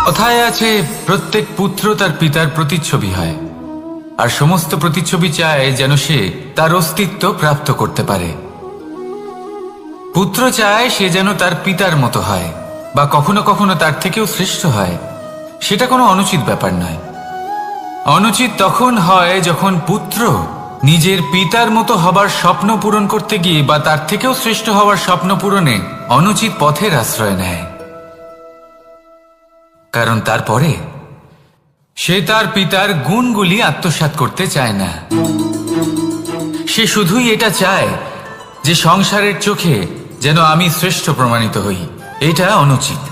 কথায় আছে, প্রত্যেক পুত্র তার পিতার প্রতিচ্ছবি হয়, আর সমস্ত প্রতিচ্ছবি চায় যেন সে তার অস্তিত্ব প্রাপ্ত করতে পারে। পুত্র চায় সে যেন তার পিতার মতো হয়, বা কখনো কখনো তার থেকেও শ্রেষ্ঠ হয়। সেটা কোনো অনুচিত ব্যাপার নয়। অনুচিত তখন হয় যখন পুত্র নিজের পিতার মতো হবার স্বপ্ন পূরণ করতে গিয়ে বা তার থেকেও শ্রেষ্ঠ হওয়ার স্বপ্ন পূরণে অনুচিত পথের আশ্রয় নেয়। কারণ তারপরে সে তার পিতার গুণগুলি আত্মসাৎ করতে চায় না। সে শুধুই এটা চায় যে সংসারের চোখে যেন আমি শ্রেষ্ঠ প্রমাণিত হই। এটা অনুচিত।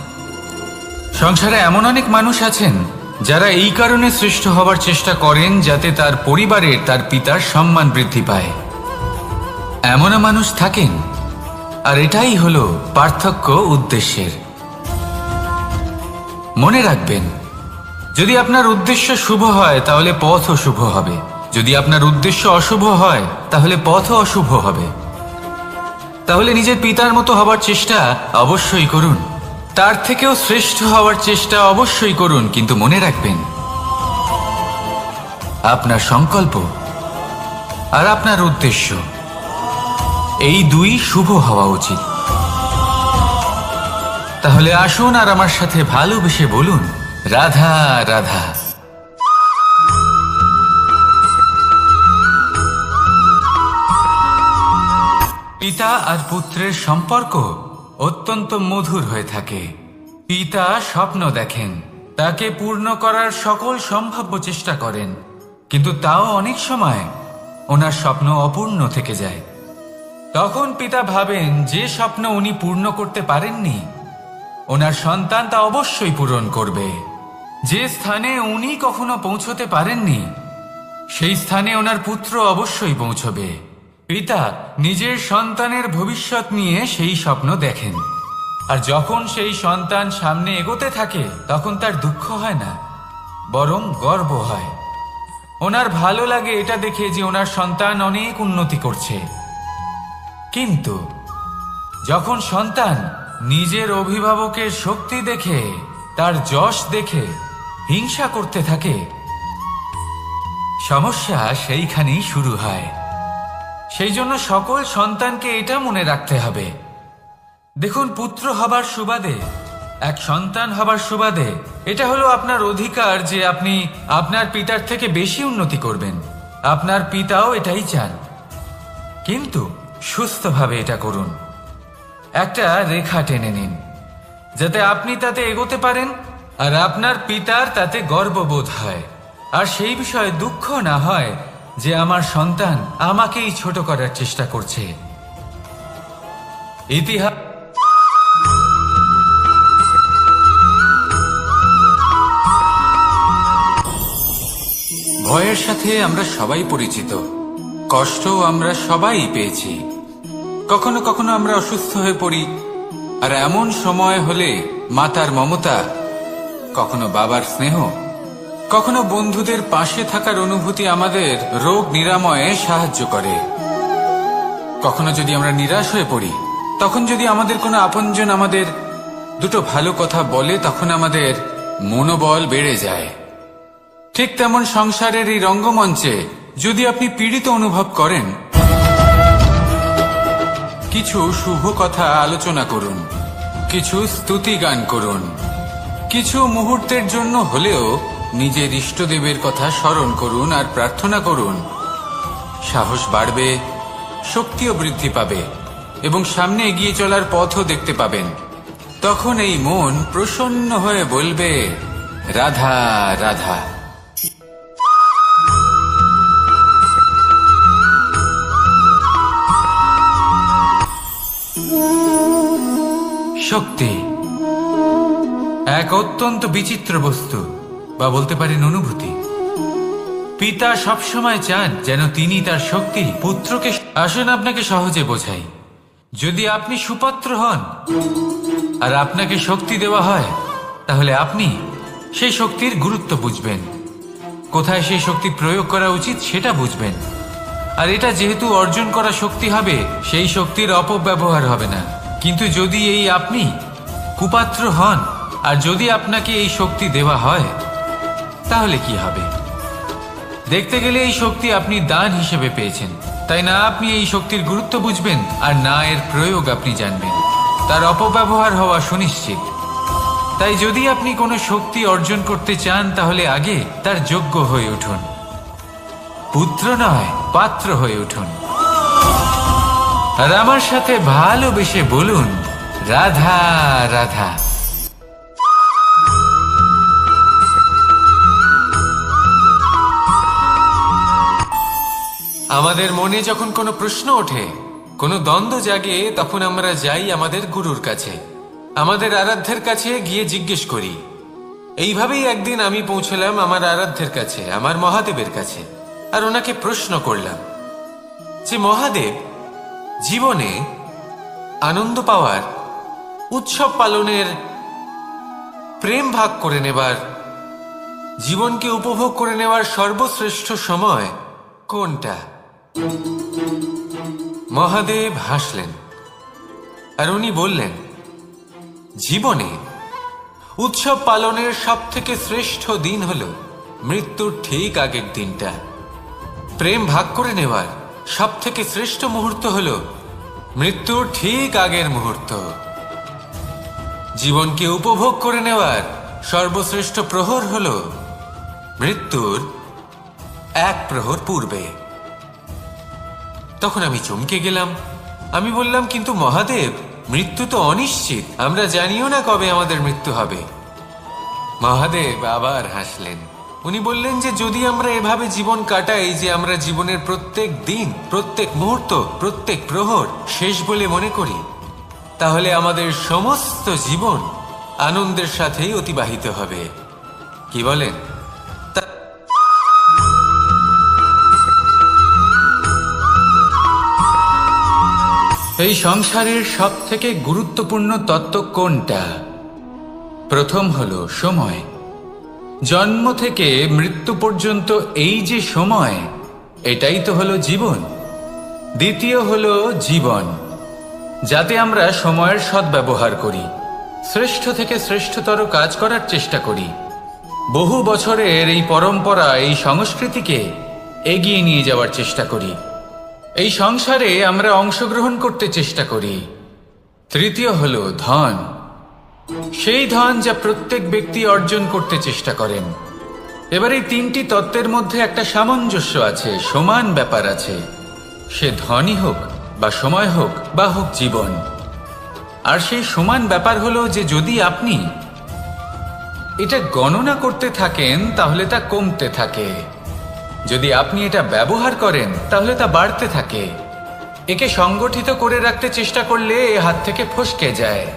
সংসারে এমন অনেক মানুষ আছেন যারা এই কারণে শ্রেষ্ঠ হবার চেষ্টা করেন যাতে তার পরিবারের তার পিতার সম্মান বৃদ্ধি পায়। এমনও মানুষ থাকেন, আর এটাই হলো পার্থক্য উদ্দেশ্যের। মনে রাখবেন, যদি আপনার উদ্দেশ্য শুভ হয় তাহলে পথও শুভ হবে, যদি আপনার উদ্দেশ্য অশুভ হয় তাহলে পথও অশুভ হবে। তাহলে নিজের পিতার মতো হবার চেষ্টা অবশ্যই করুন, তার থেকেও শ্রেষ্ঠ হওয়ার চেষ্টা অবশ্যই করুন, কিন্তু মনে রাখবেন আপনার সংকল্প আর আপনার উদ্দেশ্য এই দুই শুভ হওয়া উচিত। তাহলে আসুন আর আমার সাথে ভালোবেসে বলুন, রাধা রাধা। পিতা আর পুত্রের সম্পর্ক অত্যন্ত মধুর হয়ে থাকে। পিতা স্বপ্ন দেখেন, তাকে পূর্ণ করার সকল সম্ভাব্য চেষ্টা করেন, কিন্তু তাও অনেক সময় ওনার স্বপ্ন অপূর্ণ থেকে যায়। তখন পিতা ভাবেন যে স্বপ্ন উনি পূর্ণ করতে পারেননি ওনার সন্তান তা অবশ্যই পূরণ করবে। যে স্থানে উনি কখনো পৌঁছতে পারেননি সেই স্থানে ওনার পুত্র অবশ্যই পৌঁছবে। পিতা নিজের সন্তানের ভবিষ্যৎ নিয়ে সেই স্বপ্ন দেখেন, আর যখন সেই সন্তান সামনে এগোতে থাকে তখন তার দুঃখ হয় না, বরং গর্ব হয়। ওনার ভালো লাগে এটা দেখে যে ওনার সন্তান অনেক উন্নতি করছে। কিন্তু যখন সন্তান নিজের অভিভাবকের শক্তি দেখে, তার যশ দেখে হিংসা করতে থাকে, সমস্যা সেইখানেই শুরু হয়। সেই জন্য সকল সন্তানকে এটা মনে রাখতে হবে, দেখুন, পুত্র হবার সুবাদে, এক সন্তান হবার সুবাদে এটা হলো আপনার অধিকার যে আপনি আপনার পিতার থেকে বেশি উন্নতি করবেন। আপনার পিতাও এটাই চান, কিন্তু সুস্থভাবে এটা করুন। একটা রেখা টেনে নিন যাতে আপনি তাতে এগোতে পারেন আর আপনার পিতার তাতে গর্ববোধ হয়, আর সেই বিষয়ে দুঃখ না হয় যে আমার সন্তান আমাকেই ছোট করার চেষ্টা করছে। ইতিহাস ভয়ের সাথে আমরা সবাই পরিচিত, কষ্টও আমরা সবাই পেয়েছি। কখনো কখনো আমরা অসুস্থ হয়ে পড়ি, আর এমন সময় হলে মাতার মমতা, কখনো বাবার স্নেহ, কখনো বন্ধুদের পাশে থাকার অনুভূতি আমাদের রোগ নিরাময়ে সাহায্য করে। কখনো যদি আমরা নিরাশ হয়ে পড়ি, তখন যদি আমাদের কোনো আপনজন আমাদের দুটো ভালো কথা বলে, তখন আমাদের মনোবল বেড়ে যায়। ঠিক তেমন সংসারের এই রঙ্গমঞ্চে যদি আপনি পীড়িত অনুভব করেন, কিছু শুভ কথা আলোচনা করুন, কিছু স্তুতি গান করুন, কিছু মুহূর্তের জন্য হলেও নিজের ইষ্টদেবের কথা স্মরণ করুন আর প্রার্থনা করুন। সাহস বাড়বে, শক্তিও বৃদ্ধি পাবে এবং সামনে এগিয়ে চলার পথও দেখতে পাবেন। তখন এই মন প্রসন্ন হয়ে বলবে, রাধা রাধা। শক্তি এক অত্যন্ত বিচিত্র বস্তু, বা বলতে পারেন অনুভূতি। পিতা সবসময় চান যেন তিনি তার শক্তি পুত্রকে। আসুন আপনাকে সহজে বোঝাই, যদি আপনি সুপাত্র হন আর আপনাকে শক্তি দেওয়া হয়, তাহলে আপনি সেই শক্তির গুরুত্ব বুঝবেন, কোথায় সেই শক্তি প্রয়োগ করা উচিত সেটা বুঝবেন। আর এটা যেহেতু অর্জন করা শক্তি হবে, সেই শক্তির অপব্যবহার হবে না। কিন্তু যদি এই আপনি কুপাত্র হন আর যদি আপনাকে এই শক্তি দেওয়া হয় তাহলে কি হবে? দেখতে গেলে এই শক্তি আপনি দান হিসেবে পেয়েছেন, তাই না আপনি এই শক্তির গুরুত্ব বুঝবেন আর না এর প্রয়োগ আপনি জানবেন। তার অপব্যবহার হওয়া সুনিশ্চিত। তাই যদি আপনি কোনো শক্তি অর্জন করতে চান তাহলে আগে তার যোগ্য হয়ে উঠুন, পুত্র নয় পাত্র হয়ে উঠুন। আর আমার সাথে ভালোবেসে বলুন, রাধা রাধা। আমাদের মনে যখন কোনো প্রশ্ন ওঠে, কোনো দ্বন্দ্ব জাগে, তখন আমরা যাই আমাদের গুরুর কাছে, আমাদের আরাধ্যের কাছে গিয়ে জিজ্ঞেস করি। এইভাবেই একদিন আমি পৌঁছলাম আমার আরাধ্যের কাছে, আমার মহাদেবের কাছে, আর ওনাকে প্রশ্ন করলাম যে মহাদেব, জীবনে আনন্দ পাওয়ার, উৎসব পালনের, প্রেম ভাগ করে নেবার, জীবনকে উপভোগ করে নেওয়ার সর্বশ্রেষ্ঠ সময় কোনটা? মহাদেব হাসলেন আর উনি বললেন, জীবনে উৎসব পালনের সব থেকে শ্রেষ্ঠ দিন হল মৃত্যুর ঠিক আগের দিনটা। প্রেম ভাগ করে নেওয়ার সব থেকে শ্রেষ্ঠ মুহূর্ত হল মৃত্যুর ঠিক আগের মুহূর্ত। জীবনকে উপভোগ করে নেওয়ার সর্বশ্রেষ্ঠ প্রহর হল মৃত্যুর এক প্রহর পূর্বে। তখন আমি চমকে গেলাম। আমি বললাম, কিন্তু মহাদেব, মৃত্যু তো অনিশ্চিত, আমরা জানিও না কবে আমাদের মৃত্যু হবে। মহাদেব আবার হাসলেন। উনি বললেন যে যদি আমরা এভাবে জীবন কাটাই যে আমরা জীবনের প্রত্যেক দিন, প্রত্যেক মুহূর্ত, প্রত্যেক প্রহর শেষ বলে মনে করি, তাহলে আমাদের সমস্ত জীবন আনন্দের সাথেই অতিবাহিত হবে। কি বলেন? এই সংসারের সব থেকে গুরুত্বপূর্ণ তত্ত্ব কোনটা? প্রথম হলো সময়। জন্ম থেকে মৃত্যু পর্যন্ত এই যে সময়, এটাই তো হলো জীবন। দ্বিতীয় হলো জীবন, যাতে আমরা সময়ের সদ্ব্যবহার করি, শ্রেষ্ঠ থেকে শ্রেষ্ঠতর কাজ করার চেষ্টা করি, বহু বছরের এই পরম্পরা, এই সংস্কৃতিকে এগিয়ে নিয়ে যাওয়ার চেষ্টা করি, এই সংসারে আমরা অংশগ্রহণ করতে চেষ্টা করি। তৃতীয় হলো ধন, সেই ধন যা প্রত্যেক ব্যক্তি অর্জন করতে চেষ্টা করেন। এবার এই তিনটি তত্ত্বের মধ্যে একটা সামঞ্জস্য আছে, সমান ব্যাপার আছে, সে ধনই হোক বা সময় হোক বা হোক জীবন। আর সেই সমান ব্যাপার হলো যে যদি আপনি এটা গণনা করতে থাকেন তাহলে তা কমতে থাকে, যদি আপনি এটা ব্যবহার করেন তাহলে তা বাড়তে থাকে। একে সংগঠিত করে রাখতে চেষ্টা করলে এ হাত থেকে ফসকে যায়,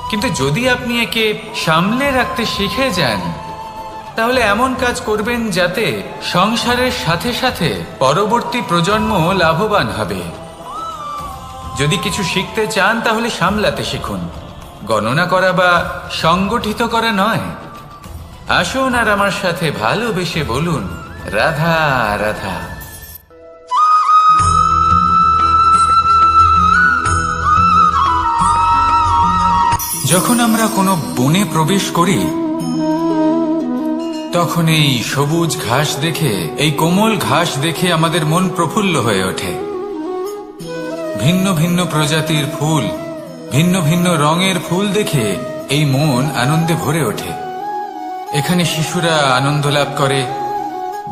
কিন্তু যদি আপনি একে সামলে রাখতে শিখে যান তাহলে এমন কাজ করবেন যাতে সংসারের সাথে সাথে পরবর্তী প্রজন্ম লাভবান হবে। যদি কিছু শিখতে চান তাহলে সামলাতে শিখুন, গণনা করা বা সংগঠিত করা নয়। আসুন আর আমার সাথে ভালোবেসে বলুন, রাধা রাধা। যখন আমরা কোনো বনে প্রবেশ করি তখন এই সবুজ ঘাস দেখে, এই কোমল ঘাস দেখে আমাদের মন প্রফুল্ল হয়ে ওঠে। ভিন্ন ভিন্ন প্রজাতির ফুল, ভিন্ন ভিন্ন রঙের ফুল দেখে এই মন আনন্দে ভরে ওঠে। এখানে শিশুরা আনন্দ লাভ করে,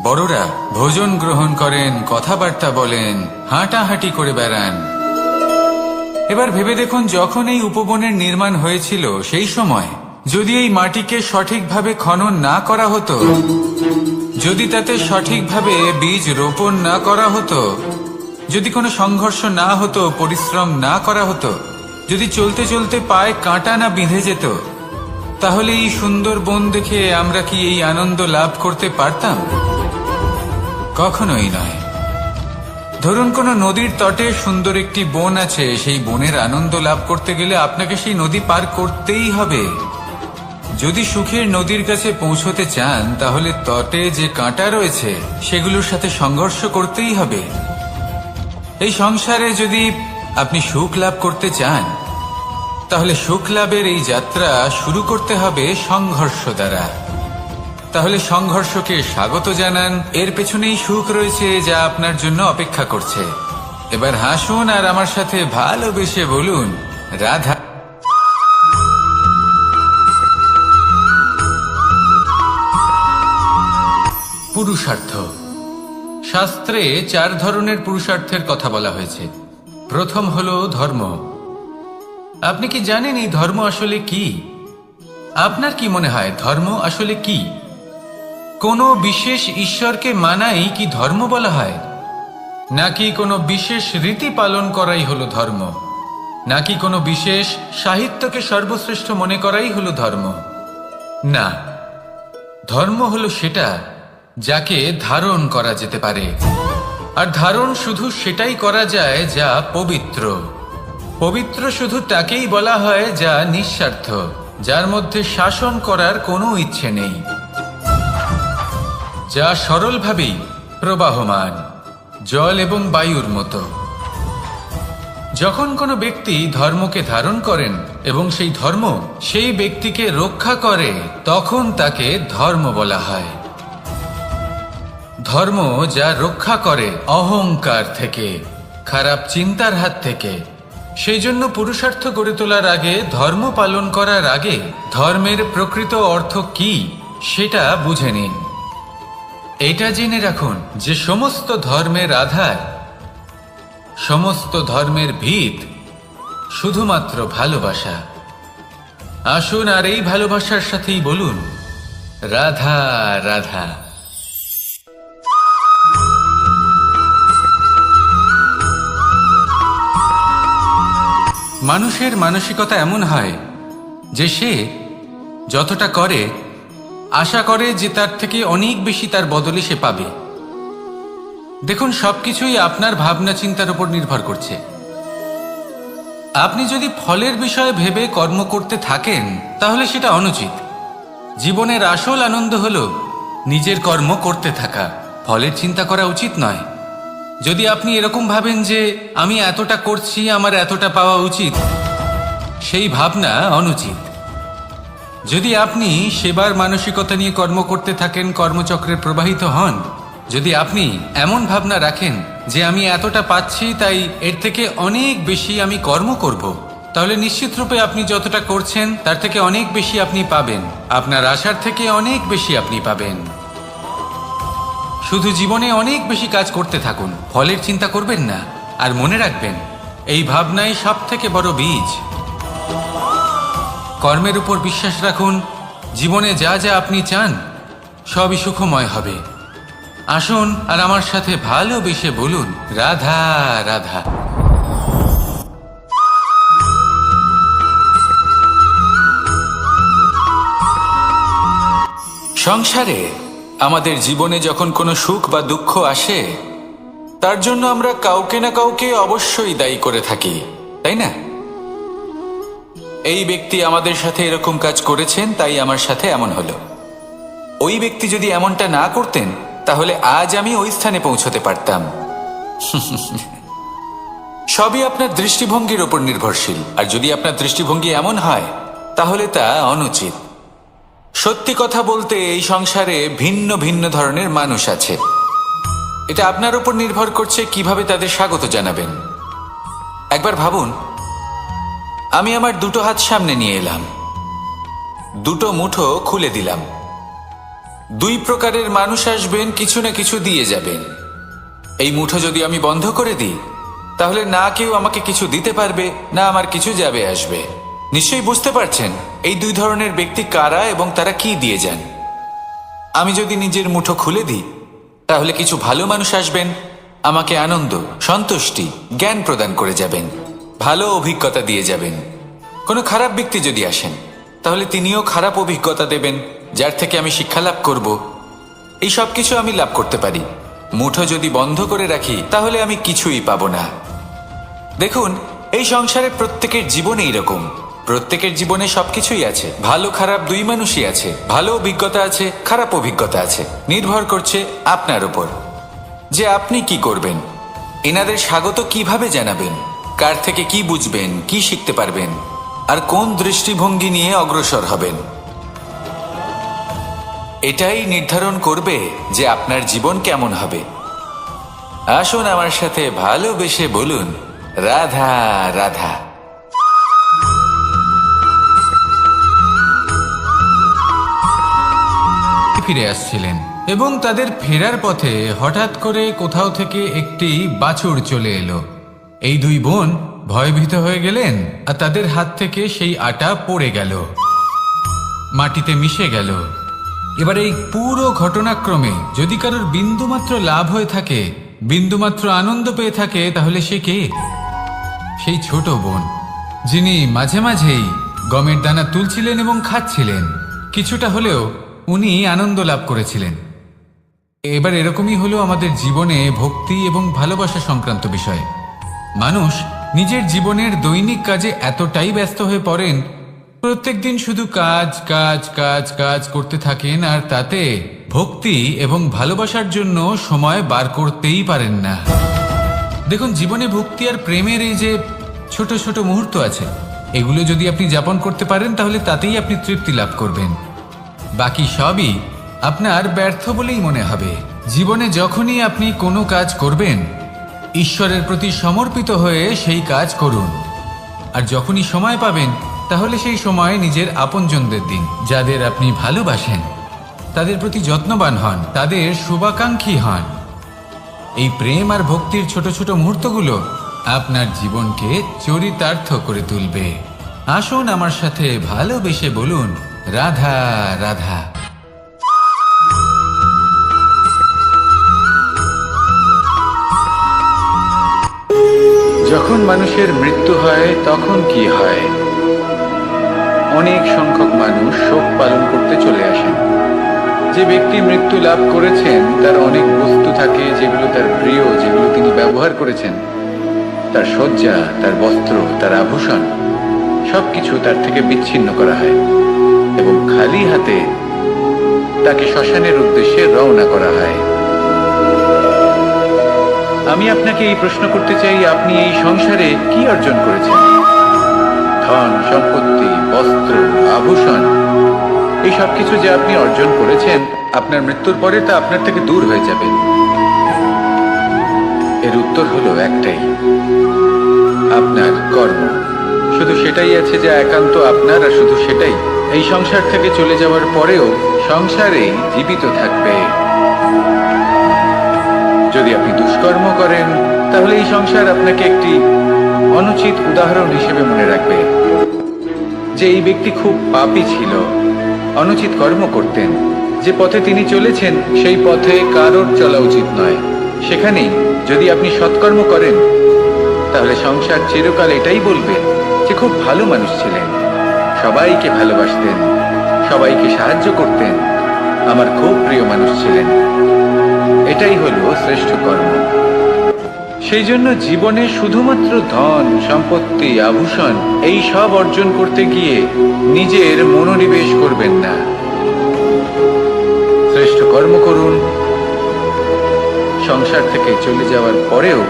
বড়রা ভোজন গ্রহণ করেন, কথাবার্তা বলেন, হাঁটাহাঁটি করে বেড়ান। এবার ভেবে দেখুন, যখন এই উপবনের নির্মাণ হয়েছিল সেই সময় যদি এই মাটিকে সঠিকভাবে খনন না করা হতো, যদি তাতে সঠিকভাবে বীজ রোপণ না করা হতো, যদি কোনো সংঘর্ষ না হতো, পরিশ্রম না করা হতো, যদি চলতে চলতে পায়ে কাঁটা না বিঁধে যেত, তাহলে এই সুন্দর বন দেখে আমরা কি এই আনন্দ লাভ করতে পারতাম? কখনোই নয়। ধরুন কোনো নদীর তটে সুন্দর একটি বন আছে, সেই বনের আনন্দ লাভ করতে গেলে আপনাকে সেই নদী পার করতেই হবে। যদি সুখের নদীর কাছে পৌঁছতে চান তাহলে তটে যে কাঁটা রয়েছে সেগুলোর সাথে সংঘর্ষ করতেই হবে। এই সংসারে যদি আপনি সুখ লাভ করতে চান তাহলে সুখ লাভের এই যাত্রা শুরু করতে হবে সংঘর্ষ দ্বারা। তাহলে সংঘর্ষকে স্বাগত জানান, এর পেছনেই সুখ রয়েছে যা আপনার জন্য অপেক্ষা করছে। এবার হাসুন আর আমার সাথে ভালোবেসে বলুন, রাধা। পুরুষার্থ। শাস্ত্রে 4 ধরনের পুরুষার্থের কথা বলা হয়েছে। প্রথম হলো ধর্ম। আপনি কি জানেন এই ধর্ম আসলে কি? আপনার কি মনে হয় ধর্ম আসলে কি? কোনো বিশেষ ঈশ্বরকে মানাই কি ধর্ম বলা হয়? নাকি কোনো বিশেষ রীতি পালন করাই হলো ধর্ম? নাকি কোনো বিশেষ সাহিত্যকে সর্বশ্রেষ্ঠ মনে করাই হলো ধর্ম? না, ধর্ম হলো সেটা যাকে ধারণ করা যেতে পারে। আর ধারণ শুধু সেটাই করা যায় যা পবিত্র। পবিত্র শুধু তাকেই বলা হয় যা নিঃস্বার্থ, যার মধ্যে শাসন করার কোনো ইচ্ছে নেই, যা সরলভাবেই প্রবাহমান, জল এবং বায়ুর মতো। যখন কোনো ব্যক্তি ধর্মকে ধারণ করেন এবং সেই ধর্ম সেই ব্যক্তিকে রক্ষা করে, তখন তাকে ধর্ম বলা হয়। ধর্ম যা রক্ষা করে অহংকার থেকে, খারাপ চিন্তার হাত থেকে। সেই জন্য পুরুষার্থ গড়ে তোলার আগে, ধর্ম পালন করার আগে ধর্মের প্রকৃত অর্থ কি সেটা বুঝে নিন। এটা জেনে রাখুন যে সমস্ত ধর্মের আধার, সমস্ত ধর্মের ভিত শুধুমাত্র ভালোবাসা। আসুন আর এই ভালোবাসার সাথেই বলুন, রাধা রাধা। মানুষের মানসিকতা এমন হয় যে সে যতটা করে আশা করে যে তার থেকে অনেক বেশি তার বদলে সে পাবে। দেখুন, সবকিছুই আপনার ভাবনা চিন্তার উপর নির্ভর করছে। আপনি যদি ফলের বিষয়ে ভেবে কর্ম করতে থাকেন তাহলে সেটা অনুচিত। জীবনের আসল আনন্দ হলো নিজের কর্ম করতে থাকা, ফলের চিন্তা করা উচিত নয়। যদি আপনি এরকম ভাবেন যে আমি এতটা করছি, আমার এতটা পাওয়া উচিত, সেই ভাবনা অনুচিত। যদি আপনি সেবার মানসিকতা নিয়ে কর্ম করতে থাকেন, কর্মচক্রে প্রবাহিত হন, যদি আপনি এমন ভাবনা রাখেন যে আমি এতটা পাচ্ছি তাই এর থেকে অনেক বেশি আমি কর্ম করব, তাহলে নিশ্চিতরূপে আপনি যতটা করছেন তার থেকে অনেক বেশি আপনি পাবেন। আপনার আশার থেকে অনেক বেশি আপনি পাবেন। শুধু জীবনে অনেক বেশি কাজ করতে থাকুন, ফলের চিন্তা করবেন না। আর মনে রাখবেন, এই ভাবনাই সব থেকে বড় বীজ। কর্মের উপর বিশ্বাস রাখুন। জীবনে যা যা আপনি চান সবই সুখময় হবে। আসুন আর আমার সাথে ভালোবেসে বলুন, রাধা রাধা। সংসারে আমাদের জীবনে যখন কোনো সুখ বা দুঃখ আসে, তার জন্য আমরা কাউকে না কাউকে অবশ্যই দায়ী করে থাকি, তাই না? এই ব্যক্তি আমাদের সাথে এরকম কাজ করেছেন তাই আমার সাথে এমন হলো। ওই ব্যক্তি যদি এমনটা না করতেন তাহলে আজ আমি ওই স্থানে পৌঁছতে পারতাম। সবই আপনার দৃষ্টিভঙ্গির উপর নির্ভরশীল। আর যদি আপনার দৃষ্টিভঙ্গি এমন হয় তাহলে তা অনুচিত। সত্যি কথা বলতে এই সংসারে ভিন্ন ভিন্ন ধরনের মানুষ আছে। এটা আপনার উপর নির্ভর করছে কিভাবে তাদের স্বাগত জানাবেন। একবার ভাবুন, আমি আমার দুটো হাত সামনে নিয়ে এলাম, দুটো মুঠো খুলে দিলাম। দুই প্রকারের মানুষ আসবেন, কিছু না কিছু দিয়ে যাবেন। এই মুঠো যদি আমি বন্ধ করে দিই তাহলে না কেউ আমাকে কিছু দিতে পারবে, না আমার কিছু যাবে আসবে। নিশ্চয়ই বুঝতে পারছেন এই দুই ধরনের ব্যক্তি কারা এবং তারা কি দিয়ে যান। আমি যদি নিজের মুঠো খুলে দিই তাহলে কিছু ভালো মানুষ আসবেন, আমাকে আনন্দ, সন্তুষ্টি, জ্ঞান প্রদান করে যাবেন, ভালো অভিজ্ঞতা দিয়ে যাবেন। কোনো খারাপ ব্যক্তি যদি আসেন তাহলে তিনিও খারাপ অভিজ্ঞতা দেবেন, যার থেকে আমি শিক্ষা লাভ করব। এই সব কিছু আমি লাভ করতে পারি। মুঠো যদি বন্ধ করে রাখি তাহলে আমি কিছুই পাবো না। দেখুন, এই সংসারে প্রত্যেকের জীবনে এইরকম। প্রত্যেকের জীবনে সবকিছুই আছে, ভালো খারাপ দুই মানুষই আছে। ভালো অভিজ্ঞতা আছে, খারাপ অভিজ্ঞতা আছে। নির্ভর করছে আপনার উপর যে আপনি কি করবেন, এনাদের স্বাগত কিভাবে জানাবেন, কার থেকে কি বুঝবেন, কি শিখতে পারবেন। আর কোন দৃষ্টিভঙ্গি নিয়ে অগ্রসর হবেন। এটাই নির্ধারণ করবে যে আপনার জীবন কেমন হবে। আসুন আমার সাথে ভালোবেসে বলুন, রাধা রাধা। ফিরে আসছিলেন এবং তাদের ফেরার পথে হঠাৎ করে কোথাও থেকে একটি বাছুর চলে এলো। এই দুই বোন ভয়ভীত হয়ে গেলেন আর তাদের হাত থেকে সেই আটা পড়ে গেল, মাটিতে মিশে গেল। এবার এই পুরো ঘটনাক্রমে যদি কারোর বিন্দুমাত্র লাভ হয়ে থাকে, বিন্দুমাত্র আনন্দ পেয়ে থাকে, তাহলে সে কে? সেই ছোট বোন, যিনি মাঝে মাঝেই গমের দানা তুলছিলেন এবং খাচ্ছিলেন। কিছুটা হলেও উনি আনন্দ লাভ করেছিলেন। এবার এরকমই হলো আমাদের জীবনে ভক্তি এবং ভালোবাসা সংক্রান্ত বিষয়। মানুষ নিজের জীবনের দৈনিক কাজে এতটাই ব্যস্ত হয়ে পড়েন, প্রত্যেক দিন শুধু কাজ কাজ কাজ কাজ করতে থাকেন, আর তাতে ভক্তি এবং ভালোবাসার জন্য সময় বার করতেই পারেন না। দেখুন, জীবনে ভক্তি আর প্রেমের এই যে ছোট ছোট মুহূর্ত আছে, এগুলো যদি আপনি যাপন করতে পারেন তাহলে তাতেই আপনি তৃপ্তি লাভ করবেন। বাকি সবই আপনার ব্যর্থ বলেই মনে হবে। জীবনে যখনই আপনি কোনো কাজ করবেন, ঈশ্বরের প্রতি সমর্পিত হয়ে সেই কাজ করুন। আর যখনই সময় পাবেন, তাহলে সেই সময় নিজের আপনজনদের দিন, যাদের আপনি ভালোবাসেন, তাদের প্রতি যত্নবান হন, তাদের শুভাকাঙ্ক্ষী হন। এই প্রেম আর ভক্তির ছোট ছোট মুহূর্তগুলো আপনার জীবনকে চরিতার্থ করে তুলবে। আসুন আমার সাথে ভালোবেসে বলুন, রাধা রাধা। যখন মানুষের মৃত্যু হয় তখন কি হয়? অনেক সংখ্যক মানুষ শোক পালন করতে চলে আসেন। যে ব্যক্তি মৃত্যু লাভ করেছেন তার অনেক বস্তু থাকে যেগুলো তার প্রিয়, যেগুলো তিনি ব্যবহার করেছেন। তার শয্যা, তার বস্ত্র, তার আভূষণ সবকিছু তার থেকে বিচ্ছিন্ন করা হয় এবং খালি হাতে তাকে শ্মশানের উদ্দেশ্যে রওনা করা হয়। আমি আপনাকে এই প্রশ্ন করতে চাই, আপনি এই সংসারে কি অর্জন করেছেন? ধন সম্পত্তি, বস্ত্র, আভূষণ, এই সব কিছু যে আপনি অর্জন করেছেন, আপনার মৃত্যুর পরে তা আপনার থেকে দূর হয়ে যাবে। এর উত্তর হলো একটাই, আপনার কর্ম। শুধু সেটাই আছে যা একান্ত আপনার, আর শুধু সেটাই এই সংসার থেকে চলে যাওয়ার পরেও সংসারেই জীবিত থাকবে। যদি আপনি দুষ্কর্ম করেন, তাহলে এই সংসার আপনাকে একটি অনুচিত উদাহরণ হিসেবে মনে রাখবে যে এই ব্যক্তি খুব পাপী ছিল, অনুচিত কর্ম করতেন। যে পথে তিনি চলেছেন সেই পথে কারোর চলা উচিত নয়। সেখানেই যদি আপনি সৎকর্ম করেন, তাহলে সংসার চিরকাল এটাই বলবে যে খুব ভালো মানুষ ছিলেন, সবাইকে ভালোবাসতেন, সবাইকে সাহায্য করতেন, আমার খুব প্রিয় মানুষ ছিলেন। এটাই হলো শ্রেষ্ঠ কর্ম। সেই জন্য জীবনে শুধুমাত্র ধন সম্পত্তি, আভূষণ এই সব অর্জন করতে গিয়ে নিজের মনোনিবেশ করবেন না। শ্রেষ্ঠ কর্ম করুন। সংসার থেকে চলে যাওয়ার পরেও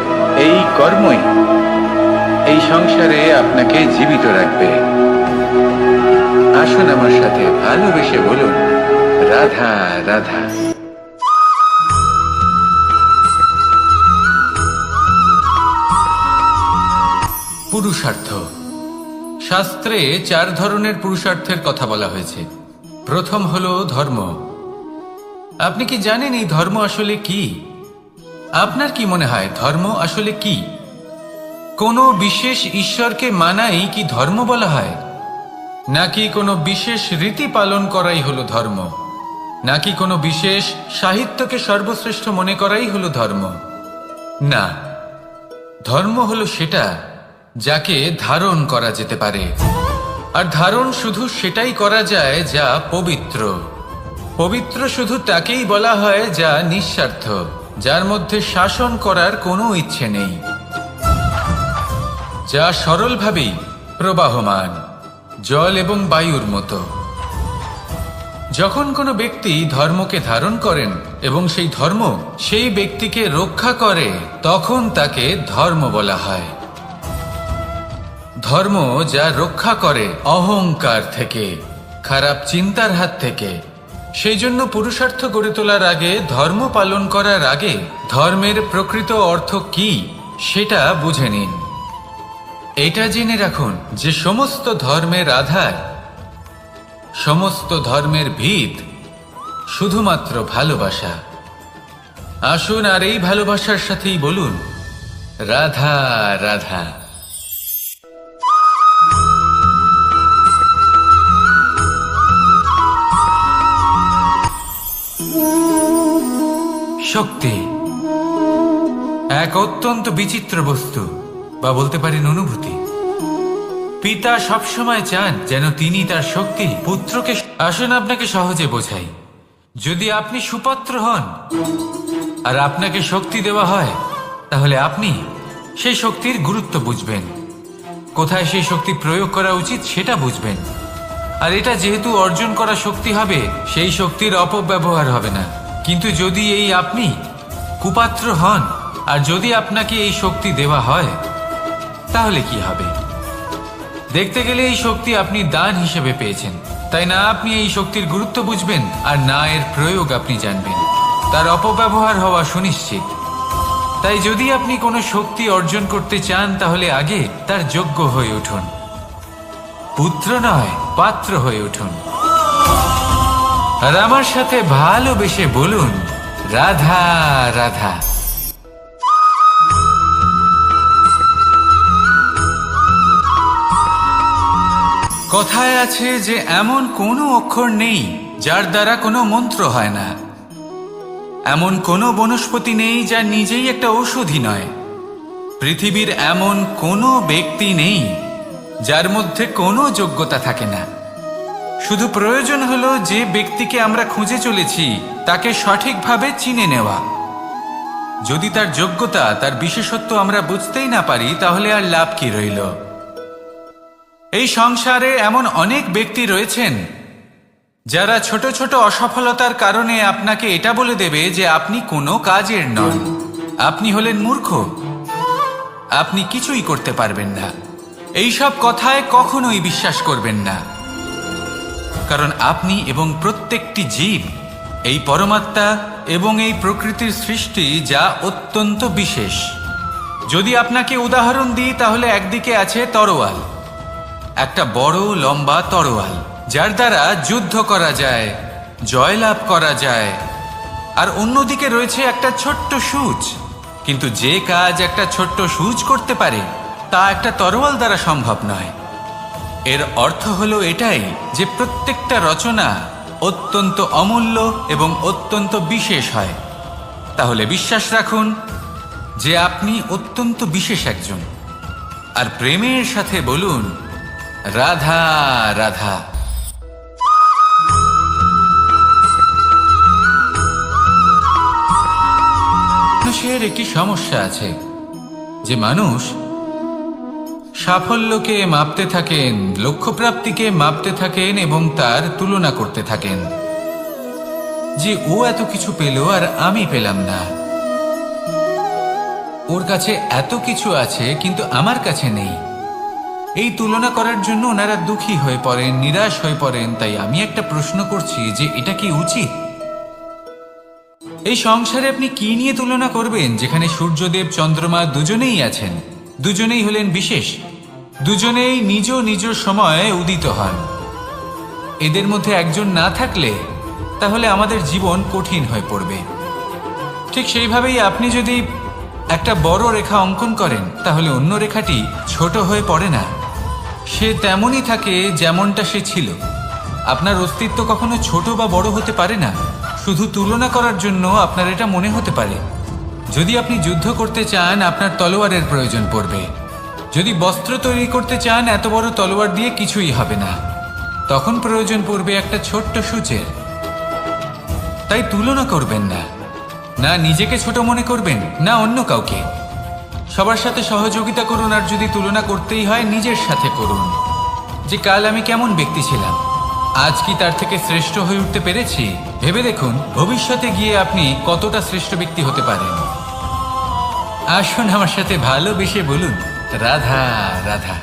এই কর্মই এই সংসারে আপনাকে জীবিত রাখবে। আসুন আমার সাথে ভালোবেসে বলুন, রাধা রাধা। পুরুষার্থ। শাস্ত্রে 4 ধরনের পুরুষার্থের কথা বলা হয়েছে। প্রথম হলো ধর্ম। আপনি কি জানেন এই ধর্ম আসলে কি? আপনার কি মনে হয় ধর্ম আসলে কি? কোনো বিশেষ ঈশ্বরকে মানাই কি ধর্ম বলা হয়? নাকি কোনো বিশেষ রীতি পালন করাই হলো ধর্ম? নাকি কোনো বিশেষ সাহিত্যকে সর্বশ্রেষ্ঠ মনে করাই হলো ধর্ম? না, ধর্ম হলো সেটা যাকে ধারণ করা যেতে পারে। আর ধারণ শুধু সেটাই করা যায় যা পবিত্র। পবিত্র শুধু তাকেই বলা হয় যা নিঃস্বার্থ, যার মধ্যে শাসন করার কোনো ইচ্ছে নেই, যা সরলভাবেই প্রবাহমান, জল এবং বায়ুর মতো। যখন কোনো ব্যক্তি ধর্মকে ধারণ করেন এবং সেই ধর্ম সেই ব্যক্তিকে রক্ষা করে, তখন তাকে ধর্ম বলা হয়। ধর্ম যা রক্ষা করে অহংকার থেকে, খারাপ চিন্তার হাত থেকে। সেই জন্য পুরুষার্থ গড়ে তোলার আগে, ধর্ম পালন করার আগে ধর্মের প্রকৃত অর্থ কি সেটা বুঝে নিন। এটা জেনে রাখুন যে সমস্ত ধর্মের আধার, সমস্ত ধর্মের ভিত শুধুমাত্র ভালোবাসা। আসুন আর এই ভালোবাসার সাথেই বলুন, রাধা রাধা। শক্তি এক অত্যন্ত বিচিত্র বস্তু, বা বলতে পারেন অনুভূতি। পিতা সবসময় চান যেন তিনি তার শক্তি পুত্রকে। আসুন আপনাকে সহজে বোঝাই। যদি আপনি সুপাত্র হন আর আপনাকে শক্তি দেওয়া হয়, তাহলে আপনি সেই শক্তির গুরুত্ব বুঝবেন, কোথায় সেই শক্তি প্রয়োগ করা উচিত সেটা বুঝবেন। আর এটা যেহেতু অর্জন করা শক্তি হবে, সেই শক্তির অপব্যবহার হবে না। কিন্তু যদি এই আপনি কুপাত্র হন আর যদি আপনাকে এই শক্তি দেওয়া হয়, তাহলে কি হবে? দেখতে গেলে এই শক্তি আপনি দান হিসেবে পেয়েছেন, তাই না আপনি এই শক্তির গুরুত্ব বুঝবেন আর না এর প্রয়োগ আপনি জানবেন। তার অপব্যবহার হওয়া সুনিশ্চিত। তাই যদি আপনি কোনো শক্তি অর্জন করতে চান, তাহলে আগে তার যোগ্য হয়ে উঠুন। পুত্র নয়, পাত্র হয়ে উঠুন। আর আমার সাথে ভালোবেসে বলুন, রাধা রাধা। কথায় আছে যে এমন কোনো অক্ষর নেই যার দ্বারা কোনো মন্ত্র হয় না, এমন কোনো বনস্পতি নেই যা নিজেই একটা ঔষধি নয়, পৃথিবীর এমন কোনো ব্যক্তি নেই যার মধ্যে কোনো যোগ্যতা থাকে না। শুধু প্রয়োজন হলো যে ব্যক্তিকে আমরা খুঁজে চলেছি তাকে সঠিকভাবে চিনে নেওয়া। যদি তার যোগ্যতা, তার বিশেষত্ব আমরা বুঝতেই না পারি, তাহলে আর লাভ কি রইল? এই সংসারে এমন অনেক ব্যক্তি রয়েছেন যারা ছোট ছোট অসফলতার কারণে আপনাকে এটা বলে দেবে যে আপনি কোনো কাজের নন, আপনি হলেন মূর্খ, আপনি কিছুই করতে পারবেন না। এইসব কথায় কখনোই বিশ্বাস করবেন না, কারণ আপনি এবং প্রত্যেকটি জীব এই পরমাত্মা এবং এই প্রকৃতির সৃষ্টি, যা অত্যন্ত বিশেষ। যদি আপনাকে উদাহরণ দিই, তাহলে একদিকে আছে তরোয়াল, একটা বড় লম্বা তরোয়াল, যার দ্বারা যুদ্ধ করা যায়, জয়লাভ করা যায়। আর অন্যদিকে রয়েছে একটা ছোট্ট সূচ, কিন্তু যে কাজ একটা ছোট্ট সূচ করতে পারে তা একটা তরোয়াল দ্বারা সম্ভব নয়। এর অর্থ হলো এটাই যে প্রত্যেকটা রচনা অত্যন্ত অমূল্য এবং অত্যন্ত বিশেষ হয়। তাহলে বিশ্বাস রাখুন যে আপনি অত্যন্ত বিশেষ একজন। আর প্রেমের সাথে বলুন, রাধা রাধা। মানুষের একটি সমস্যা আছে যে মানুষ সাফল্যকে মাপতে থাকেন, লক্ষ্যপ্রাপ্তিকে মাপতে থাকেন এবং তার তুলনা করতে থাকেন যে ও এত কিছু পেল আর আমি পেলাম না, ওর কাছে এত কিছু আছে কিন্তু আমার কাছে নেই। এই তুলনা করার জন্য ওনারা দুঃখী হয়ে পড়েন, নিরাশ হয়ে পড়েন। তাই আমি একটা প্রশ্ন করছি যে এটা কি উচিত? এই সংসারে আপনি কি নিয়ে তুলনা করবেন, যেখানে সূর্যদেব চন্দ্রমা দুজনেই আছেন, দুজনেই হলেন বিশেষ, দুজনেই নিজ নিজ সময়ে উদিত হন। এদের মধ্যে একজন না থাকলে তাহলে আমাদের জীবন কঠিন হয়ে পড়বে। ঠিক সেইভাবেই আপনি যদি একটা বড় রেখা অঙ্কন করেন, তাহলে অন্য রেখাটি ছোট হয়ে পড়ে না, সে তেমনই থাকে যেমনটা সে ছিল। আপনার অস্তিত্ব কখনো ছোট বা বড় হতে পারে না। শুধু তুলনা করার জন্য আপনার এটা মনে হতে পারে। যদি আপনি যুদ্ধ করতে চান, আপনার তলোয়ারের প্রয়োজন পড়বে। যদি বস্ত্র তৈরি করতে চান, এত বড় তলোয়ার দিয়ে কিছুই হবে না, তখন প্রয়োজন পড়বে একটা ছোট্ট সূচের। তাই তুলনা করবেন না, না নিজেকে ছোট মনে করবেন, না অন্য কাউকে। সবার সাথে সহযোগিতা করুন, আর যদি তুলনা করতেই হয় নিজের সাথে করুন, যে কাল আমি কেমন ব্যক্তি ছিলাম, আজ কি তার থেকে শ্রেষ্ঠ হয়ে উঠতে পেরেছি? ভেবে দেখুন ভবিষ্যতে গিয়ে আপনি কতটা শ্রেষ্ঠ ব্যক্তি হতে পারেন। আসুন আমার সাথে ভালোবেসে বলুন, রাধা রাধা।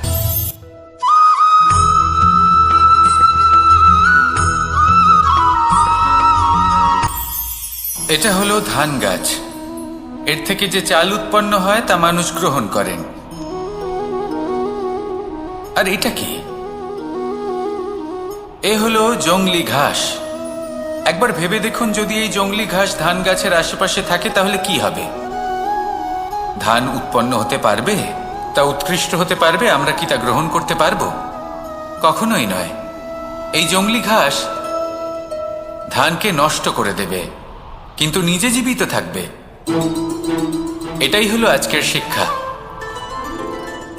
এটা হলো ধান গাছ। এর থেকে যে চাল উৎপন্ন হয় তা মানুষ গ্রহণ করেন। আর এটা কি? এ হলো জংলি ঘাস। একবার ভেবে দেখুন, যদি এই জংলি ঘাস ধান গাছের আশেপাশে থাকে তাহলে কি হবে? ধান উৎপন্ন হতে পারবে? তা উৎকৃষ্ট হতে পারবে? আমরা কি তা গ্রহণ করতে পারবো? কখনোই নয়। এই জংলি ঘাস ধানকে নষ্ট করে দেবে, কিন্তু নিজে জীবিত থাকবে। এটাই হলো আজকের শিক্ষা।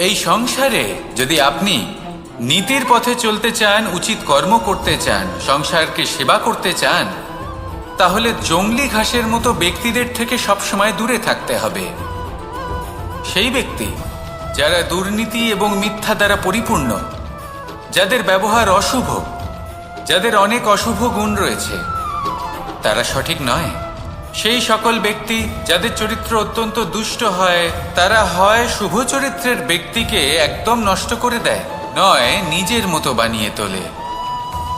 এই সংসারে যদি আপনি নীতির পথে চলতে চান, উচিত কর্ম করতে চান, সংসারকে সেবা করতে চান, তাহলে জংলি ঘাসের মতো ব্যক্তিদের থেকে সবসময় দূরে থাকতে হবে। সেই ব্যক্তি যারা দুর্নীতি এবং মিথ্যা দ্বারা পরিপূর্ণ, যাদের ব্যবহার অশুভ, যাদের অনেক অশুভ গুণ রয়েছে, তারা সঠিক নয়। সেই সকল ব্যক্তি যাদের চরিত্র অত্যন্ত দুষ্ট হয়, তারা হয় শুভ চরিত্রের ব্যক্তিকে একদম নষ্ট করে দেয়, নয় নিজের মতো বানিয়ে তোলে।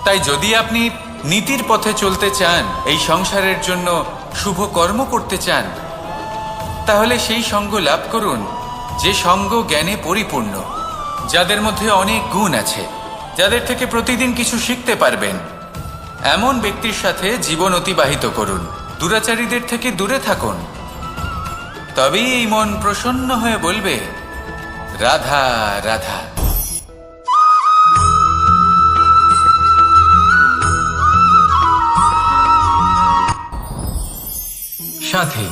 তাই যদি আপনি নীতির পথে চলতে চান, এই সংসারের জন্য শুভ কর্ম করতে চান, তাহলে সেই সঙ্গ লাভ করুন যে সঙ্গ জ্ঞানে পরিপূর্ণ, যাদের মধ্যে অনেক গুণ আছে, যাদের থেকে প্রতিদিন কিছু শিখতে পারবেন। এমন ব্যক্তির সাথে জীবন অতিবাহিত করুন। দুরাচারীদের থেকে দূরে থাকুন। তবেই এই মন প্রসন্ন হয়ে বলবে, রাধা রাধা। সাথী।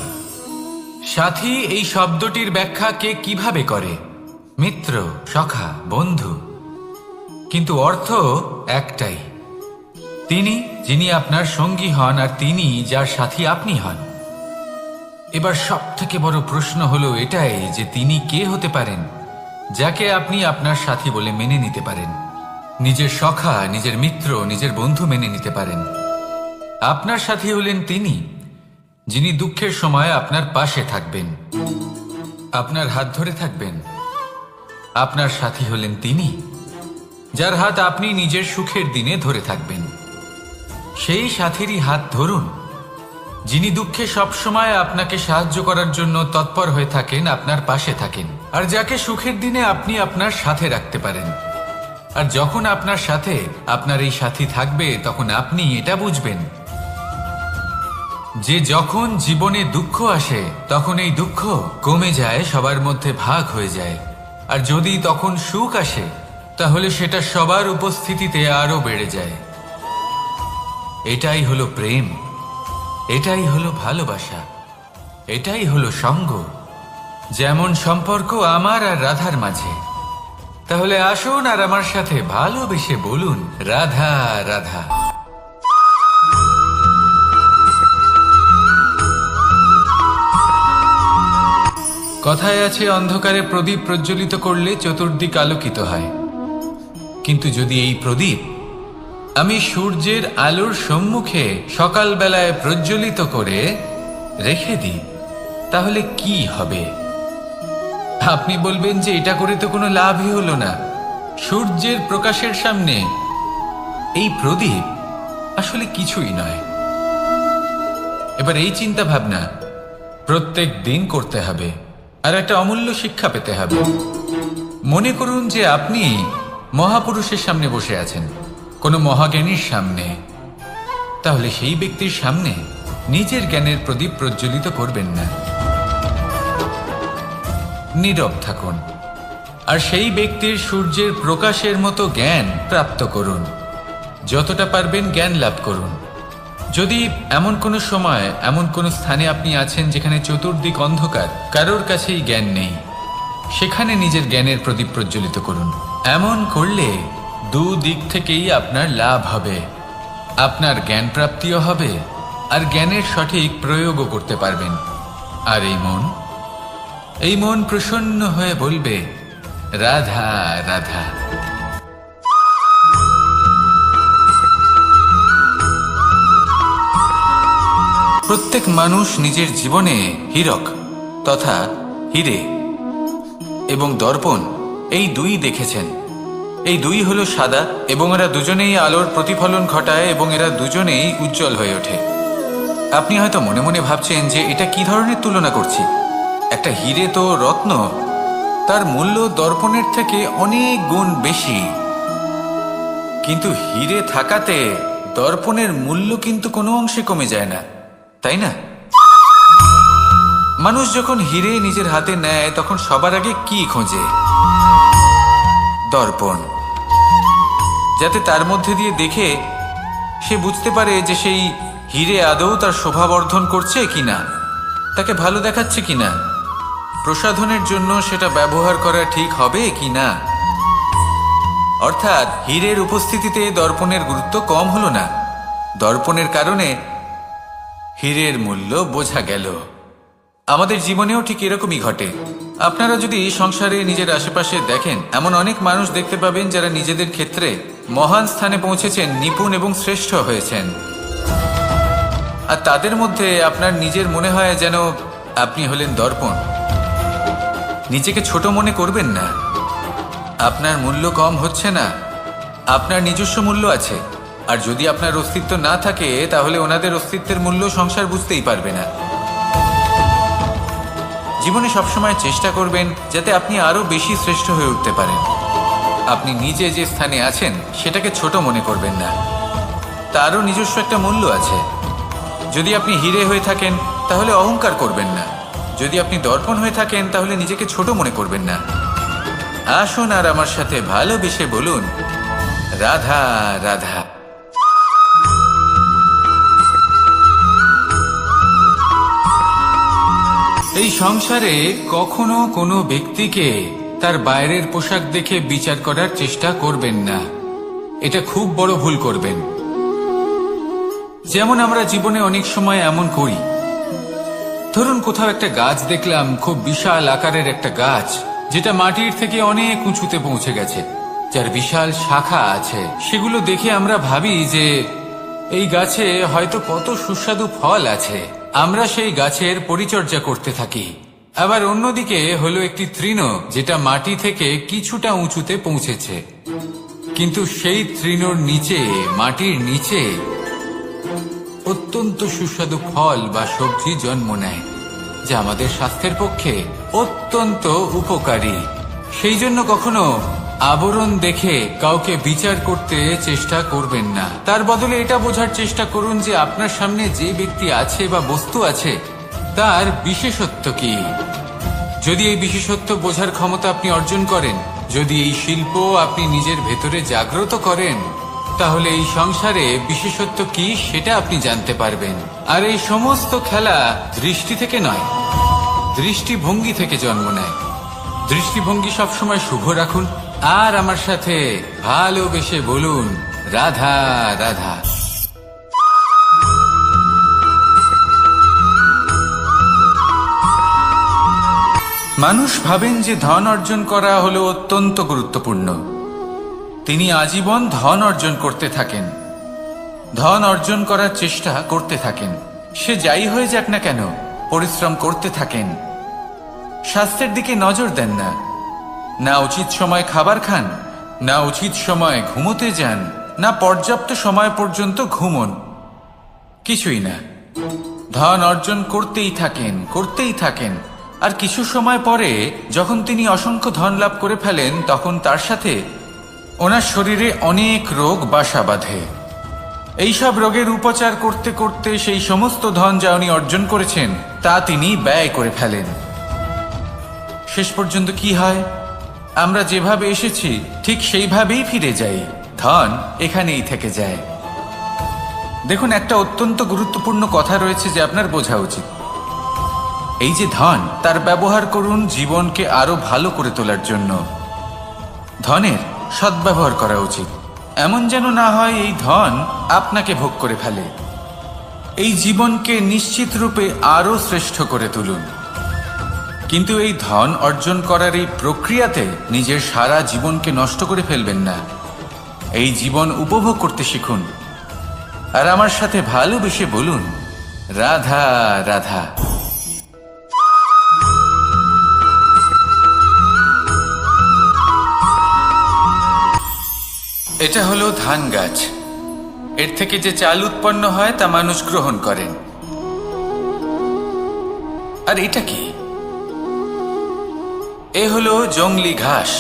সাথী এই শব্দটির ব্যাখ্যা কে কিভাবে করে? মিত্র, সখা, বন্ধু। কিন্তু অর্থ একটাই। তিনি যিনি আপনার সঙ্গী হন, আর তিনি যার সাথী আপনি হন। এবার সব থেকে বড় প্রশ্ন হলো এটাই যে তিনি কে হতে পারেন যাকে আপনি আপনার সাথী বলে মেনে নিতে পারেন, নিজের সখা, নিজের মিত্র, নিজের বন্ধু মেনে নিতে পারেন। আপনার সাথী হলেন তিনি যিনি দুঃখের সময় আপনার পাশে থাকবেন, আপনার হাত ধরে থাকবেন। আপনার সাথী হলেন তিনি যার হাত আপনি নিজের সুখের দিনে ধরে থাকবেন। সেই সাথীরই হাত ধরুন যিনি দুঃখে সবসময় আপনাকে সাহায্য করার জন্য তৎপর হয়ে থাকেন, আপনার পাশে থাকেন, আর যাকে সুখের দিনে আপনি আপনার সাথে রাখতে পারেন। আর যখন আপনার সাথে আপনার এই সাথী থাকবে, তখন আপনি এটা বুঝবেন যে যখন জীবনে দুঃখ আসে, তখন এই দুঃখ কমে যায়, সবার মধ্যে ভাগ হয়ে যায়। আর যদি তখন সুখ আসে, তাহলে সেটা সবার উপস্থিতিতে আরো বেড়ে যায়। এটাই হলো প্রেম, এটাই হলো ভালোবাসা, এটাই হলো সঙ্গ। যেমন সম্পর্ক আমার আর রাধার মাঝে। তাহলে আসুন আর আমার সাথে ভালোবেসে বলুন, রাধা রাধা। কথায় আছে, অন্ধকারে প্রদীপ প্রজ্বলিত করলে চতুর্দিক আলোকিত হয়। কিন্তু যদি এই প্রদীপ আমি সূর্যের আলোর সম্মুখে সকালবেলায় প্রজ্বলিত করে রেখে দিই, তাহলে কি হবে? আপনি বলবেন যে এটা করে তো কোনো লাভই হলো না। সূর্যের প্রকাশের সামনে এই প্রদীপ আসলে কিছুই নয়। এবার এই চিন্তা ভাবনা প্রত্যেক দিন করতে হবে, আর একটা অমূল্য শিক্ষা পেতে হবে। মনে করুন যে আপনি মহাপুরুষের সামনে বসে আছেন, কোনো মহাজ্ঞানীর সামনে। তাহলে সেই ব্যক্তির সামনে নিজের জ্ঞানের প্রদীপ প্রজ্বলিত করবেন না, নীরব থাকুন, আর সেই ব্যক্তির সূর্যের প্রকাশের মতো জ্ঞান প্রাপ্ত করুন। যতটা পারবেন জ্ঞান লাভ করুন। যদি এমন কোনো সময়, এমন কোনো স্থানে আপনি আছেন যেখানে চতুর্দিক অন্ধকার, কারোর কাছেই জ্ঞান নেই, সেখানে নিজের জ্ঞানের প্রদীপ প্রজ্বলিত করুন। এমন করলে দুদিক থেকেই আপনার লাভ হবে। আপনার জ্ঞান প্রাপ্তিও হবে, আর জ্ঞানের সঠিক প্রয়োগও করতে পারবেন। আর এই মন প্রসন্ন হয়ে বলবে, রাধা রাধা। প্রত্যেক মানুষ নিজের জীবনে হীরক তথা হীরে এবং দর্পণ, এই দুই দেখেছেন। এই দুই হলো সাদা, এবং এরা দুজনেই আলোর প্রতিফলন ঘটায়, এবং এরা দুজনেই উজ্জ্বল হয়ে ওঠে। আপনি হয়তো মনে মনে ভাবছেন যে এটা কি ধরনের তুলনা করছি। একটা হিরে তো রত্ন, তার মূল্য দর্পণের থেকে অনেক গুণ বেশি। কিন্তু হিরে থাকাতে দর্পণের মূল্য কিন্তু কোনো অংশে কমে যায় না, তাই না? মানুষ যখন হিরে নিজের হাতে নেয় তখন সবার আগে কি খোঁজে? দর্পণ, যাতে তার মধ্যে দিয়ে দেখে সে বুঝতে পারে যে সেই হিরে আদৌ তার শোভাবর্ধন করছে কিনা, তাকে ভালো দেখাচ্ছে কিনা, প্রসাধনের জন্য সেটা ব্যবহার করা ঠিক হবে কিনা। অর্থাৎ হীরের উপস্থিতিতে দর্পণের গুরুত্ব কম হলো না, দর্পণের কারণে হীরের মূল্য বোঝা গেল। আমাদের জীবনেও ঠিক এরকমই ঘটে। আপনারা যদি সংসারে নিজের আশেপাশে দেখেন, এমন অনেক মানুষ দেখতে পাবেন যারা নিজেদের ক্ষেত্রে মহান স্থানে পৌঁছেছেন, নিপুণ এবং শ্রেষ্ঠ হয়েছেন। আর তাদের মধ্যে আপনার নিজের মনে হয় যেন আপনি হলেন দর্পণ। নিজেকে ছোট মনে করবেন না। আপনার মূল্য কম হচ্ছে না, আপনার নিজস্ব মূল্য আছে। আর যদি আপনার অস্তিত্ব না থাকে তাহলে ওনাদের অস্তিত্বের মূল্য সংসার বুঝতেই পারবে না। জীবনে সবসময় চেষ্টা করবেন যাতে আপনি আরো বেশি শ্রেষ্ঠ হয়ে উঠতে পারেন। আপনি নিজে যে স্থানে আছেন সেটাকে ছোট মনে করবেন না, তারও নিজস্ব একটা মূল্য আছে। যদি আপনি হিরে হয়ে থাকেন তাহলে অহংকার করবেন না, যদি আপনি দর্পণ হয়ে থাকেন তাহলে নিজেকে ছোট মনে করবেন না। আসুন আর আমার সাথে ভালোবেসে বলুন, রাধা রাধা। এই সংসারে কখনো কোনো ব্যক্তিকে তার বাইরের পোশাক দেখে বিচার করার চেষ্টা করবেন না, এটা খুব বড় ভুল করবেন। যেমন আমরা জীবনে অনেক সময় এমন করি, ধরুন কোথাও একটা গাছ দেখলাম, খুব বিশাল আকারের একটা গাছ, যেটা মাটির থেকে অনেক উঁচুতে পৌঁছে গেছে, যার বিশাল শাখা আছে। সেগুলো দেখে আমরা ভাবি যে এই গাছে হয়তো কত সুস্বাদু ফল আছে, আমরা সেই গাছের পরিচর্যা করতে থাকি। আবার অন্যদিকে হলো একটি তৃণ, যেটা মাটি থেকে কিছুটা উঁচুতে পৌঁছেছে, কিন্তু সেই তৃণর নিচে, মাটির নিচে অত্যন্ত সুস্বাদু ফল বা সবজি জন্ম নেয়, যা আমাদের স্বাস্থ্যের পক্ষে অত্যন্ত উপকারী। সেই জন্য কখনো আবরণ দেখে কাউকে বিচার করতে চেষ্টা করবেন না। তার বদলে এটা বোঝার চেষ্টা করুন যে আপনার সামনে যে ব্যক্তি আছে বা বস্তু আছে তার বিশেষত্ব কি। যদি এই বিশেষত্ব বোঝার ক্ষমতা আপনি অর্জন করেন, যদি এই শিল্প আপনি নিজের ভেতরে জাগ্রত করেন, তাহলে এই সংসারে বিশেষত্ব কি সেটা আপনি জানতে পারবেন। আর এই সমস্ত খেলা দৃষ্টি থেকে নয়, দৃষ্টিভঙ্গি থেকে জন্ম নেয়। দৃষ্টিভঙ্গি সবসময় শুভ রাখুন আর আমার সাথে ভালোবেসে বলুন, রাধা রাধা। মানুষ ভাবেন যে ধন অর্জন করা হলো অত্যন্ত গুরুত্বপূর্ণ। তিনি আজীবন ধন অর্জন করতে থাকেন, ধন অর্জন করার চেষ্টা করতে থাকেন। সে যাই হয়ে যাক না কেন, পরিশ্রম করতে থাকেন। স্বাস্থ্যের দিকে নজর দেন না, না উচিত সময় খাবার খান, না উচিত সময় ঘুমোতে যান, না পর্যাপ্ত সময় পর্যন্ত ঘুমন, কিছুই না। ধন অর্জন করতেই থাকেন, করতেই থাকেন। আর কিছু সময় পরে যখন তিনি অসংখ্য ধন লাভ করে ফেলেন, তখন তার সাথে ওনার শরীরে অনেক রোগ বাসা বাঁধে। এইসব রোগের উপচার করতে করতে সেই সমস্ত ধন যা উনি অর্জন করেছেন তা তিনি ব্যয় করে ফেলেন। শেষ পর্যন্ত কি হয়? আমরা যেভাবে এসেছি ঠিক সেইভাবেই ফিরে যাই, ধন এখানেই থেকে যায়। দেখুন, একটা অত্যন্ত গুরুত্বপূর্ণ কথা রয়েছে যে আপনার বোঝা উচিত। এই যে ধন, তার ব্যবহার করুন জীবনকে আরো ভালো করে তোলার জন্য। ধনের সদ্ব্যবহার করা উচিত, এমন যেন না হয় এই ধন আপনাকে ভোগ করে ফেলে। এই জীবনকে নিশ্চিত রূপে আরো শ্রেষ্ঠ করে তুলুন। কিন্তু এই ধন অর্জন করার এই প্রক্রিয়াতে নিজের সারা জীবনকে নষ্ট করে ফেলবেন না। এই জীবন উপভোগ করতে শিখুন আর আমার সাথে ভালোবেসে বলুন, রাধা রাধা। এটা হলো ধান গাছ। এর থেকে যে চাল উৎপন্ন হয় তা মানুষ গ্রহণ করেন। আর এটা কি? এ হলো জংলি ঘাস।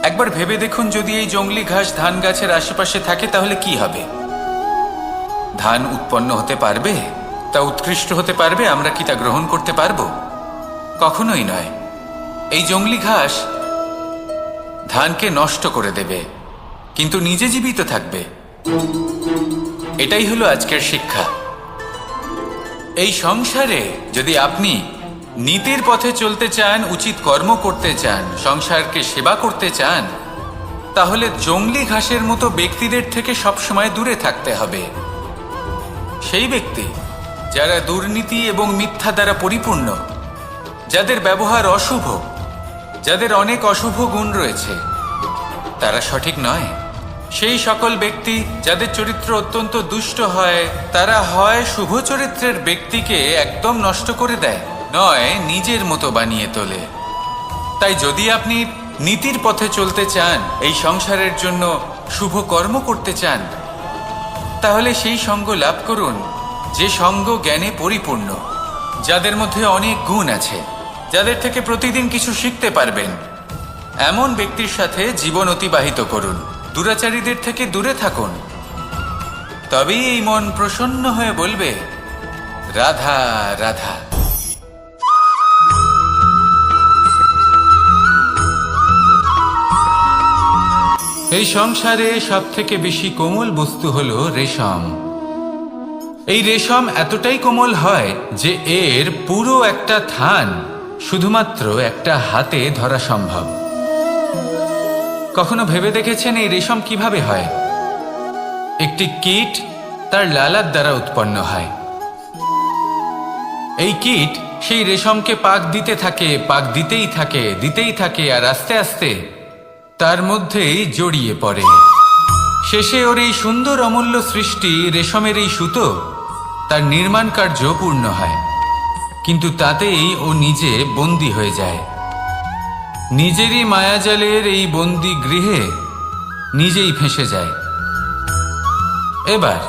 একবার ভেবে দেখুন, যদি এই জংলি ঘাস ধান গাছের আশেপাশে থাকে তাহলে কি হবে? ধান উৎপন্ন হতে পারবে? তা উৎকৃষ্ট হতে পারবে? আমরা কি তা গ্রহণ করতে পারবো? কখনোই নয়। এই জংলি ঘাস ধানকে নষ্ট করে দেবে, কিন্তু নিজে জীবিত থাকবে। এটাই হলো আজকের শিক্ষা। এই সংসারে যদি আপনি নীতির পথে চলতে চান, উচিত কর্ম করতে চান, সংসারকে সেবা করতে চান, তাহলে জংলি ঘাসের মতো ব্যক্তিদের থেকে সবসময় দূরে থাকতে হবে। সেই ব্যক্তি যারা দুর্নীতি এবং মিথ্যা দ্বারা পরিপূর্ণ, যাদের ব্যবহার অশুভ, যাদের অনেক অশুভ গুণ রয়েছে, তারা সঠিক নয়। সেই সকল ব্যক্তি যাদের চরিত্র অত্যন্ত দুষ্ট হয়, তারা হয় শুভ চরিত্রের ব্যক্তিকে একদম নষ্ট করে দেয়, নয় নিজের মতো বানিয়ে তোলে। তাই যদি আপনি নীতির পথে চলতে চান, এই সংসারের জন্য শুভ কর্ম করতে চান, তাহলে সেই সঙ্গ লাভ করুন যে সঙ্গ জ্ঞানে পরিপূর্ণ, যাদের মধ্যে অনেক গুণ আছে, যাদের থেকে প্রতিদিন কিছু শিখতে পারবেন। এমন ব্যক্তির সাথে জীবন অতিবাহিত করুন। দুরাচারীদের থেকে দূরে থাকুন। তবেই এই মন প্রসন্ন হয়ে বলবে, রাধা রাধা। এই সংসারে সব থেকে বেশি কোমল বস্তু হলো রেশম। এই রেশম এতটাই কোমল হয় যে এর পুরো একটা থান শুধুমাত্র একটা হাতে ধরা সম্ভব। কখনো ভেবে দেখেছেন এই রেশম কিভাবে হয়? একটি কীট তার লালার দ্বারা উৎপন্ন হয়। এই কীট সেই রেশমকে পাক দিতে থাকে, পাক দিতেই থাকে, আর আস্তে আস্তে তার মধ্যেই জড়িয়ে পড়ে। শেষে ওর এই সুন্দর অমূল্য সৃষ্টি রেশমের এই সুতো, তার নির্মাণ কার্য পূর্ণ হয়, কিন্তু তাতেই ও নিজে বন্দী হয়ে যায়। নিজেরই মায়াজালের এই বন্দী গৃহে নিজেই ফেঁসে যায়। এবার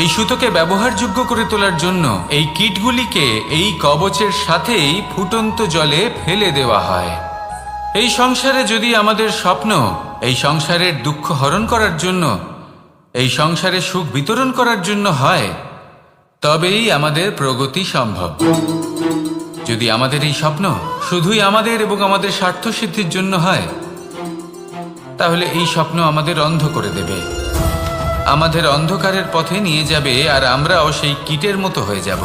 এই সুতোকে ব্যবহারযোগ্য করে তোলার জন্য এই কীটগুলিকে এই কবচের সাথেই ফুটন্ত জলে ফেলে দেওয়া হয়। এই সংসারে যদি আমাদের স্বপ্ন এই সংসারের দুঃখ হরণ করার জন্য, এই সংসারে সুখ বিতরণ করার জন্য হয়, তবেই আমাদের প্রগতি সম্ভব। যদি আমাদের এই স্বপ্ন শুধুই আমাদের এবং আমাদের স্বার্থ সিদ্ধির জন্য হয়, তাহলে এই স্বপ্ন আমাদের অন্ধ করে দেবে, আমাদের অন্ধকারের পথে নিয়ে যাবে, আর আমরাও সেই কীটের মতো হয়ে যাব।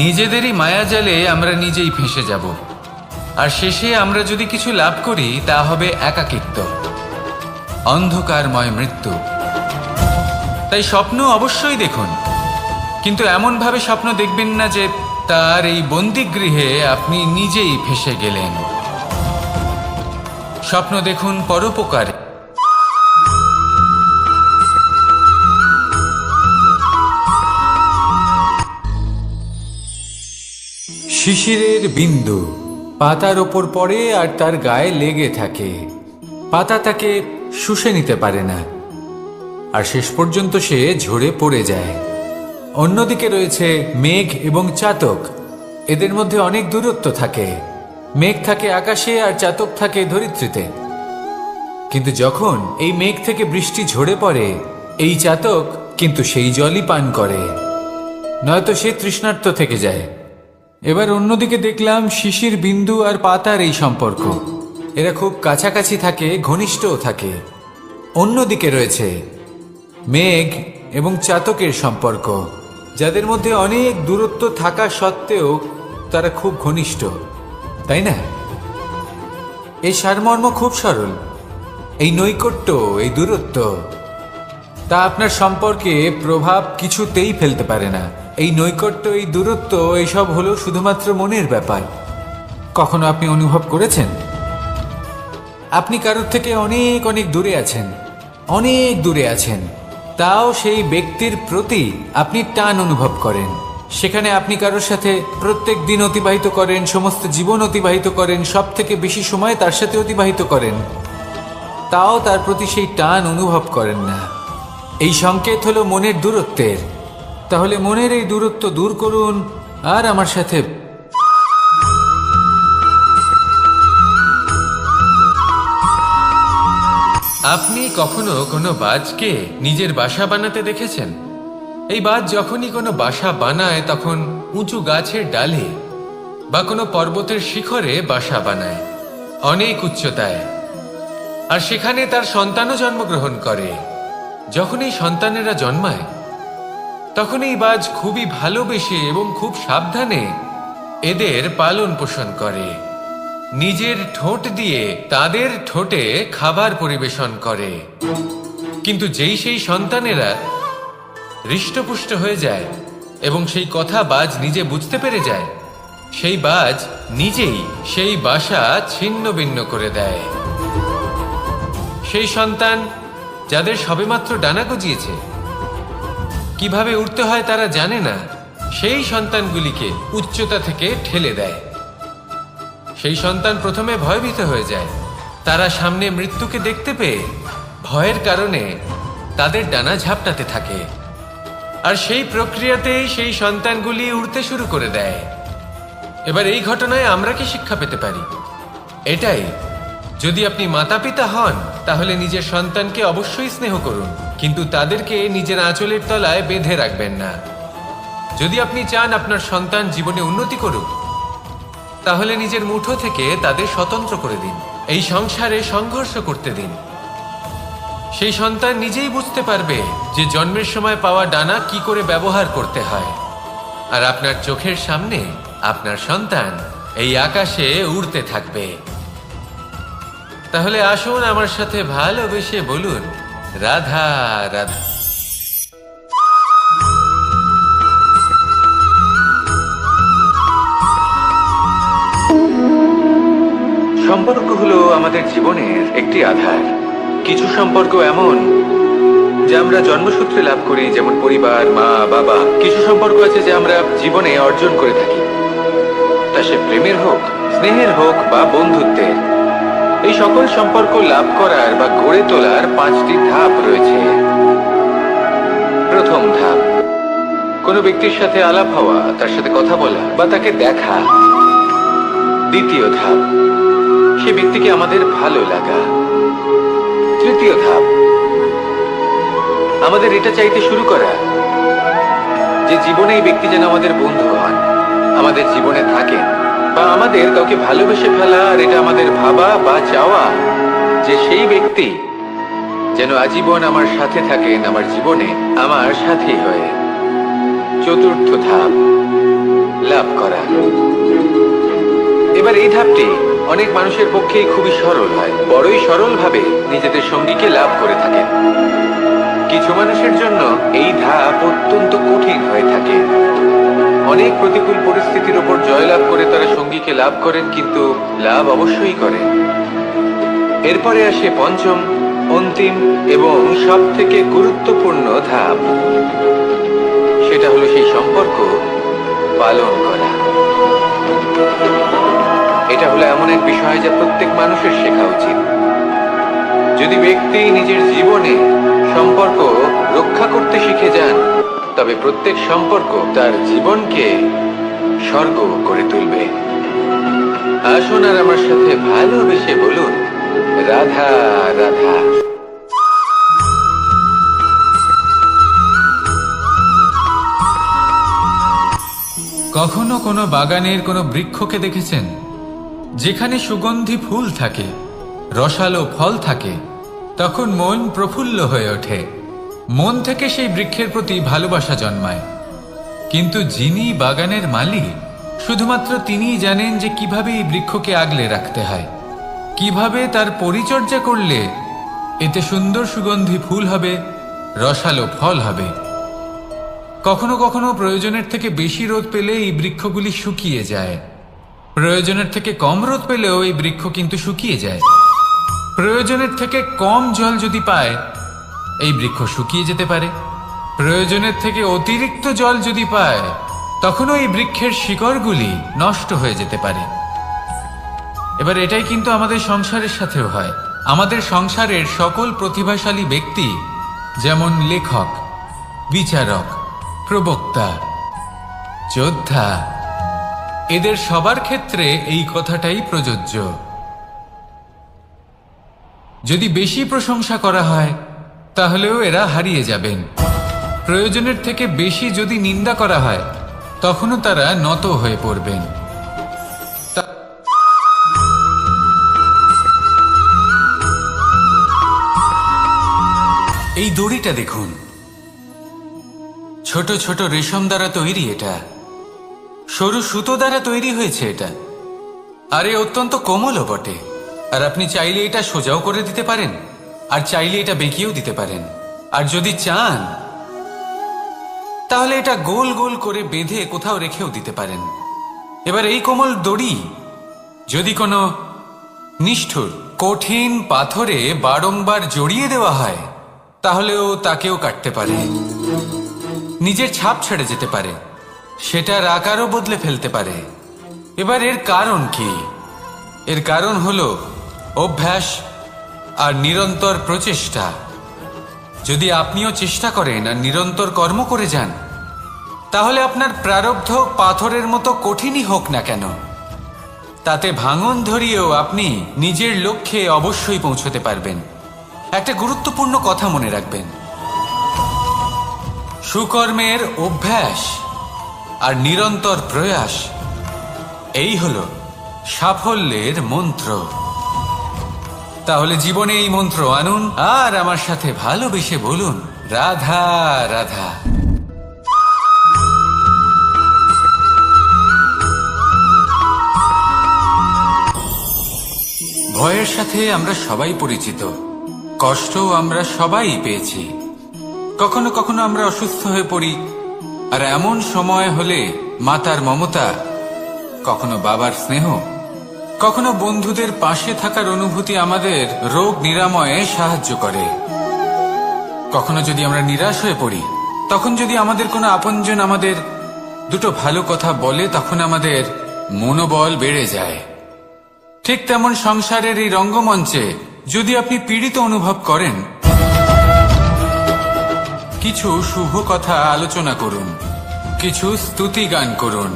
নিজেদেরই মায়াজালে আমরা নিজেই ফেঁসে যাব, আর শেষে আমরা যদি কিছু লাভ করি তা হবে একাকিত্ব, অন্ধকারময় মৃত্যু। তাই স্বপ্ন অবশ্যই দেখুন, কিন্তু এমনভাবে স্বপ্ন দেখবেন না যে তার এই বন্দিগৃহে আপনি নিজেই ফেঁসে গেলেন। স্বপ্ন দেখুন পরোপকারে। শিশিরের বিন্দু পাতার ওপর পড়ে আর তার গায়ে লেগে থাকে। পাতা তাকে শুষে নিতে পারে না, আর শেষ পর্যন্ত সে ঝরে পড়ে যায়। অন্যদিকে রয়েছে মেঘ এবং চাতক। এদের মধ্যে অনেক দূরত্ব থাকে। মেঘ থাকে আকাশে আর চাতক থাকে ধরিত্রীতে। কিন্তু যখন এই মেঘ থেকে বৃষ্টি ঝরে পড়ে, এই চাতক কিন্তু সেই জলই পান করে, নয়তো সে তৃষ্ণার্ত থেকে যায়। এবার অন্যদিকে দেখলাম শিশির বিন্দু আর পাতার এই সম্পর্ক। এরা খুব কাছাকাছি থাকে, ঘনিষ্ঠও থাকে। অন্যদিকে রয়েছে মেঘ এবং চাতকের সম্পর্ক, যাদের মধ্যে অনেক দূরত্ব থাকা সত্ত্বেও তারা খুব ঘনিষ্ঠ, তাই না? এই সারমর্ম খুব সরল। এই নৈকট্য, এই দূরত্ব, তা আপনার সম্পর্কে প্রভাব কিছুতেই ফেলতে পারে না। এই নৈকট্য, এই দূরত্ব, এইসব হলো শুধুমাত্র মনের ব্যাপার। কখনো আপনি অনুভব করেছেন আপনি কারোর থেকে অনেক অনেক দূরে আছেন, অনেক দূরে আছেন, তাও সেই ব্যক্তির প্রতি আপনি টান অনুভব করেন। সেখানে আপনি কারোর সাথে প্রত্যেক দিন অতিবাহিত করেন, সমস্ত জীবন অতিবাহিত করেন, সব থেকে বেশি সময় তার সাথে অতিবাহিত করেন, তাও তার প্রতি সেই টান অনুভব করেন না। এই সংকেত হলো মনের দূরত্বের। তাহলে মনের এই দূরত্ব দূর করুন আর আমার সাথে আপনি কখনো কোনো বাজকে নিজের বাসা বানাতে দেখেছেন? এই বাজ যখনই কোনো বাসা বানায় তখন উঁচু গাছের ডালে বা কোনো পর্বতের শিখরে বাসা বানায়, অনেক উচ্চতায়। আর সেখানে তার সন্তানও জন্মগ্রহণ করে। যখন এই সন্তানেরা জন্মায় তখন এই বাজ খুবই ভালোবেসে এবং খুব সাবধানে এদের পালন পোষণ করে। নিজের ঠোঁট দিয়ে তাদের ঠোঁটে খাবার পরিবেশন করে। কিন্তু যেই সেই সন্তানেরা হৃষ্টপুষ্ট হয়ে যায় এবং সেই কথা বাজ নিজে বুঝতে পেরে যায়, সেই বাজ নিজেই সেই বাসা ছিন্ন ভিন্ন করে দেয়। সেই সন্তান যাদের সবেমাত্র ডানা গজিয়েছে, কিভাবে উড়তে হয় তারা জানে না, সেই সন্তানগুলিকে উচ্চতা থেকে ঠেলে দেয়। সেই সন্তান প্রথমে ভয়ভীত হয়ে যায়। তারা সামনে মৃত্যুকে দেখতে পেয়ে ভয়ের কারণে তাদের ডানা ঝাপটাতে থাকে। আর সেই প্রক্রিয়াতেই সেই সন্তানগুলি উড়তে শুরু করে দেয়। এবার এই ঘটনায় আমরা কি শিক্ষা পেতে পারি? এটাই, যদি আপনি মাতা পিতা হন তাহলে নিজের সন্তানকে অবশ্যই স্নেহ করুন, কিন্তু তাদেরকে নিজের আঁচলের তলায় বেঁধে রাখবেন না। যদি আপনি চান আপনার সন্তান জীবনে উন্নতি করুক, তাহলে নিজের মুঠো থেকে তাদের স্বতন্ত্র করে দিন। এই সংসারে সংঘর্ষ করতে দিন। সেই সন্তান নিজেই বুঝতে পারবে যে জন্মের সময় পাওয়া ডানা কি করে ব্যবহার করতে হয়। আর আপনার চোখের সামনে আপনার সন্তান এই আকাশে উড়তে থাকবে। তাহলে আসুন আমার সাথে ভালোবেসে বলুন, রাধা রাধা। সম্পর্ক হলো আমাদের জীবনের একটি আধার। কিছু সম্পর্ক এমন যা আমরা জন্মসূত্রে লাভ করি, যেমন পরিবার, মা, বাবা। কিছু সম্পর্ক আছে যা আমরা জীবনে অর্জন করে থাকি, তা সে প্রেমের হোক, স্নেহের হোক বা বন্ধুত্বের। এই সকল সম্পর্ক লাভ করার বা গড়ে তোলার 5টি ধাপ রয়েছে। প্রথম ধাপ, কোনো ব্যক্তির সাথে আলাপ হওয়া, তার সাথে কথা বলা বা তাকে দেখা। দ্বিতীয় ধাপ, সে ব্যক্তিকে আমাদের ভালো লাগা। তৃতীয় ধাপ, আমাদের এটা চাইতে শুরু করা যে জীবনে এই ব্যক্তি যেন আমাদের বন্ধু হন, আমাদের জীবনে থাকেন, বা আমাদের কাউকে ভালোবেসে ফেলা। আর এটা আমাদের ভাবা বা চাওয়া যে সেই ব্যক্তি যেন আজীবন আমার সাথে থাকেন, আমার জীবনে আমার সাথী হয়ে। চতুর্থ ধাপ, লাভ করা। এবার এই ধাপটি অনেক মানুষের পক্ষেই খুবই সরল হয়, বড়ই সরল ভাবে নিজেদের সঙ্গীকে লাভ করে থাকেন। কিছু মানুষের জন্য এই ধাপ অত্যন্ত কঠিন হয়ে থাকে। অনেক প্রতিকূল পরিস্থিতির উপর জয়লাভ করে তারা সঙ্গীকে লাভ করেন, কিন্তু লাভ অবশ্যই করেন। এরপরে আসে পঞ্চম, অন্তিম এবং সব থেকে গুরুত্বপূর্ণ ধাপ। সেটা হলো সেই সম্পর্ক পালন করা। এটা হলো এমন এক বিষয় যা প্রত্যেক মানুষের শেখা উচিত। যদি ব্যক্তি নিজের জীবনে সম্পর্ক রক্ষা করতে শিখে যান, তবে প্রত্যেক সম্পর্ক তার জীবনকে স্বর্গ করে তুলবে। আসুন আর আমার সাথে ভালোবেসে বলুন, রাধা রাধা। কখনো কোনো বাগানের কোনো বৃক্ষকে দেখেছেন যেখানে সুগন্ধি ফুল থাকে, রসালো ফল থাকে? তখন মন প্রফুল্ল হয়ে ওঠে, মন থেকে সেই বৃক্ষের প্রতি ভালোবাসা জন্মায়। কিন্তু যিনি বাগানের মালিক, শুধুমাত্র তিনিই জানেন যে কিভাবে এই বৃক্ষকে আগলে রাখতে হয়, কিভাবে তার পরিচর্যা করলে এতে সুন্দর সুগন্ধি ফুল হবে, রসালো ফল হবে। কখনো কখনো প্রয়োজনের থেকে বেশি রোদ পেলে এই বৃক্ষগুলি শুকিয়ে যায়, প্রয়োজনের থেকে কম রোদ পেলেও এই বৃক্ষ কিন্তু শুকিয়ে যায়। প্রয়োজনের থেকে কম জল যদি পায়, এই বৃক্ষ শুকিয়ে যেতে পারে। প্রয়োজনের থেকে অতিরিক্ত জল যদি পায়, তখনও এই বৃক্ষের শিকড়গুলি নষ্ট হয়ে যেতে পারে। এবার এটাই কিন্তু আমাদের সংসারের সাথেও হয়। আমাদের সংসারের সকল প্রতিভাশালী ব্যক্তি, যেমন লেখক, বিচারক, প্রবক্তা, যোদ্ধা, এদের সবার ক্ষেত্রে এই কথাটাই প্রযোজ্য। যদি বেশি প্রশংসা করা হয় তাহলেও এরা হারিয়ে যাবেন। প্রয়োজনের থেকে বেশি যদি নিন্দা করা হয় তখনও তারা নত হয়ে পড়বেন। এই দড়িটা দেখুন, ছোট ছোট রেশম দ্বারা তৈরি, এটা সরু সুতো দ্বারা তৈরি হয়েছে এটা, আর এ অত্যন্ত কোমলও বটে। আর আপনি চাইলে এটা সোজাও করে দিতে পারেন, আর চাইলে এটা বেঁকিয়েও দিতে পারেন, আর যদি চান তাহলে এটা গোল গোল করে বেঁধে কোথাও রেখেও দিতে পারেন। এবার এই কোমল দড়ি যদি কোনো নিষ্ঠুর কঠিন পাথরে বারংবার জড়িয়ে দেওয়া হয় তাহলেও তাকেও কাটতে পারে, নিজের ছাপ ছেড়ে যেতে পারে, সেটার আকারও বদলে ফেলতে পারে। এবার এর কারণ কি? এর কারণ হলো অভ্যাস আর নিরন্তর প্রচেষ্টা। যদি আপনিও চেষ্টা করেন আর নিরন্তর কর্ম করে যান, তাহলে আপনার প্রারব্ধ পাথরের মতো কঠিনই হোক না কেন, তাতে ভাঙন ধরিয়েও আপনি নিজের লক্ষ্যে অবশ্যই পৌঁছতে পারবেন। একটা গুরুত্বপূর্ণ কথা মনে রাখবেন, সুকর্মের অভ্যাস আর নিরন্তর প্রয়াস, এই হলো সাফল্যের মন্ত্র। তাহলে জীবনে এই মন্ত্র আনুন আর আমার সাথে ভালোবেসে বলুন, রাধা রাধা। ভয়ের সাথে আমরা সবাই পরিচিত, কষ্টও আমরা সবাই পেয়েছি। কখনো কখনো আমরা অসুস্থ হয়ে পড়ি, আর এমন সময় হলে মাতার মমতা, কখনো বাবার স্নেহ, কখনো বন্ধুদের পাশে থাকার অনুভূতি আমাদের রোগ নিরাময়ে সাহায্য করে। কখনো যদি আমরা নিরাশ হয়ে পড়ি, তখন যদি আমাদের কোনো আপনজন আমাদের দুটো ভালো কথা বলে, তখন আমাদের মনোবল বেড়ে যায়। ঠিক তেমন সংসারের এই রঙ্গমঞ্চে যদি আপনি পীড়িত অনুভব করেন, কিছু শুভ কথা আলোচনা করুন, কিছু স্তুতি গান করুন,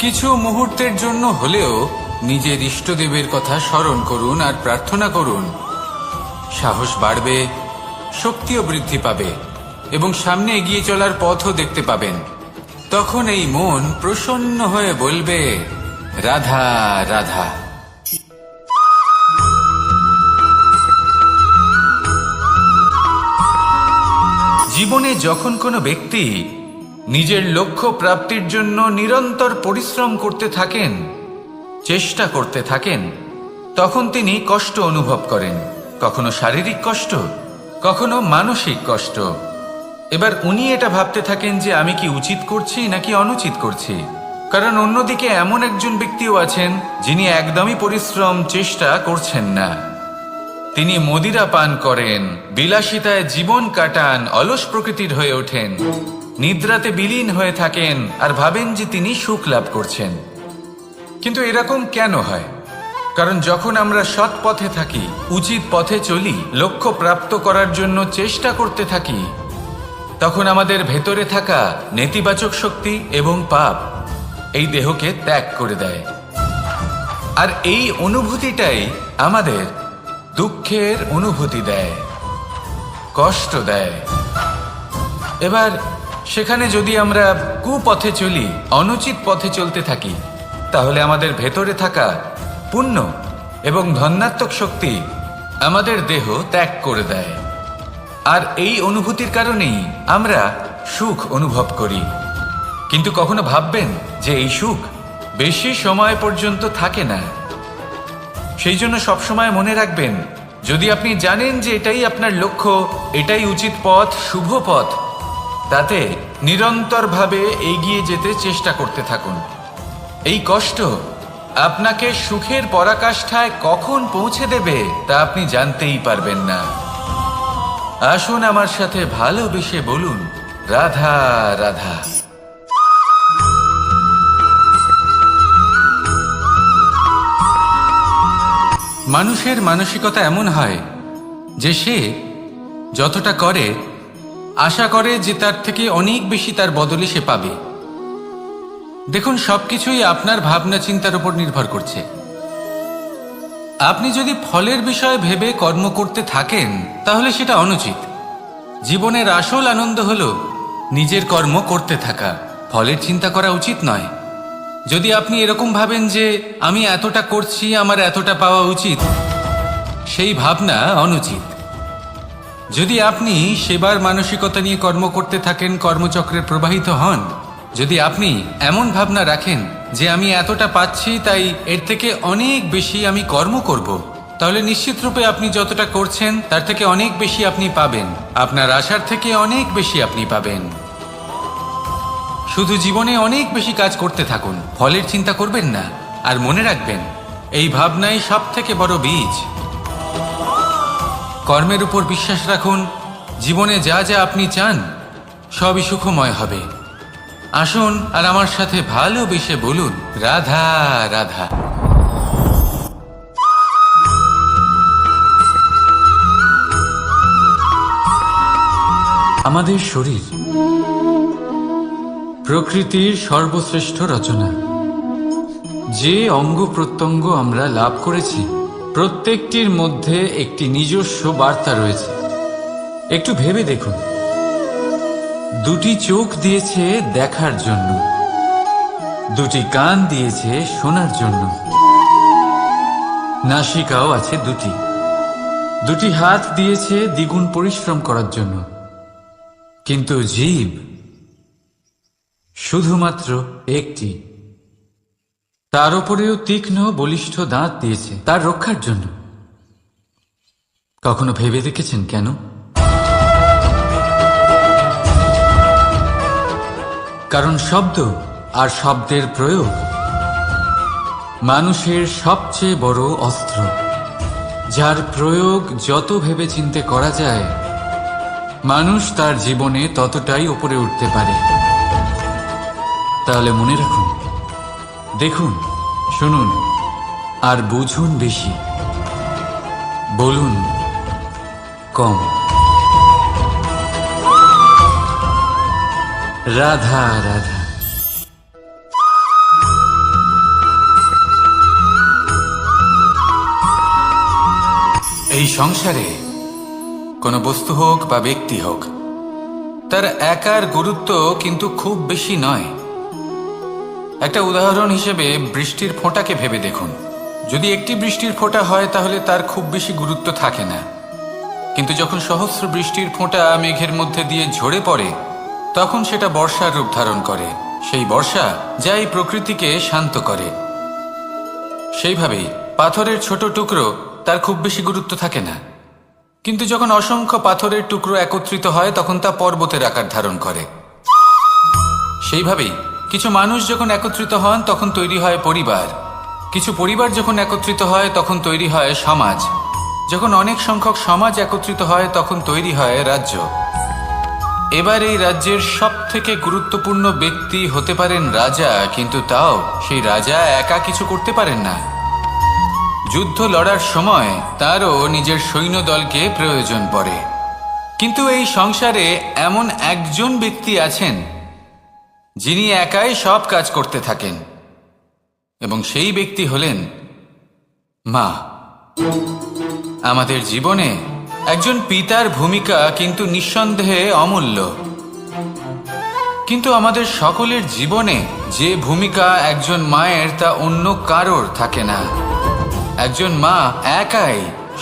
কিছু মুহূর্তের জন্য হলেও নিজের ইষ্টদেবের কথা স্মরণ করুন আর প্রার্থনা করুন। সাহস বাড়বে, শক্তিও বৃদ্ধি পাবে এবং সামনে এগিয়ে চলার পথও দেখতে পাবেন। তখন এই মন প্রসন্ন হয়ে বলবে, রাধা রাধা। জীবনে যখন কোনো ব্যক্তি নিজের লক্ষ্য প্রাপ্তির জন্য নিরন্তর পরিশ্রম করতে থাকেন, চেষ্টা করতে থাকেন, তখন তিনি কষ্ট অনুভব করেন, কখনো শারীরিক কষ্ট, কখনো মানসিক কষ্ট। এবার উনি এটা ভাবতে থাকেন যে আমি কি উচিত করছি নাকি অনুচিত করছি, কারণ অন্যদিকে এমন একজন ব্যক্তিও আছেন যিনি একদমই পরিশ্রম চেষ্টা করছেন না। তিনি মদিরা পান করেন, বিলাসিতায় জীবন কাটান, অলস প্রকৃতির হয়ে ওঠেন, নিদ্রাতে বিলীন হয়ে থাকেন আর ভাবেন যে তিনি সুখ লাভ করছেন। কিন্তু এরকম কেন হয়? কারণ যখন আমরা সৎ পথে থাকি, উচিত পথে চলি, লক্ষ্য প্রাপ্ত করার জন্য চেষ্টা করতে থাকি, তখন আমাদের ভেতরে থাকা নেতিবাচক শক্তি এবং পাপ এই দেহকে ত্যাগ করে দেয়। আর এই অনুভূতিটাই আমাদের দুঃখের অনুভূতি দেয়, কষ্ট দেয়। এবার সেখানে যদি আমরা কুপথে চলি, অনুচিত পথে চলতে থাকি, তাহলে আমাদের ভেতরে থাকা পুণ্য এবং ধনাত্মক শক্তি আমাদের দেহ ত্যাগ করে দেয়। আর এই অনুভূতির কারণেই আমরা সুখ অনুভব করি। কিন্তু কখনো ভাববেন যে এই সুখ বেশি সময় পর্যন্ত থাকে না। সেই জন্য সবসময় মনে রাখবেন, যদি আপনি জানেন যে এটাই আপনার লক্ষ্য, এটাই উচিত পথ, শুভ পথ, তাতে নিরন্তরভাবে এগিয়ে যেতে চেষ্টা করতে থাকুন। এই কষ্ট আপনাকে সুখের পরাকাষ্ঠায় কখন পৌঁছে দেবে তা আপনি জানতেই পারবেন না। আসুন আমার সাথে ভালোবেসে বলুন, রাধা রাধা। মানুষের মানসিকতা এমন হয় যে সে যতটা করে আশা করে যে তার থেকে অনেক বেশি তার বদলে সে পাবে। দেখুন, সবকিছুই আপনার ভাবনা চিন্তার উপর নির্ভর করছে। আপনি যদি ফলের বিষয়ে ভেবে কর্ম করতে থাকেন তাহলে সেটা অনুচিত। জীবনের আসল আনন্দ হলো নিজের কর্ম করতে থাকা, ফলের চিন্তা করা উচিত নয়। যদি আপনি এরকম ভাবেন যে আমি এতটা করছি, আমার এতটা পাওয়া উচিত, সেই ভাবনা অনুচিত। যদি আপনি সেবার মানসিকতা নিয়ে কর্ম করতে থাকেন, কর্মচক্রে প্রবাহিত হন, যদি আপনি এমন ভাবনা রাখেন যে আমি এতটা পাচ্ছি তাই এর থেকে অনেক বেশি আমি কর্ম করব, তাহলে নিশ্চিতরূপে আপনি যতটা করছেন তার থেকে অনেক বেশি আপনি পাবেন, আপনার আশার থেকে অনেক বেশি আপনি পাবেন। শুধু জীবনে অনেক বেশি কাজ করতে থাকুন, ফলের চিন্তা করবেন না। আর মনে রাখবেন, এই ভাবনাই সব থেকে বড় বীজ। কর্মের উপর বিশ্বাস রাখুন, জীবনে যা যা আপনি চান সবই সুখময় হবে। আসুন আর আমার সাথে ভালোবেসে বলুন, রাধা রাধা। আমাদের শরীর প্রকৃতির সর্বশ্রেষ্ঠ রচনা। যে অঙ্গ প্রত্যঙ্গ আমরা লাভ করেছি প্রত্যেকটির মধ্যে একটি নিজস্ব বার্তা রয়েছে। একটু ভেবে দেখুন, দুটি চোখ দিয়েছে দেখার জন্য, দুটি কান দিয়েছে শোনার জন্য, নাসিকাও আছে দুটি, দুটি হাত দিয়েছে দ্বিগুণ পরিশ্রম করার জন্য। কিন্তু জীব শুধুমাত্র একটি, তার উপরেও তীক্ষ্ণ বলিষ্ঠ দাঁত দিয়েছে তার রক্ষার জন্য। কখনো ভেবে দেখেছেন কেন? কারণ শব্দ আর শব্দের প্রয়োগ মানুষের সবচেয়ে বড় অস্ত্র, যার প্রয়োগ যত ভেবেচিন্তে করা যায় মানুষ তার জীবনে ততটাই উপরে উঠতে পারে। তাহলে মনে রাখুন, দেখুন, শুনুন আর বুঝুন বেশি, বলুন কম। রাধা রাধা। এই সংসারে কোনো বস্তু হোক বা ব্যক্তি হোক, তার একার গুরুত্ব কিন্তু খুব বেশি নয়। একটা উদাহরণ হিসেবে বৃষ্টির ফোঁটাকে ভেবে দেখুন। যদি একটি বৃষ্টির ফোঁটা হয় তাহলে তার খুব বেশি গুরুত্ব থাকে না, কিন্তু যখন সহস্র বৃষ্টির ফোঁটা মেঘের মধ্যে দিয়ে ঝরে পড়ে তখন সেটা বর্ষার রূপ ধারণ করে। সেই বর্ষা যা এই প্রকৃতিকে শান্ত করে। সেইভাবেই পাথরের ছোট টুকরো, তার খুব বেশি গুরুত্ব থাকে না, কিন্তু যখন অসংখ্য পাথরের টুকরো একত্রিত হয় তখন তা পর্বতের আকার ধারণ করে। সেইভাবেই কিছু মানুষ যখন একত্রিত হন তখন তৈরি হয় পরিবার, কিছু পরিবার যখন একত্রিত হয় তখন তৈরি হয় সমাজ, যখন অনেক সংখ্যক সমাজ একত্রিত হয় তখন তৈরি হয় রাজ্য। এবার এই রাজ্যের সব থেকে গুরুত্বপূর্ণ ব্যক্তি হতে পারেন রাজা, কিন্তু তাও সেই রাজা একা কিছু করতে পারেন না। যুদ্ধ লড়ার সময় তারও নিজের সৈন্যদলকে প্রয়োজন পড়ে। কিন্তু এই সংসারে এমন একজন ব্যক্তি আছেন যিনি একাই সব কাজ করতে থাকেন, এবং সেই ব্যক্তি হলেন মা। আমাদের জীবনে একজন পিতার ভূমিকা কিন্তু নিঃসন্দেহে অমূল্য, কিন্তু আমাদের সকলের জীবনে যে ভূমিকা একজন মায়ের তা অন্য কারোর থাকে না। একজন মা একাই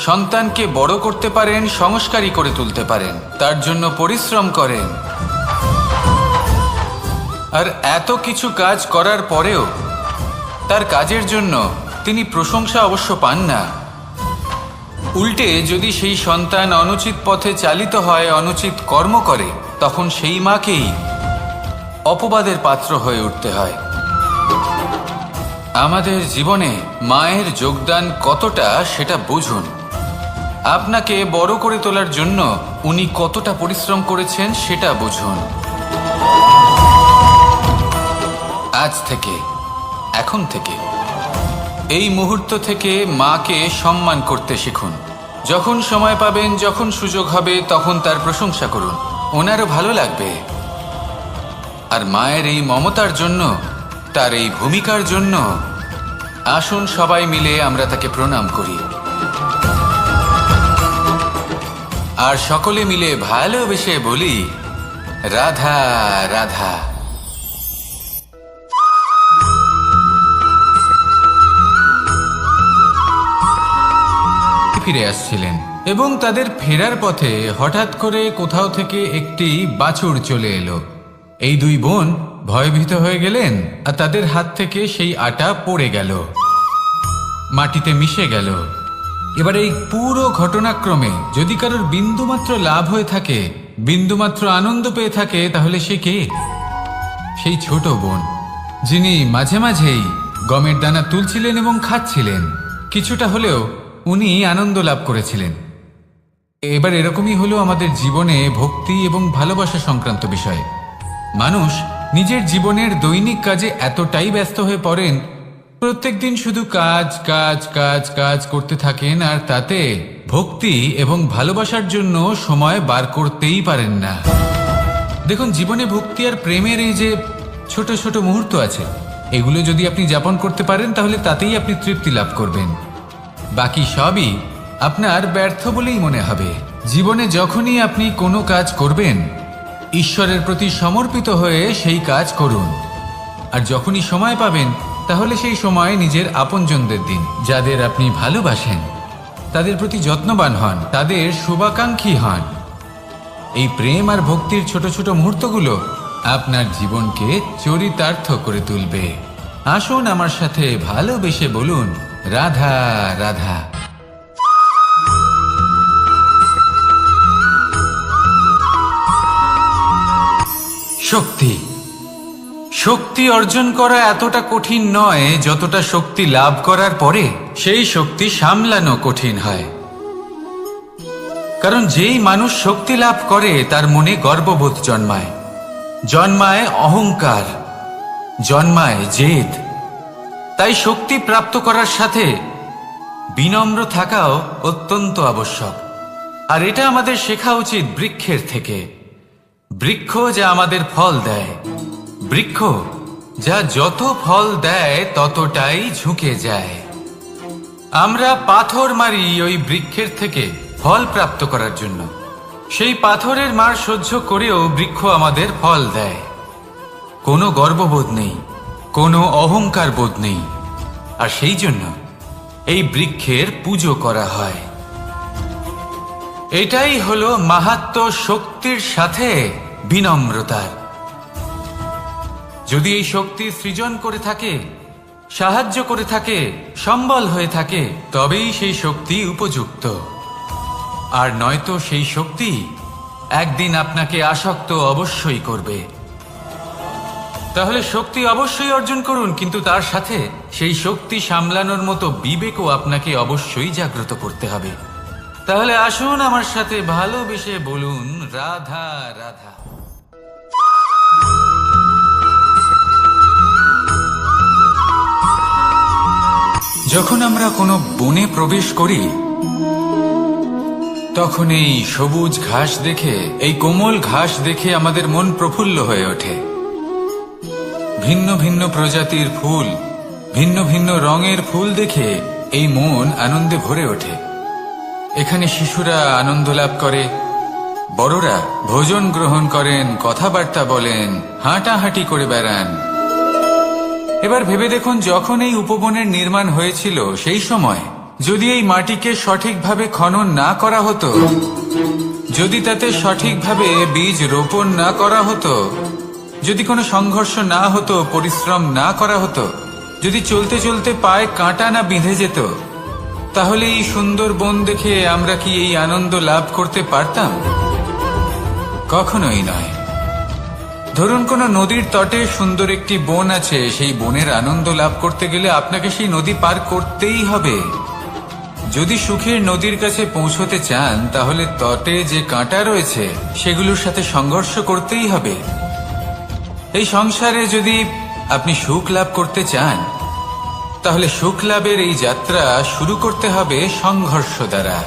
সন্তানকে বড় করতে পারেন, সংস্কারী করে তুলতে পারেন, তার জন্য পরিশ্রম করেন। আর এত কিছু কাজ করার পরেও তার কাজের জন্য তিনি প্রশংসা অবশ্য পান না। উল্টে যদি সেই সন্তান অনুচিত পথে চালিত হয়, অনুচিত কর্ম করে, তখন সেই মাকেই অপবাদের পাত্র হয়ে উঠতে হয়। আমাদের জীবনে মায়ের যোগদান কতটা সেটা বুঝুন। আপনাকে বড় করে তোলার জন্য উনি কতটা পরিশ্রম করেছেন সেটা বুঝুন। আজ থেকে, এখন থেকে, এই মুহূর্ত থেকে মাকে সম্মান করতে শিখুন। যখন সময় পাবেন, যখন সুযোগ হবে, তখন তার প্রশংসা করুন, ওনারও ভালো লাগবে। আর মায়ের এই মমতার জন্য, তার এই ভূমিকার জন্য আসুন সবাই মিলে আমরা তাকে প্রণাম করি আর সকলে মিলে ভালোবেসে বলি, রাধা রাধা। ফিরে আসছিলেন এবং তাদের ফেরার পথে হঠাৎ করে কোথাও থেকে একটি বাছুর চলে এলো। এই দুই বোন ভয়ভীত হয়ে গেলেন আর তাদের হাত থেকে সেই আটা পড়ে গেল, মাটিতে মিশে গেল। এবার এই পুরো ঘটনাক্রমে যদি কারোর বিন্দুমাত্র লাভ হয়ে থাকে, বিন্দুমাত্র আনন্দ পেয়ে থাকে, তাহলে সে কে? সেই ছোট বোন, যিনি মাঝে মাঝেই গমের দানা তুলছিলেন এবং খাচ্ছিলেন। কিছুটা হলেও উনি আনন্দ লাভ করেছিলেন। এবার এরকমই হলো আমাদের জীবনে ভক্তি এবং ভালোবাসা সংক্রান্ত বিষয়। মানুষ নিজের জীবনের দৈনিক কাজে এতটাই ব্যস্ত হয়ে পড়েন, প্রত্যেকদিন শুধু কাজ কাজ কাজ কাজ করতে থাকেন, আর তাতে ভক্তি এবং ভালোবাসার জন্য সময় বার করতেই পারেন না। দেখুন, জীবনে ভক্তি আর প্রেমের এই যে ছোট ছোট মুহূর্ত আছে, এগুলো যদি আপনি যাপন করতে পারেন তাহলে তাতেই আপনি তৃপ্তি লাভ করবেন। বাকি সবই আপনার ব্যর্থ বলেই মনে হবে। জীবনে যখনই আপনি কোনো কাজ করবেন, ঈশ্বরের প্রতি সমর্পিত হয়ে সেই কাজ করুন। আর যখনই সময় পাবেন, তাহলে সেই সময় নিজের আপনজনদের দিন। যাদের আপনি ভালোবাসেন তাদের প্রতি যত্নবান হন, তাদের শুভাকাঙ্ক্ষী হন। এই প্রেম আর ভক্তির ছোট ছোট মুহূর্তগুলো আপনার জীবনকে চরিতার্থ করে তুলবে। আসুন আমার সাথে ভালোবেসে বলুন, রাধা রাধা। শক্তি শক্তি অর্জন করা এতটা কঠিন নয় যতটা শক্তি লাভ করার পরে সেই শক্তি সামলানো কঠিন হয়। কারণ যেই মানুষ শক্তি লাভ করে তার মনে গর্ববোধ জন্মায়, জন্মায় অহংকার, জন্মায় জেদ। তাই শক্তি প্রাপ্ত করার সাথে বিনম্র থাকাও অত্যন্ত আবশ্যক। আর এটা আমাদের শেখা উচিত বৃক্ষের থেকে। বৃক্ষ যা আমাদের ফল দেয়, বৃক্ষ যা যত ফল দেয় ততটাই ঝুঁকে যায়। আমরা পাথর মারি ওই বৃক্ষের থেকে ফল প্রাপ্ত করার জন্য। সেই পাথরের মার সহ্য করেও বৃক্ষ আমাদের ফল দেয়। কোনো গর্ববোধ নেই, কোনো অহংকার বোধ নেই। আর সেই জন্য এই বৃক্ষের পুজো করা হয়। এটাই হলো মাহাত্ম্য শক্তির সাথে বিনম্রতার। যদি এই শক্তি সৃজন করে থাকে, সাহায্য করে থাকে, সম্বল হয়ে থাকে, তবেই সেই শক্তি উপযুক্ত। আর নয়তো সেই শক্তি একদিন আপনাকে আসক্ত অবশ্যই করবে। তাহলে শক্তি অবশ্যই অর্জন করুন, কিন্তু তার সাথে সেই শক্তি সামলানোর মতো বিবেকও আপনাকে অবশ্যই জাগ্রত করতে হবে। তাহলে আসুন আমার সাথে ভালোবেসে বলুন, রাধা রাধা। যখন আমরা কোনো বনে প্রবেশ করি, তখন এই সবুজ ঘাস দেখে, এই কোমল ঘাস দেখে আমাদের মন প্রফুল্ল হয়ে ওঠে। ভিন্ন ভিন্ন প্রজাতির ফুল, ভিন্ন ভিন্ন রঙের ফুল দেখে এই মন আনন্দে ভরে ওঠে। এখানে শিশুরা আনন্দ লাভ করে, বড়রা ভোজন গ্রহণ করেন, কথাবার্তা বলেন, হাঁটাহাঁটি করে বেড়ান। এবার ভেবে দেখুন, যখন এই উপবনের নির্মাণ হয়েছিল সেই সময় যদি এই মাটিকে সঠিকভাবে খনন না করা হতো, যদি তাতে সঠিকভাবে বীজ রোপণ না করা হতো, যদি কোনো সংঘর্ষ না হতো, পরিশ্রম না করা হতো, যদি চলতে চলতে পায়ে কাঁটা না বিঁধে যেত, তাহলে এই সুন্দর বন দেখে আমরা কি এই আনন্দ লাভ করতে পারতাম? কখনোই নয়। ধরুন কোনো নদীর তটে সুন্দর একটি বন আছে, সেই বনের আনন্দ লাভ করতে গেলে আপনাকে সেই নদী পার করতেই হবে। যদি সুখের নদীর কাছে পৌঁছতে চান, তাহলে তটে যে কাঁটা রয়েছে সেগুলোর সাথে সংঘর্ষ করতেই হবে। এই সংসারে যদি আপনি সুখ লাভ করতে চান, তাহলে সুখ লাভের এই যাত্রা শুরু করতে হবে সংঘর্ষ দ্বারা।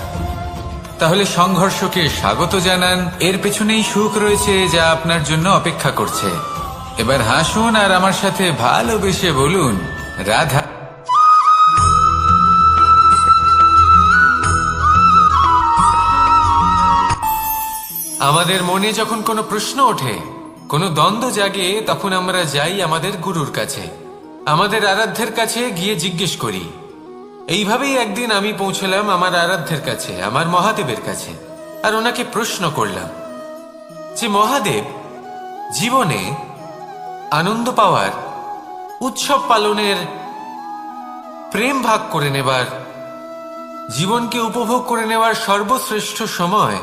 তাহলে সংঘর্ষকে স্বাগত জানান, এর পেছনেই সুখ রয়েছে যা আপনার জন্য অপেক্ষা করছে। এবার হাসুন আর আমার সাথে ভালোবেসে বলুন, রাধা। আমাদের মনে যখন কোনো প্রশ্ন ওঠে, কোনো দ্বন্দ্ব জাগে, তখন আমরা যাই আমাদের গুরুর কাছে, আমাদের আরাধ্যের কাছে গিয়ে জিজ্ঞেস করি। এইভাবেই একদিন আমি পৌঁছলাম আমার আরাধ্যের কাছে, আমার মহাদেবের কাছে, আর ওনাকে প্রশ্ন করলাম যে মহাদেব, জীবনে আনন্দ পাওয়ার, উৎসব পালনের, প্রেম ভাগ করে নেবার, জীবনকে উপভোগ করে নেওয়ার সর্বশ্রেষ্ঠ সময়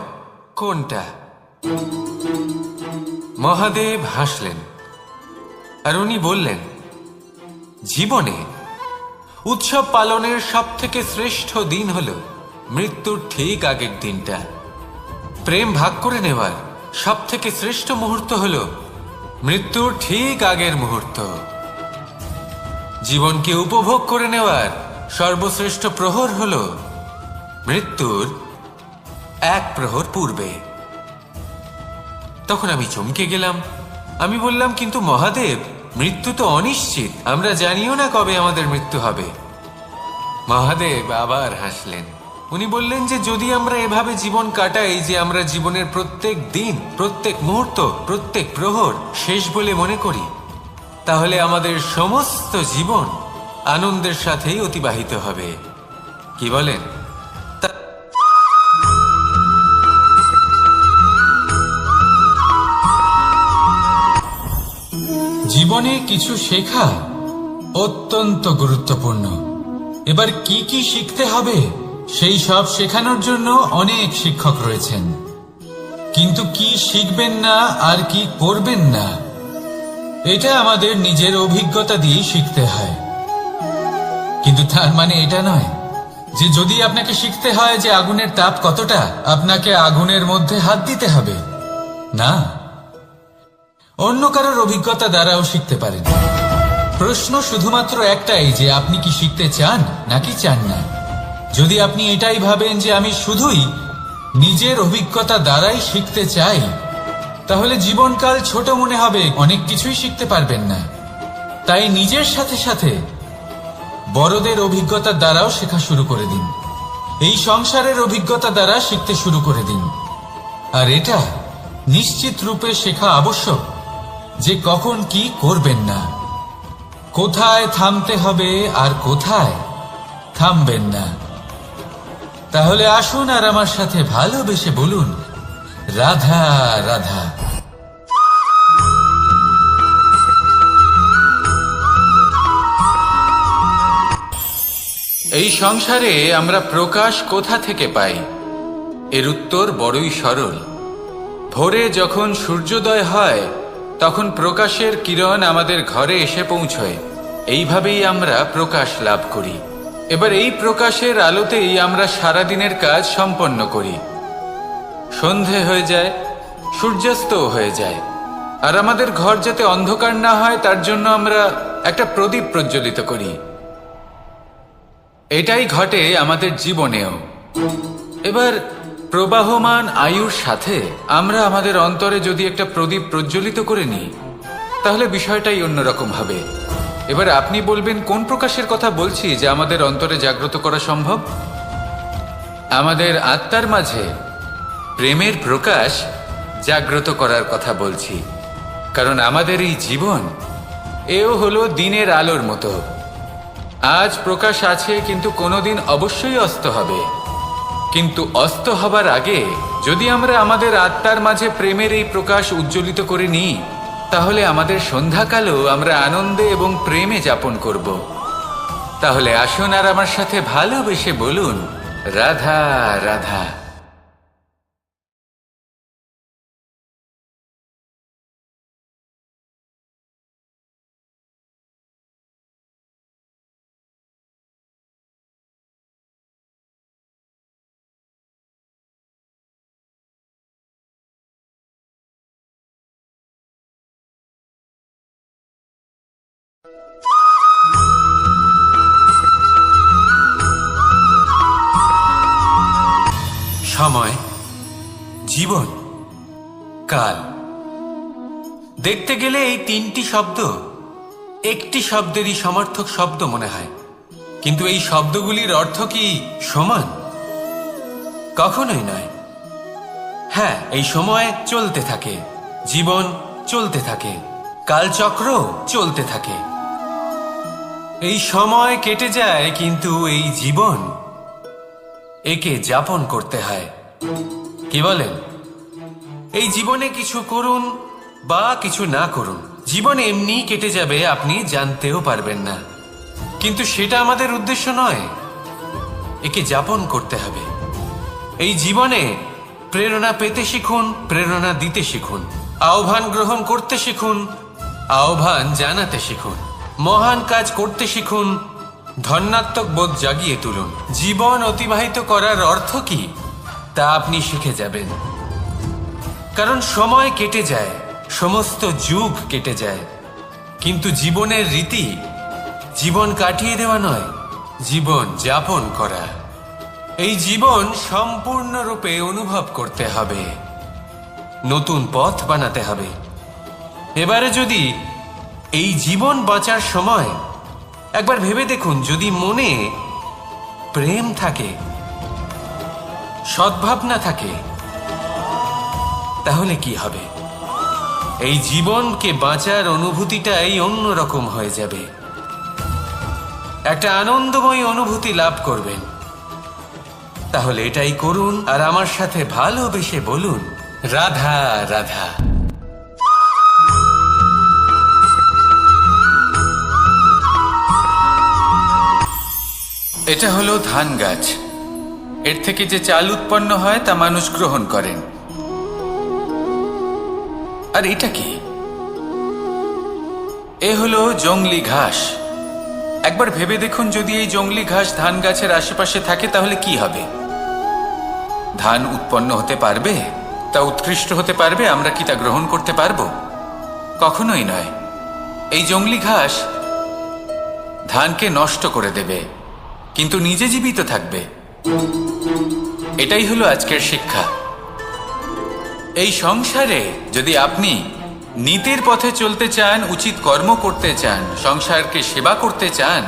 কোনটা? মহাদেব হাসলেন আর উনি বললেন, জীবনে উৎসব পালনের সব থেকে শ্রেষ্ঠ দিন হল মৃত্যুর ঠিক আগের দিনটা। প্রেম ভাগ করে নেওয়ার সব থেকে শ্রেষ্ঠ মুহূর্ত হল মৃত্যুর ঠিক আগের মুহূর্ত। জীবনকে উপভোগ করে নেওয়ার সর্বশ্রেষ্ঠ প্রহর হল মৃত্যুর এক প্রহর পূর্বে। তখন আমি চমকে গেলাম। আমি বললাম, কিন্তু মহাদেব, মৃত্যু তো অনিশ্চিত, আমরা জানিও না কবে আমাদের মৃত্যু হবে। মহাদেব আবার হাসলেন। উনি বললেন যে যদি আমরা এভাবে জীবন কাটাই যে আমরা জীবনের প্রত্যেক দিন, প্রত্যেক মুহূর্ত, প্রত্যেক প্রহর শেষ বলে মনে করি, তাহলে আমাদের সমস্ত জীবন আনন্দের সাথেই অতিবাহিত হবে। কি বলেন? জীবনে কিছু শেখা অত্যন্ত গুরুত্বপূর্ণ। এবার কি কি শিখতে হবে সেই সব শেখানোর জন্য অনেক শিক্ষক রয়েছেন, কিন্তু কি শিখবেন না আর কি করবেন না এটা আমাদের নিজের অভিজ্ঞতা দিয়ে শিখতে হয়। কিন্তু তার মানে এটা নয় যে যদি আপনাকে শিখতে হয় যে আগুনের তাপ কতটা, আপনাকে আগুনের মধ্যে হাত দিতে হবে। না, অন্য কারোর অভিজ্ঞতা দ্বারাও শিখতে পারেন। প্রশ্ন শুধুমাত্র একটাই যে আপনি কি শিখতে চান নাকি চান না। যদি আপনি এটাই ভাবেন যে আমি শুধুই নিজের অভিজ্ঞতা দ্বারাই শিখতে চাই, তাহলে জীবনকাল ছোট মনে হবে, অনেক কিছুই শিখতে পারবেন না। তাই নিজের সাথে সাথে বড়দের অভিজ্ঞতা দ্বারাও শেখা শুরু করে দিন। এই সংসারের অভিজ্ঞতা দ্বারা শিখতে শুরু করে দিন। আর এটা নিশ্চিত রূপে শেখা আবশ্যক যে কখন কি করবেন না, কোথায় থামতে হবে আর কোথায় থামবেন না। তাহলে আসুন আর আমার সাথে ভালোবেসে বলুন, রাধা রাধা। এই সংসারে আমরা প্রকাশ কোথা থেকে পাই? এর উত্তর বড়ই সরল। ভোরে যখন সূর্যোদয় হয় তখন প্রকাশের কিরণ আমাদের ঘরে এসে পৌঁছয়। এইভাবেই আমরা প্রকাশ লাভ করি। এবার এই প্রকাশের আলোতেই আমরা সারাদিনের কাজ সম্পন্ন করি। সন্ধে হয়ে যায়, সূর্যাস্তও হয়ে যায়, আর আমাদের ঘর যাতে অন্ধকার না হয় তার জন্য আমরা একটা প্রদীপ প্রজ্বলিত করি। এটাই ঘটে আমাদের জীবনেও। এবার প্রবাহমান আয়ুর সাথে আমরা আমাদের অন্তরে যদি একটা প্রদীপ প্রজ্বলিত করে নিই, তাহলে বিষয়টাই অন্যরকম হবে। এবার আপনি বলবেন, কোন প্রকাশের কথা বলছি যা আমাদের অন্তরে জাগ্রত করা সম্ভব? আমাদের আত্মার মাঝে প্রেমের প্রকাশ জাগ্রত করার কথা বলছি। কারণ আমাদের এই জীবন এও হলো দিনের আলোর মতো। আজ প্রকাশ আছে, কিন্তু কোনোদিন অবশ্যই অস্ত হবে। কিন্তু অস্ত হবার আগে যদি আমরা আমাদের আত্মার মাঝে প্রেমের এই প্রকাশ উজ্জ্বলিত করে নিই, তাহলে আমাদের সন্ধ্যাকালও আমরা আনন্দে এবং প্রেমে যাপন করব। তাহলে আসুন আর আমার সাথে ভালোবেসে বলুন, রাধা রাধা। সময়, জীবন, কাল। দেখতে গেলে এই তিনটি শব্দ একটি শব্দেরই সমার্থক শব্দ মনে হয়, কিন্তু এই শব্দগুলির অর্থ কি সমান? কখনোই নয়। হ্যাঁ, এই সময় চলতে থাকে, জীবন চলতে থাকে, কালচক্র চলতে থাকে। এই সময় কেটে যায়, কিন্তু এই জীবন একে যাপন করতে হয়। কি বলেন? এই জীবনে কিছু করুন বা কিছু না করুন, জীবন এমনি কেটে যাবে, আপনি জানতেও পারবেন না। কিন্তু সেটা আমাদের উদ্দেশ্য নয়, একে যাপন করতে হবে। এই জীবনে প্রেরণা পেতে শিখুন, প্রেরণা দিতে শিখুন, আহ্বান গ্রহণ করতে শিখুন, আহ্বান জানাতে শিখুন, মহান কাজ করতে শিখুন, ধন্যাত্মক বোধ জাগিয়ে তুলুন। জীবন অতিবাহিত করার অর্থ কি তা আপনি শিখে যাবেন। কারণ সময় কেটে যায়, সমস্ত যুগ কেটে যায়, কিন্তু জীবনের রীতি জীবন কাটিয়ে দেওয়া নয়, জীবন যাপন করা। এই জীবন সম্পূর্ণরূপে অনুভব করতে হবে, নতুন পথ বানাতে হবে। এবারে যদি এই জীবন বাঁচার সময় একবার ভেবে দেখুন, যদি মনে প্রেম থাকে, সদ্ভাবনা থাকে, তাহলে কি হবে? এই জীবনকে বাঁচার অনুভূতিটাই অন্যরকম হয়ে যাবে, একটা আনন্দময় অনুভূতি লাভ করবেন। তাহলে এটাই করুন আর আমার সাথে ভালোবেসে বলুন, রাধা রাধা। এটা হলো ধান গাছ। এর থেকে যে চাল উৎপন্ন হয় তা মানুষ গ্রহণ করেন। আর এটা কি? এ হলো জংলি ঘাস। একবার ভেবে দেখুন, যদি এই জংলি ঘাস ধান গাছের আশেপাশে থাকে তাহলে কি হবে? ধান উৎপন্ন হতে পারবে? তা উৎকৃষ্ট হতে পারবে? আমরা কি তা গ্রহণ করতে পারবো? কখনোই নয়। এই জংলি ঘাস ধানকে নষ্ট করে দেবে, কিন্তু নিজে জীবিত থাকবে। এটাই হলো আজকের শিক্ষা। এই সংসারে যদি আপনি নীতির পথে চলতে চান, উচিত কর্ম করতে চান, সংসারকে সেবা করতে চান,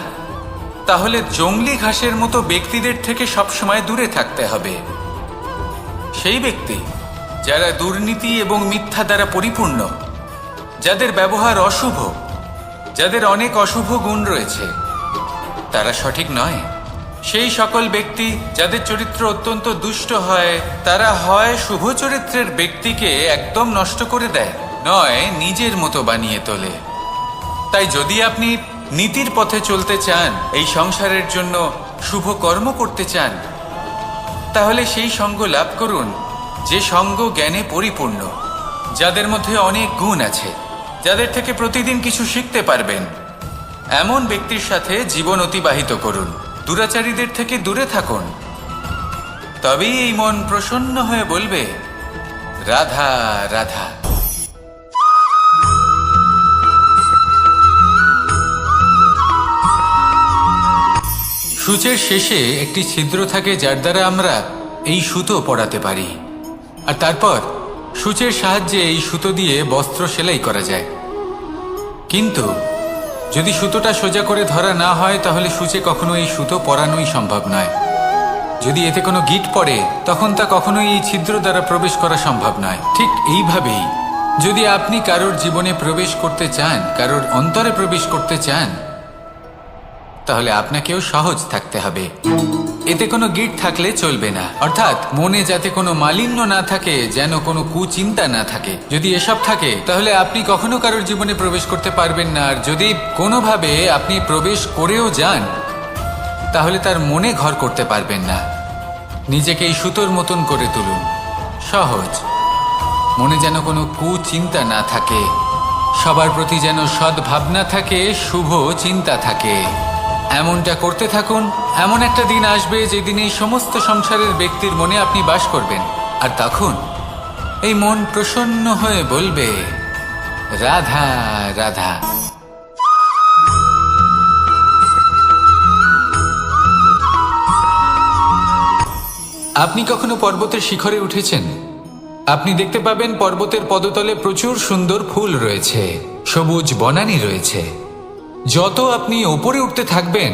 তাহলে জংলি ঘাসের মতো ব্যক্তিদের থেকে সবসময় দূরে থাকতে হবে। সেই ব্যক্তি যারা দুর্নীতি এবং মিথ্যা দ্বারা পরিপূর্ণ, যাদের ব্যবহার অশুভ, যাদের অনেক অশুভ গুণ রয়েছে, তারা সঠিক নয়। সেই সকল ব্যক্তি যাদের চরিত্র অত্যন্ত দুষ্ট হয়, তারা হয় শুভ চরিত্রের ব্যক্তিকে একদম নষ্ট করে দেয়, নয় নিজের মতো বানিয়ে তোলে। তাই যদি আপনি নীতির পথে চলতে চান, এই সংসারের জন্য শুভ কর্ম করতে চান, তাহলে সেই সঙ্গ লাভ করুন যে সঙ্গ জ্ঞানে পরিপূর্ণ, যাদের মধ্যে অনেক গুণ আছে, যাদের থেকে প্রতিদিন কিছু শিখতে পারবেন। এমন ব্যক্তির সাথে জীবন অতিবাহিত করুন, দুরাচারীদের থেকে দূরে থাকুন। তবেই এই মন প্রসন্ন হয়ে বলবে, রাধা রাধা। সূচের শেষে একটি ছিদ্র থাকে, যার দ্বারা আমরা এই সুতো পরাতে পারি, আর তারপর সূচের সাহায্যে এই সুতো দিয়ে বস্ত্র সেলাই করা যায়। কিন্তু যদি সুতোটা সোজা করে ধরা না হয়, তাহলে সূচে কখনো এই সুতো পরানোই সম্ভব নয়। যদি এতে কোনো গিঁট পড়ে, তখন তা কখনোই এই ছিদ্র দ্বারা প্রবেশ করা সম্ভব নয়। ঠিক এইভাবেই যদি আপনি কারোর জীবনে প্রবেশ করতে চান, কারোর অন্তরে প্রবেশ করতে চান, তাহলে আপনাকেও সহজ থাকতে হবে। এতে কোনো গিঁট থাকলে চলবে না, অর্থাৎ মনে যাতে কোনো মালিন্য না থাকে, যেন কোনো কুচিন্তা না থাকে। যদি এসব থাকে, তাহলে আপনি কখনো কারোর জীবনে প্রবেশ করতে পারবেন না। আর যদি কোনোভাবে আপনি প্রবেশ করেও যান, তাহলে তার মনে ঘর করতে পারবেন না। নিজেকে এই সুতোর মতন করে তুলুন, সহজ। মনে যেন কোনো কুচিন্তা না থাকে, সবার প্রতি যেন সদ্ভাবনা থাকে, শুভ চিন্তা থাকে। এমনটা করতে থাকুন। এমন একটা দিন আসবে যেদিন এই সমস্ত সংসারের ব্যক্তির মনে আপনি বাস করবেন, আর তখন এই মন প্রসন্ন হয়ে বলবে, রাধা রাধা। আপনি কখনো পর্বতের শিখরে উঠেছেন? আপনি দেখতে পাবেন পর্বতের পদতলে প্রচুর সুন্দর ফুল রয়েছে, সবুজ বনানী রয়েছে। যত আপনি ওপরে উঠতে থাকবেন,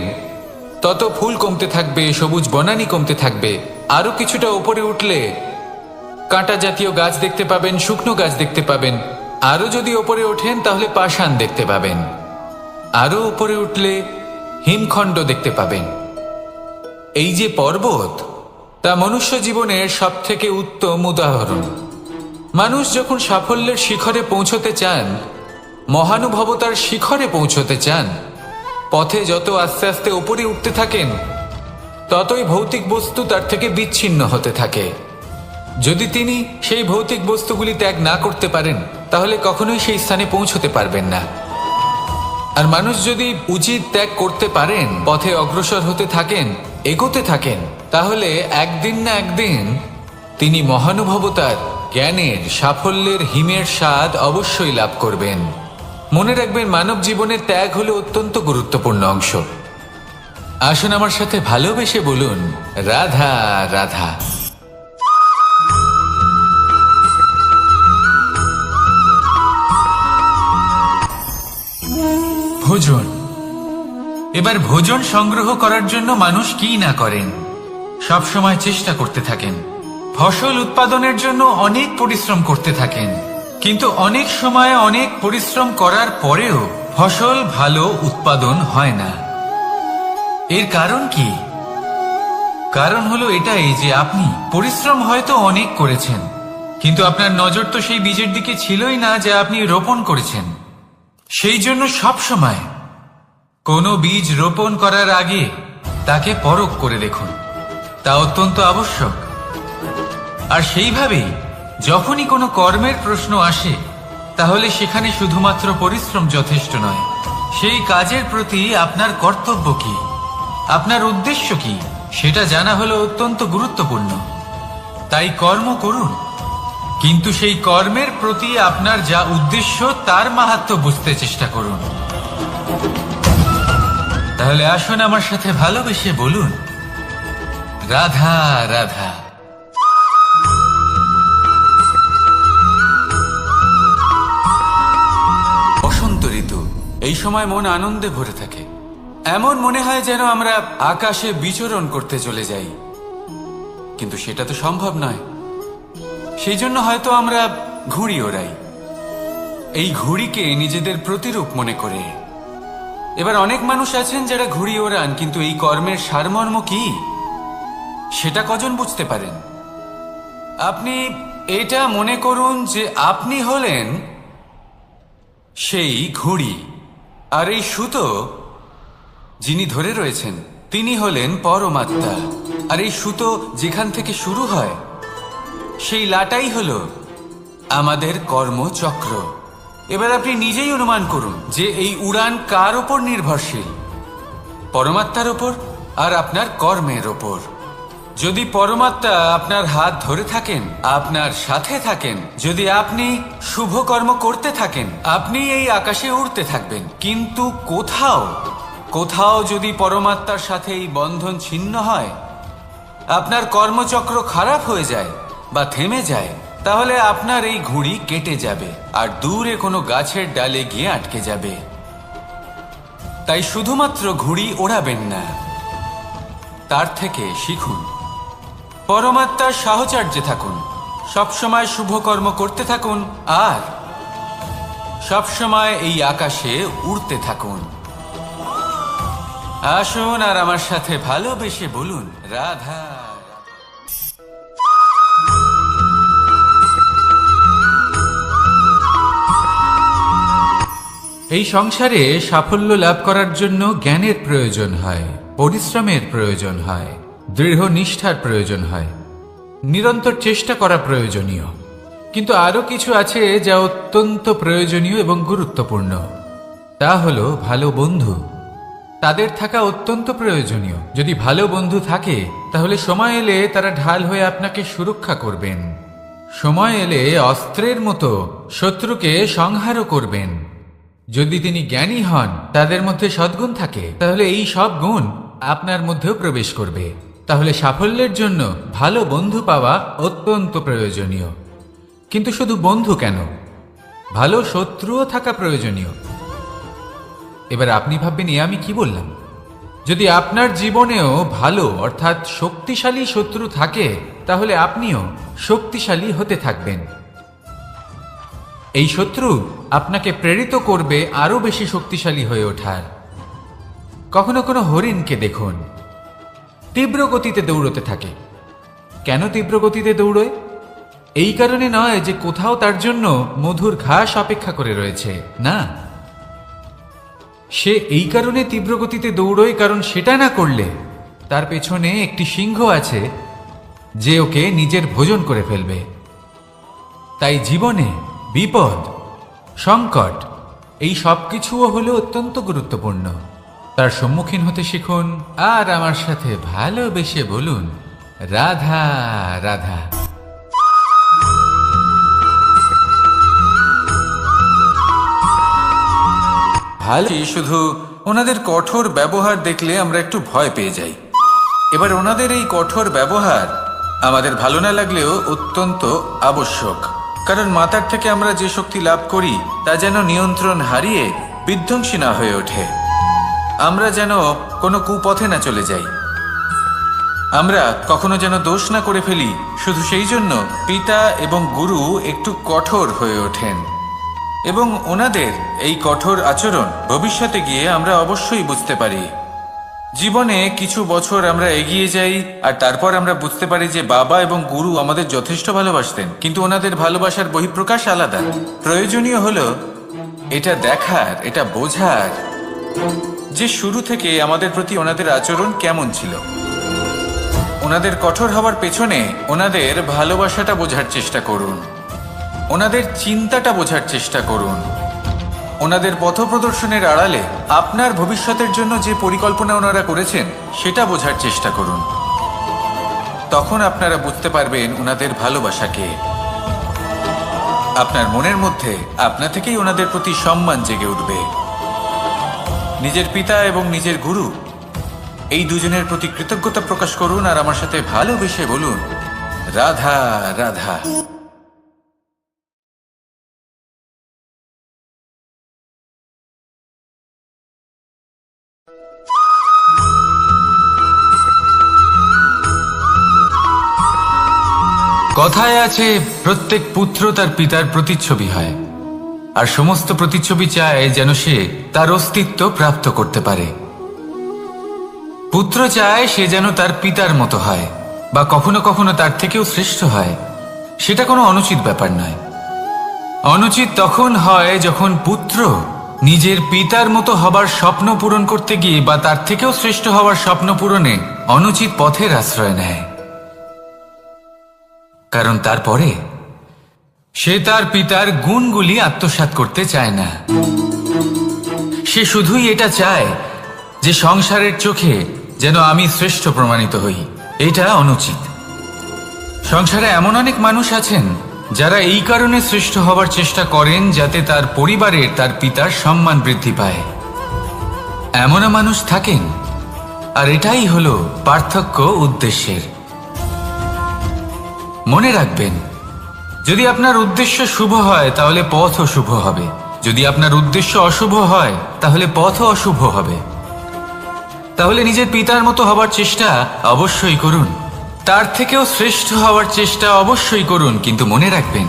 তত ফুল কমতে থাকবে, সবুজ বনানী কমতে থাকবে। আরো কিছুটা ওপরে উঠলে কাঁটা জাতীয় গাছ দেখতে পাবেন, শুকনো গাছ দেখতে পাবেন। আরো যদি ওপরে ওঠেন তাহলে পাষাণ দেখতে পাবেন। আরো উপরে উঠলে হিমখণ্ড দেখতে পাবেন। এই যে পর্বত, তা মনুষ্য জীবনের সবথেকে উত্তম উদাহরণ। মানুষ যখন সাফল্যের শিখরে পৌঁছতে চান, মহানুভবতার শিখরে পৌঁছতে চান, পথে যত আস্তে আস্তে উপরে উঠতে থাকেন, ততই ভৌতিক বস্তু তার থেকে বিচ্ছিন্ন হতে থাকে। যদি তিনি সেই ভৌতিক বস্তুগুলি ত্যাগ না করতে পারেন, তাহলে কখনোই সেই স্থানে পৌঁছতে পারবেন না। আর মানুষ যদি উচিত ত্যাগ করতে পারেন, পথে অগ্রসর হতে থাকেন, এগোতে থাকেন, তাহলে একদিন না একদিন তিনি মহানুভবতার, জ্ঞানের, সাফল্যের হিমের স্বাদ অবশ্যই লাভ করবেন। মনে রাখবেন, মানব জীবনের ত্যাগ হলো অত্যন্ত গুরুত্বপূর্ণ অংশ। আসুন আমার সাথে ভালোবেসে বলুন, রাধা রাধা। ভোজন। এবার ভোজন সংগ্রহ করার জন্য মানুষ কি না করেন, সব সময় চেষ্টা করতে থাকেন। ফসল উৎপাদনের জন্য অনেক পরিশ্রম করতে থাকেন, কিন্তু অনেক সময় অনেক পরিশ্রম করার পরেও ফসল ভালো উৎপাদন হয় না। এর কারণ কি? কারণ হলো এটাই যে আপনি পরিশ্রম হয়তো অনেক করেছেন, কিন্তু আপনার নজর তো সেই বীজের দিকে ছিলই না যা আপনি রোপণ করেছেন। সেই জন্য সব সময় কোনো বীজ রোপণ করার আগে তাকে পরখ করে দেখুন, তা অত্যন্ত আবশ্যক। আর সেইভাবেই যখনই কোনো কর্মের প্রশ্ন আসে, তাহলে সেখানে শুধুমাত্র পরিশ্রম যথেষ্ট নয়। সেই কাজের প্রতি আপনার কর্তব্য কি, আপনার উদ্দেশ্য কি, সেটা জানা হলো অত্যন্ত গুরুত্বপূর্ণ। তাই কর্ম করুন, কিন্তু সেই কর্মের প্রতি আপনার যা উদ্দেশ্য তার মাহাত্ম্য বুঝতে চেষ্টা করুন। তাহলে আসুন আমার সাথে ভালোবেসে বলুন, রাধা রাধা। বসন্ত ঋতু, এই সময় মন আনন্দে ভরে থাকে। এমন মনে হয় যেন আমরা আকাশে বিচরণ করতে চলে যাই, কিন্তু সেটা তো সম্ভব নয়। সেই জন্য হয়তো আমরা ঘুড়ি ওড়াই, এই ঘুড়িকে নিজেদের প্রতিরূপ মনে করে। এবার অনেক মানুষ আছেন যারা ঘুড়ি ওড়ান, কিন্তু এই কর্মের সারমর্ম কি সেটা কজন বুঝতে পারেন? আপনি এটা মনে করুন যে আপনি হলেন সেই ঘুড়ি, আর এই সুতো যিনি ধরে রয়েছেন তিনি হলেন পরমাত্মা। আর এই সুতো যেখান থেকে শুরু হয়, সেই লাটাই হলো আমাদের কর্মচক্র। এবার আপনি নিজেই অনুমান করুন যে এই উড়ান কার ওপর নির্ভরশীল, পরমাত্মার ওপর আর আপনার কর্মের ওপর। যদি পরমাত্মা আপনার হাত ধরে থাকেন, আপনার সাথে থাকেন, যদি আপনি শুভ কর্ম করতে থাকেন, আপনি এই আকাশে উড়তে থাকবেন। কিন্তু কোথাও কোথাও যদি পরমাত্মার সাথে এই বন্ধন ছিন্ন হয়, আপনার কর্মচক্র খারাপ হয়ে যায় বা থেমে যায়, তাহলে আপনার এই ঘুড়ি কেটে যাবে আর দূরে কোনো গাছের ডালে গিয়ে আটকে যাবে। তাই শুধুমাত্র ঘুড়ি ওড়াবেন না, তার থেকে শিখুন, পরমাত্মার সাহচর্যে থাকুন, সবসময় শুভ কর্ম করতে থাকুন আর সবসময় এই আকাশে উড়তে থাকুন। আসুন আর আমার সাথে ভালোবেসে বলুন, রাধা। এই সংসারে সাফল্য লাভ করার জন্য জ্ঞানের প্রয়োজন হয়, পরিশ্রমের প্রয়োজন হয়, দৃঢ় নিষ্ঠার প্রয়োজন হয়, নিরন্তর চেষ্টা করা প্রয়োজনীয়। কিন্তু আরো কিছু আছে যা অত্যন্ত প্রয়োজনীয় এবং গুরুত্বপূর্ণ। তা হলো ভালো বন্ধু। তাদের থাকা অত্যন্ত প্রয়োজনীয়। যদি ভালো বন্ধু থাকে, তাহলে সময় এলে তারা ঢাল হয়ে আপনাকে সুরক্ষা করবেন। সময় এলে অস্ত্রের মতো শত্রুকে সংহারও করবেন। যদি তিনি জ্ঞানী হন, তাদের মধ্যে সদ্গুণ থাকে, তাহলে এই সব গুণ আপনার মধ্যেও প্রবেশ করবে। তাহলে সাফল্যের জন্য ভালো বন্ধু পাওয়া অত্যন্ত প্রয়োজনীয়। কিন্তু শুধু বন্ধু কেন, ভালো শত্রুও থাকা প্রয়োজনীয়। এবার আপনি ভাববেন, এ আমি কি বললাম? যদি আপনার জীবনেও ভালো অর্থাৎ শক্তিশালী শত্রু থাকে, তাহলে আপনিও শক্তিশালী হতে থাকবেন। এই শত্রু আপনাকে প্রেরিত করবে আরো বেশি শক্তিশালী হয়ে ওঠার। কখনো কোনো হরিণকে দেখুন, তীব্র গতিতে দৌড়তে থাকে। কেন তীব্র গতিতে দৌড়য়? এই কারণে নয় যে কোথাও তার জন্য মধুর ঘাস অপেক্ষা করে রয়েছে, না, সে এই কারণে তীব্র গতিতে দৌড়য় কারণ সেটা না করলে তার পেছনে একটি সিংহ আছে যে ওকে নিজের ভোজন করে ফেলবে। তাই জীবনে বিপদ, সংকট এই সব কিছুও হলো অত্যন্ত গুরুত্বপূর্ণ। তার সম্মুখীন হতে শিখুন আর আমার সাথে ভালোবেসে বলুন, রাধা রাধা। ভালো, শুধু ওনাদের কঠোর ব্যবহার দেখলে আমরা একটু ভয় পেয়ে যাই। এবার ওনাদের এই কঠোর ব্যবহার আমাদের ভালো না লাগলেও অত্যন্ত আবশ্যক, কারণ মাতার থেকে আমরা যে শক্তি লাভ করি তা যেন নিয়ন্ত্রণ হারিয়ে বিধ্বংসী না হয়ে ওঠে। আমরা যেন কোনো কুপথে না চলে যাই, আমরা কখনো যেন দোষ না করে ফেলি। শুধু সেই জন্য পিতা এবং গুরু একটু কঠোর হয়ে ওঠেন, এবং ওনাদের এই কঠোর আচরণ ভবিষ্যতে গিয়ে আমরা অবশ্যই বুঝতে পারি। জীবনে কিছু বছর আমরা এগিয়ে যাই আর তারপর আমরা বুঝতে পারি যে বাবা এবং গুরু আমাদের যথেষ্ট ভালোবাসতেন, কিন্তু ওনাদের ভালোবাসার বহিঃপ্রকাশ আলাদা। প্রয়োজনীয় হলো এটা দেখার, এটা বোঝার যে শুরু থেকে আমাদের প্রতি ওনাদের আচরণ কেমন ছিল। ওনাদের কঠোর হওয়ার পেছনে ওনাদের ভালোবাসাটা বোঝার চেষ্টা করুন, ওনাদের চিন্তাটা বোঝার চেষ্টা করুন, ওনাদের পথপ্রদর্শনের আড়ালে আপনার ভবিষ্যতের জন্য যে পরিকল্পনা ওনারা করেছেন সেটা বোঝার চেষ্টা করুন। তখন আপনারা বুঝতে পারবেন ওনাদের ভালোবাসাকে। আপনার মনের মধ্যে আপনা থেকেই ওনাদের প্রতি সম্মান জেগে উঠবে। নিজের পিতা এবং নিজের গুরু এই দুজনের প্রতি কৃতজ্ঞতা প্রকাশ করুন আর আমার সাথে ভালোবেসে বলুন, রাধা রাধা। কথায় আছে, প্রত্যেক পুত্র তার পিতার প্রতিচ্ছবি হয়, আর সমস্ত প্রতিচ্ছবি চায় যেন সে তার অস্তিত্ব প্রাপ্ত করতে পারে। পুত্র চায় সে যেন তার পিতার মতো হয়, বা কখনো কখনো তার থেকেও শ্রেষ্ঠ হয়। সেটা কোনো অনুচিত ব্যাপার নয়। অনুচিত তখন হয় যখন পুত্র নিজের পিতার মতো হবার স্বপ্ন পূরণ করতে গিয়ে বা তার থেকেও শ্রেষ্ঠ হওয়ার স্বপ্ন পূরণে অনুচিত পথের আশ্রয় নেয়, কারণ তারপরে সে তার পিতার গুণগুলি আত্মসাৎ করতে চায় না। সে শুধুই এটা চায় যে সংসারের চোখে যেন আমি শ্রেষ্ঠ প্রমাণিত হই। এটা অনুচিত। সংসারে এমন অনেক মানুষ আছেন যারা এই কারণে শ্রেষ্ঠ হবার চেষ্টা করেন যাতে তার পরিবারের, তার পিতার সম্মান বৃদ্ধি পায়। এমনও মানুষ থাকেন, আর এটাই হলো পার্থক্য উদ্দেশ্যের। মনে রাখবেন, যদি আপনার উদ্দেশ্য শুভ হয় তাহলে পথও শুভ হবে, যদি আপনার উদ্দেশ্য অশুভ হয় তাহলে পথও অশুভ হবে। তাহলে নিজের পিতার মতো হবার চেষ্টা অবশ্যই করুন, তার থেকেও শ্রেষ্ঠ হওয়ার চেষ্টা অবশ্যই করুন, কিন্তু মনে রাখবেন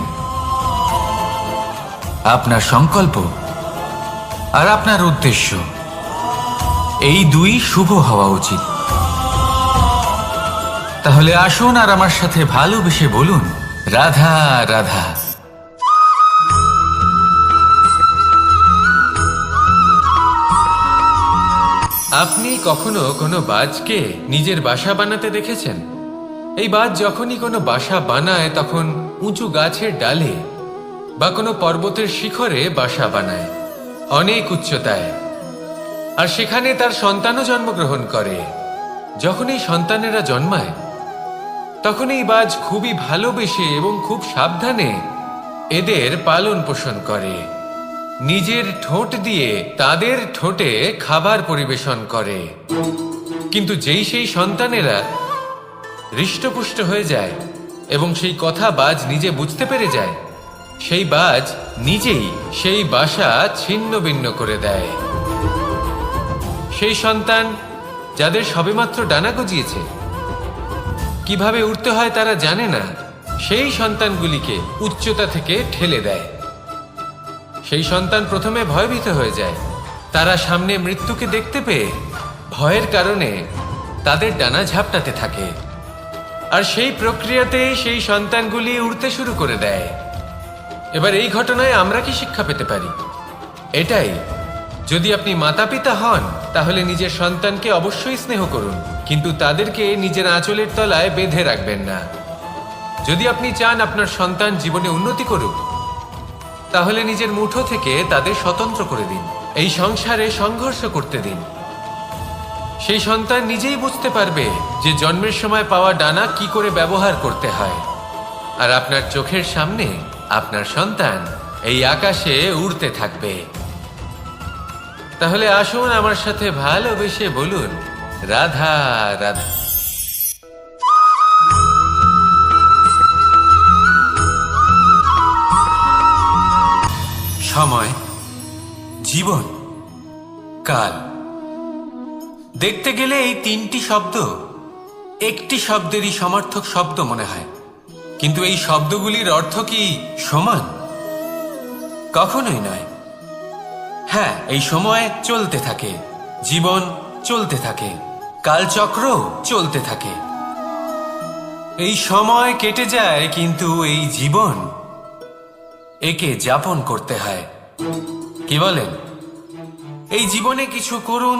আপনার সংকল্প আর আপনার উদ্দেশ্য এই দুই শুভ হওয়া উচিত। তাহলে আসুন আর আমার সাথে ভালোবেসে বলুন, রাধা রাধা। আপনি কখনো কোনো বাজকে নিজের বাসা বানাতে দেখেছেন? এই বাজ যখনই কোনো বাসা বানায় তখন উঁচু গাছের ডালে বা কোনো পর্বতের শিখরে বাসা বানায়, অনেক উচ্চতায়, আর সেখানে তার সন্তানও জন্মগ্রহণ করে। যখন এই সন্তানেরা জন্মায় তখন এই বাজ খুবই ভালোবেসে এবং খুব সাবধানে এদের পালন পোষণ করে। নিজের ঠোঁট দিয়ে তাদের ঠোঁটে খাবার পরিবেশন করে। কিন্তু যেই সেই সন্তানেরা হৃষ্টপুষ্ট হয়ে যায় এবং সেই কথা বাজ নিজে বুঝতে পেরে যায়, সেই বাজ নিজেই সেই বাসা ছিন্ন ভিন্ন করে দেয়। সেই সন্তান যাদের সবেমাত্র ডানা গজিয়েছে কিভাবে উঠতে হয় তারা জানে না, সেই সন্তানগুলিকে উচ্চতা থেকে ঠেলে দেয়। সেই সন্তান প্রথমে ভয়ভীত হয়ে যায়। তারা সামনে মৃত্যুকে দেখতে পেয়ে ভয়ের কারণে তাদের ডানা ঝাপটাতে থাকে, আর সেই প্রক্রিয়াতে সেই সন্তানগুলি উড়তে শুরু করে দেয়। এবার এই ঘটনায় আমরা কি শিক্ষা পেতে পারি? এটাই, যদি আপনি মাতা পিতা হন তাহলে নিজের সন্তানকে অবশ্যই স্নেহ করুন, কিন্তু তাদেরকে নিজের আঁচলের তলায় বেঁধে রাখবেন না। যদি আপনি চান আপনার সন্তান জীবনে উন্নতি করুক, তাহলে নিজের মুঠো থেকে তাদের স্বতন্ত্র করে দিন, এই সংসারে সংঘর্ষ করতে দিন। সেই সন্তান নিজেই বুঝতে পারবে যে জন্মের সময় পাওয়া ডানা কি করে ব্যবহার করতে হয়। আর আপনার চোখের সামনে আপনার সন্তান এই আকাশে উড়তে থাকবে। তাহলে আসুন আমার সাথে ভালোবেসে বলুন, রাধা রাধা। সময়, জীবন, কাল। দেখতে গেলে এই তিনটি শব্দ একটি শব্দেরই সমার্থক শব্দ মনে হয়, কিন্তু এই শব্দগুলির অর্থ কি সমান? কখনোই নয়। হ্যাঁ, এই সময় চলতে থাকে, জীবন চলতে থাকে, কালচক্র চলতে থাকে। এই সময় কেটে যায়, কিন্তু এই জীবন একে যাপন করতে হয়। কি বলেন? এই জীবনে কিছু করুন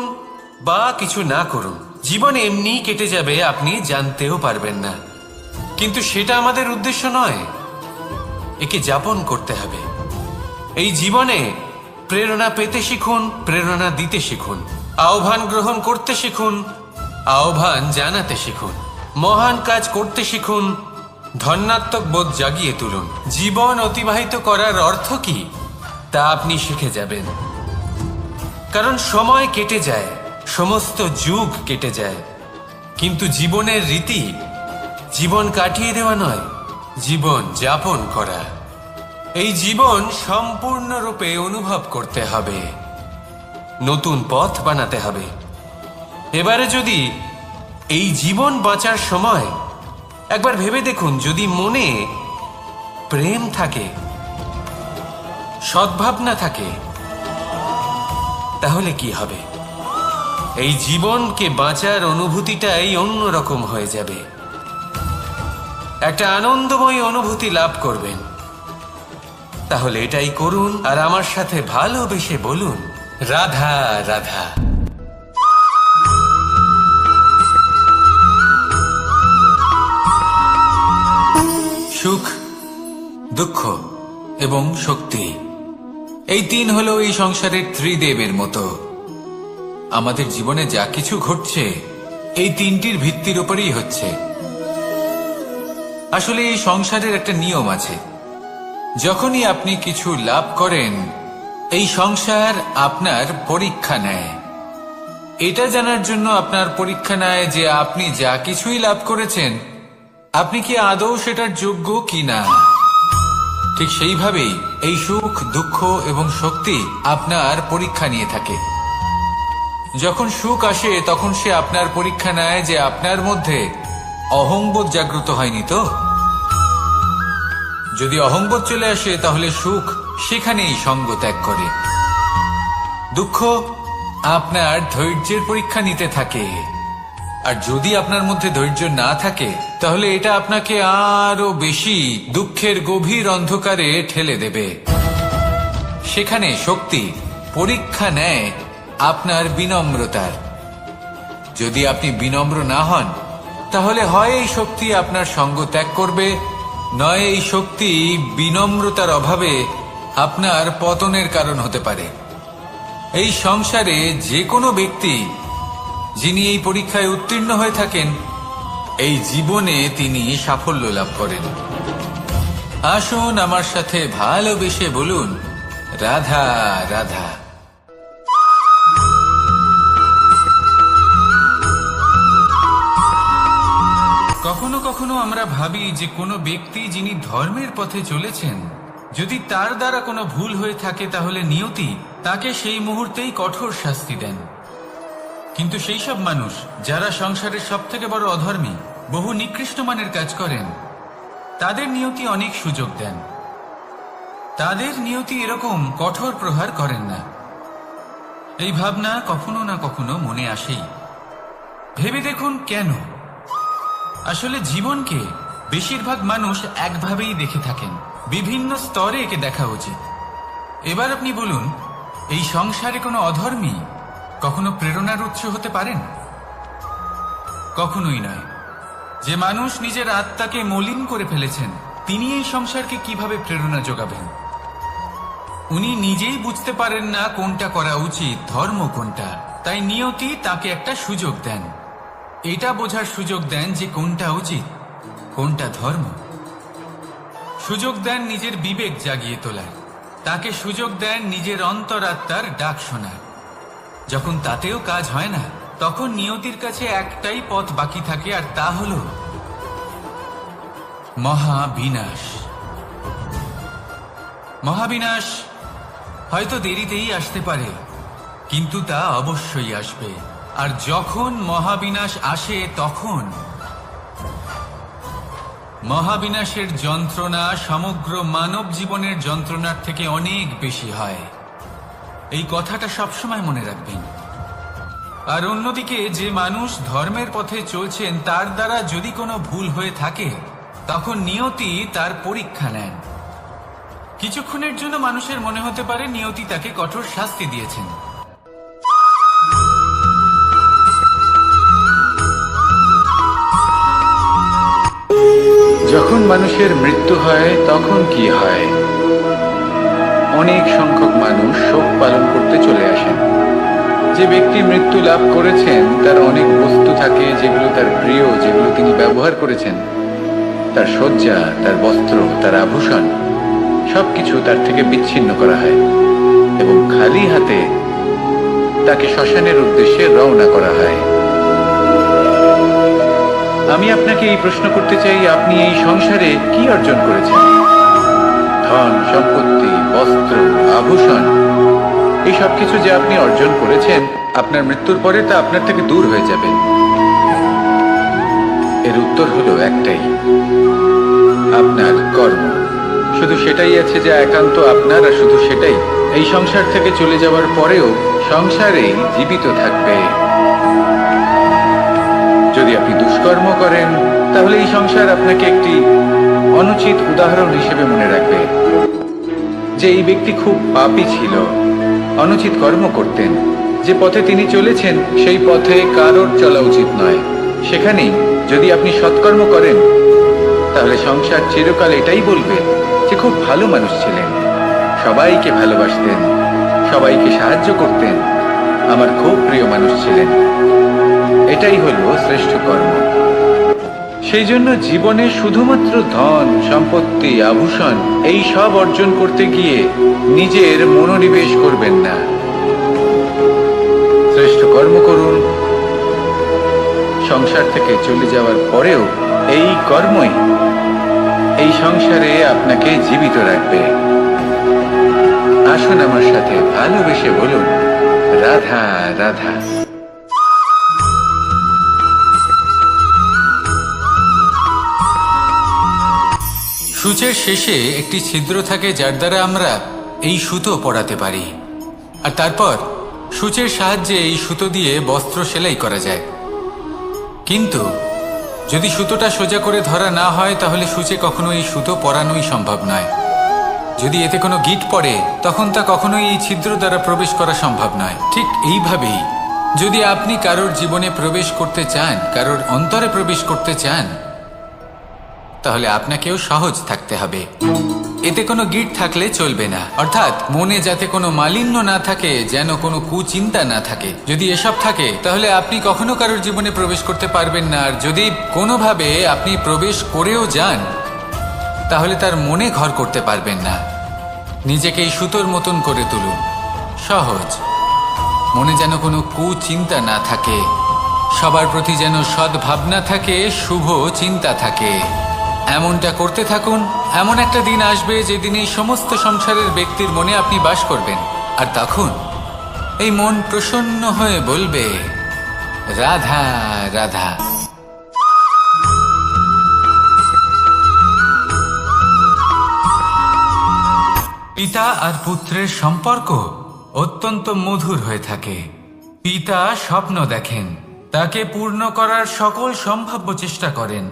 বা কিছু না করুন, জীবন এমনি কেটে যাবে, আপনি জানতেও পারবেন না। কিন্তু সেটা আমাদের উদ্দেশ্য নয়, একে যাপন করতে হবে। এই জীবনে প্রেরণা পেতে শিখুন, প্রেরণা দিতে শিখুন, আহ্বান গ্রহণ করতে শিখুন, আহ্বান জানাতে শিখুন, মহান কাজ করতে শিখুন, ধন্যাত্মক বোধ জাগিয়ে তুলুন। জীবন অতিবাহিত করার অর্থ কি তা আপনি শিখে যাবেন। কারণ সময় কেটে যায়, সমস্ত যুগ কেটে যায়, কিন্তু জীবনের রীতি জীবন কাটিয়ে দেওয়া নয়, জীবন যাপন করা। এই জীবন সম্পূর্ণরূপে অনুভব করতে হবে, নতুন পথ বানাতে হবে। এবারে যদি এই জীবন বাঁচার সময় একবার ভেবে দেখুন, যদি মনে প্রেম থাকে, সদ্ভাবনা থাকে, তাহলে কি হবে? এই জীবনকে বাঁচার অনুভূতিটাই অন্যরকম হয়ে যাবে, একটা আনন্দময় অনুভূতি লাভ করবেন। তাহলে এটাই করুন, আর আমার সাথে ভালোবেসে বলুন, রাধা রাধা। সুখ, দুঃখ এবং শক্তি, এই তিন হলো এই সংসারের ত্রিদেবের মতো। আমাদের জীবনে যা কিছু ঘটছে এই তিনটির ভিত্তির উপরেই হচ্ছে। আসলে এই সংসারের একটা নিয়ম আছে, যখনই আপনি কিছু লাভ করেন এই সংসার আপনার পরীক্ষা নেয়। এটা জানার জন্য আপনার পরীক্ষা নেয় যে আপনি যা কিছুই লাভ করেছেন আপনি কি আদৌ সেটার যোগ্য কিনা। ঠিক সেইভাবেই এই সুখ, দুঃখ এবং শক্তি আপনার পরীক্ষা নিয়ে থাকে। যখন সুখ আসে তখন সে আপনার পরীক্ষা নেয় যে আপনার মধ্যে অহংবোধ জাগ্রত হয়নি তো। যদি অহংবোধ চলে আসে তাহলে সুখ সেখানেই সঙ্গ ত্যাগ করে। দুঃখ আপনার ধৈর্যের পরীক্ষা নিতে থাকে, আর যদি আপনার মধ্যে ধৈর্য না থাকে তাহলে এটা আপনাকে আরো বেশি দুঃখের গভীর অন্ধকারে ঠেলে দেবে। সেখানে শক্তি পরীক্ষা নেয় আপনার বিনম্রতার। যদি আপনি বিনম্র না হন তাহলে হয় এই শক্তি আপনার সঙ্গ ত্যাগ করবে, নয় এই শক্তি বিনম্রতার অভাবে আপনার পতনের কারণ হতে পারে। এই সংসারে যে কোনো ব্যক্তি যিনি এই পরীক্ষায় উত্তীর্ণ হয়ে থাকেন এই জীবনে তিনি সাফল্য লাভ করেন। আসুন আমার সাথে ভালোবেসে বলুন, রাধা রাধা। কখনো কখনো আমরা ভাবি যে কোনো ব্যক্তি যিনি ধর্মের পথে চলেছেন, যদি তার দ্বারা কোনো ভুল হয়ে থাকে তাহলে নিয়তি তাকে সেই মুহূর্তেই কঠোর শাস্তি দেন। কিন্তু সেই সব মানুষ যারা সংসারের সবথেকে বড় অধর্মী, বহু নিকৃষ্ট মানের কাজ করেন, তাদের নিয়তি অনেক সুযোগ দেন। তাদের নিয়তি এরকম কঠোর প্রহার করেন না। এই ভাবনা কখনো না কখনো মনে আসেই। ভেবে দেখুন কেন। আসলে জীবনকে বেশিরভাগ মানুষ একভাবেই দেখে থাকেন, বিভিন্ন স্তরে একে দেখা উচিত। এবার আপনি বলুন, এই সংসারে কোনো অধর্মী কখনো প্রেরণার উৎস হতে পারেন? কখনোই নয়। যে মানুষ নিজের আত্মাকে মলিন করে ফেলেছেন, তিনি এই সংসারকে কিভাবে প্রেরণা যোগাবেন? উনি নিজেই বুঝতে পারেন না কোনটা করা উচিত, ধর্ম কোনটা। তাই নিয়তি তাকে একটা সুযোগ দেন, এটা বোঝার সুযোগ দেন যে কোনটা উচিত, কোনটা ধর্ম। সুযোগ দেন নিজের বিবেক জাগিয়ে তোলার, তাকে সুযোগ দেন নিজের অন্তরাত্মার ডাক শোনার। যখন তাতেও কাজ হয় না, তখন নিয়তির কাছে একটাই পথ বাকি থাকে, আর তা হল মহাবিনাশ। মহাবিনাশ হয়তো দেরিতেই আসতে পারে, কিন্তু তা অবশ্যই আসবে। আর যখন মহাবিনাশ আসে, তখন মহাবিনাশের যন্ত্রণা সমগ্র মানব জীবনের যন্ত্রণার থেকে অনেক বেশি হয়। এই কথাটা সবসময় মনে রাখবেন। আর অন্যদিকে যে মানুষ ধর্মের পথে চলছেন, তার দ্বারা যদি কোনো ভুল হয়ে থাকে, তখন নিয়তি তার পরীক্ষা নেন। কিছুক্ষণের জন্য মানুষের মনে হতে পারে নিয়তি তাকে কঠোর শাস্তি দিয়েছেন। যখন মানুষের মৃত্যু হয় তখন কি হয়? অনেক সংখ্যক মানুষ শোক পালন করতে চলে আসেন। যে ব্যক্তি মৃত্যু লাভ করেছেন, তার অনেক বস্তু থাকে যেগুলো তার প্রিয়, যেগুলো তিনি ব্যবহার করেছেন। তার শয্যা, তার বস্ত্র, তার আভূষণ সবকিছু তার থেকে বিচ্ছিন্ন করা হয় এবং খালি হাতে তাকে শ্মশানের উদ্দেশ্যে রওনা করা হয়। আমি আপনাকে এই প্রশ্ন করতে চাই, আপনি এই সংসারে কি অর্জন করেছেন? ধন সম্পত্তি, বস্ত্র, আভূষণ, এই সব কিছু যে আপনি অর্জন করেছেন, আপনার মৃত্যুর পরে তা আপনার থেকে দূর হয়ে যাবে। এর উত্তর হলো একটাই, আপনার কর্ম। শুধু সেটাই আছে যা একান্ত আপনার, আর শুধু সেটাই এই সংসার থেকে চলে যাওয়ার পরেও সংসারেই জীবিত থাকবে। যদি আপনি দুষ্কর্ম করেন, তাহলে এই সংসার আপনাকে একটি অনুচিত উদাহরণ হিসেবে মনে রাখবে যে এই ব্যক্তি খুব পাপী ছিল, অনুচিত কর্ম করতেন। যে পথে তিনি চলেছেন, সেই পথে কারোর চলা উচিত নয়। সেখানেই যদি আপনি সৎকর্ম করেন, তাহলে সংসার চিরকাল এটাই বলবে যে খুব ভালো মানুষ ছিলেন, সবাইকে ভালোবাসতেন, সবাইকে সাহায্য করতেন, আমার খুব প্রিয় মানুষ ছিলেন। এটাই হলো শ্রেষ্ঠ কর্ম। সেই জন্য জীবনে শুধুমাত্র ধন সম্পত্তি, আভূষণ এই সব অর্জন করতে গিয়ে নিজের মনোনিবেশ করবেন না। শ্রেষ্ঠ কর্ম করুন। সংসার থেকে চলে যাওয়ার পরেও এই কর্মই এই সংসারে আপনাকে জীবিত রাখবে। আসুন আমার সাথে ভালোবেসে বলুন, রাধা রাধা। সূচের শেষে একটি ছিদ্র থাকে, যার দ্বারা আমরা এই সুতো পরাতে পারি। আর তারপর সূচের সাহায্যে এই সুতো দিয়ে বস্ত্র সেলাই করা যায়। কিন্তু যদি সুতোটা সোজা করে ধরা না হয়, তাহলে সূচে কখনো এই সুতো পরানোই সম্ভব নয়। যদি এতে কোনো গিঁট পড়ে, তখন তা কখনোই এই ছিদ্র দ্বারা প্রবেশ করা সম্ভব নয়। ঠিক এইভাবেই যদি আপনি কারোর জীবনে প্রবেশ করতে চান, কারোর অন্তরে প্রবেশ করতে চান, তাহলে আপনাকেও সহজ থাকতে হবে। এতে কোনো গিঁট থাকলে চলবে না, অর্থাৎ মনে যাতে কোনো মালিন্য না থাকে, যেন কোনো কুচিন্তা না থাকে। যদি এসব থাকে, তাহলে আপনি কখনো কারোর জীবনে প্রবেশ করতে পারবেন না। আর যদি কোনোভাবে আপনি প্রবেশ করেও যান, তাহলে তার মনে ঘর করতে পারবেন না। নিজেকে এই সুতোর মতন করে তুলুন, সহজ। মনে যেন কোনো কুচিন্তা না থাকে, সবার প্রতি যেন সদ্ভাবনা থাকে, শুভ চিন্তা থাকে। এমনটা করতে থাকুন। এমন একটা দিন আসবে যেদিন এই সমস্ত সংসারের ব্যক্তির মনে আপনি বাস করবেন। আর তখন এই মন প্রসন্ন হয়ে বলবে, রাধা রাধা। পিতা আর পুত্রের সম্পর্ক অত্যন্ত মধুর হয়ে থাকে। পিতা স্বপ্ন দেখেন, তাকে পূর্ণ করার সকল সম্ভাব্য চেষ্টা করেন,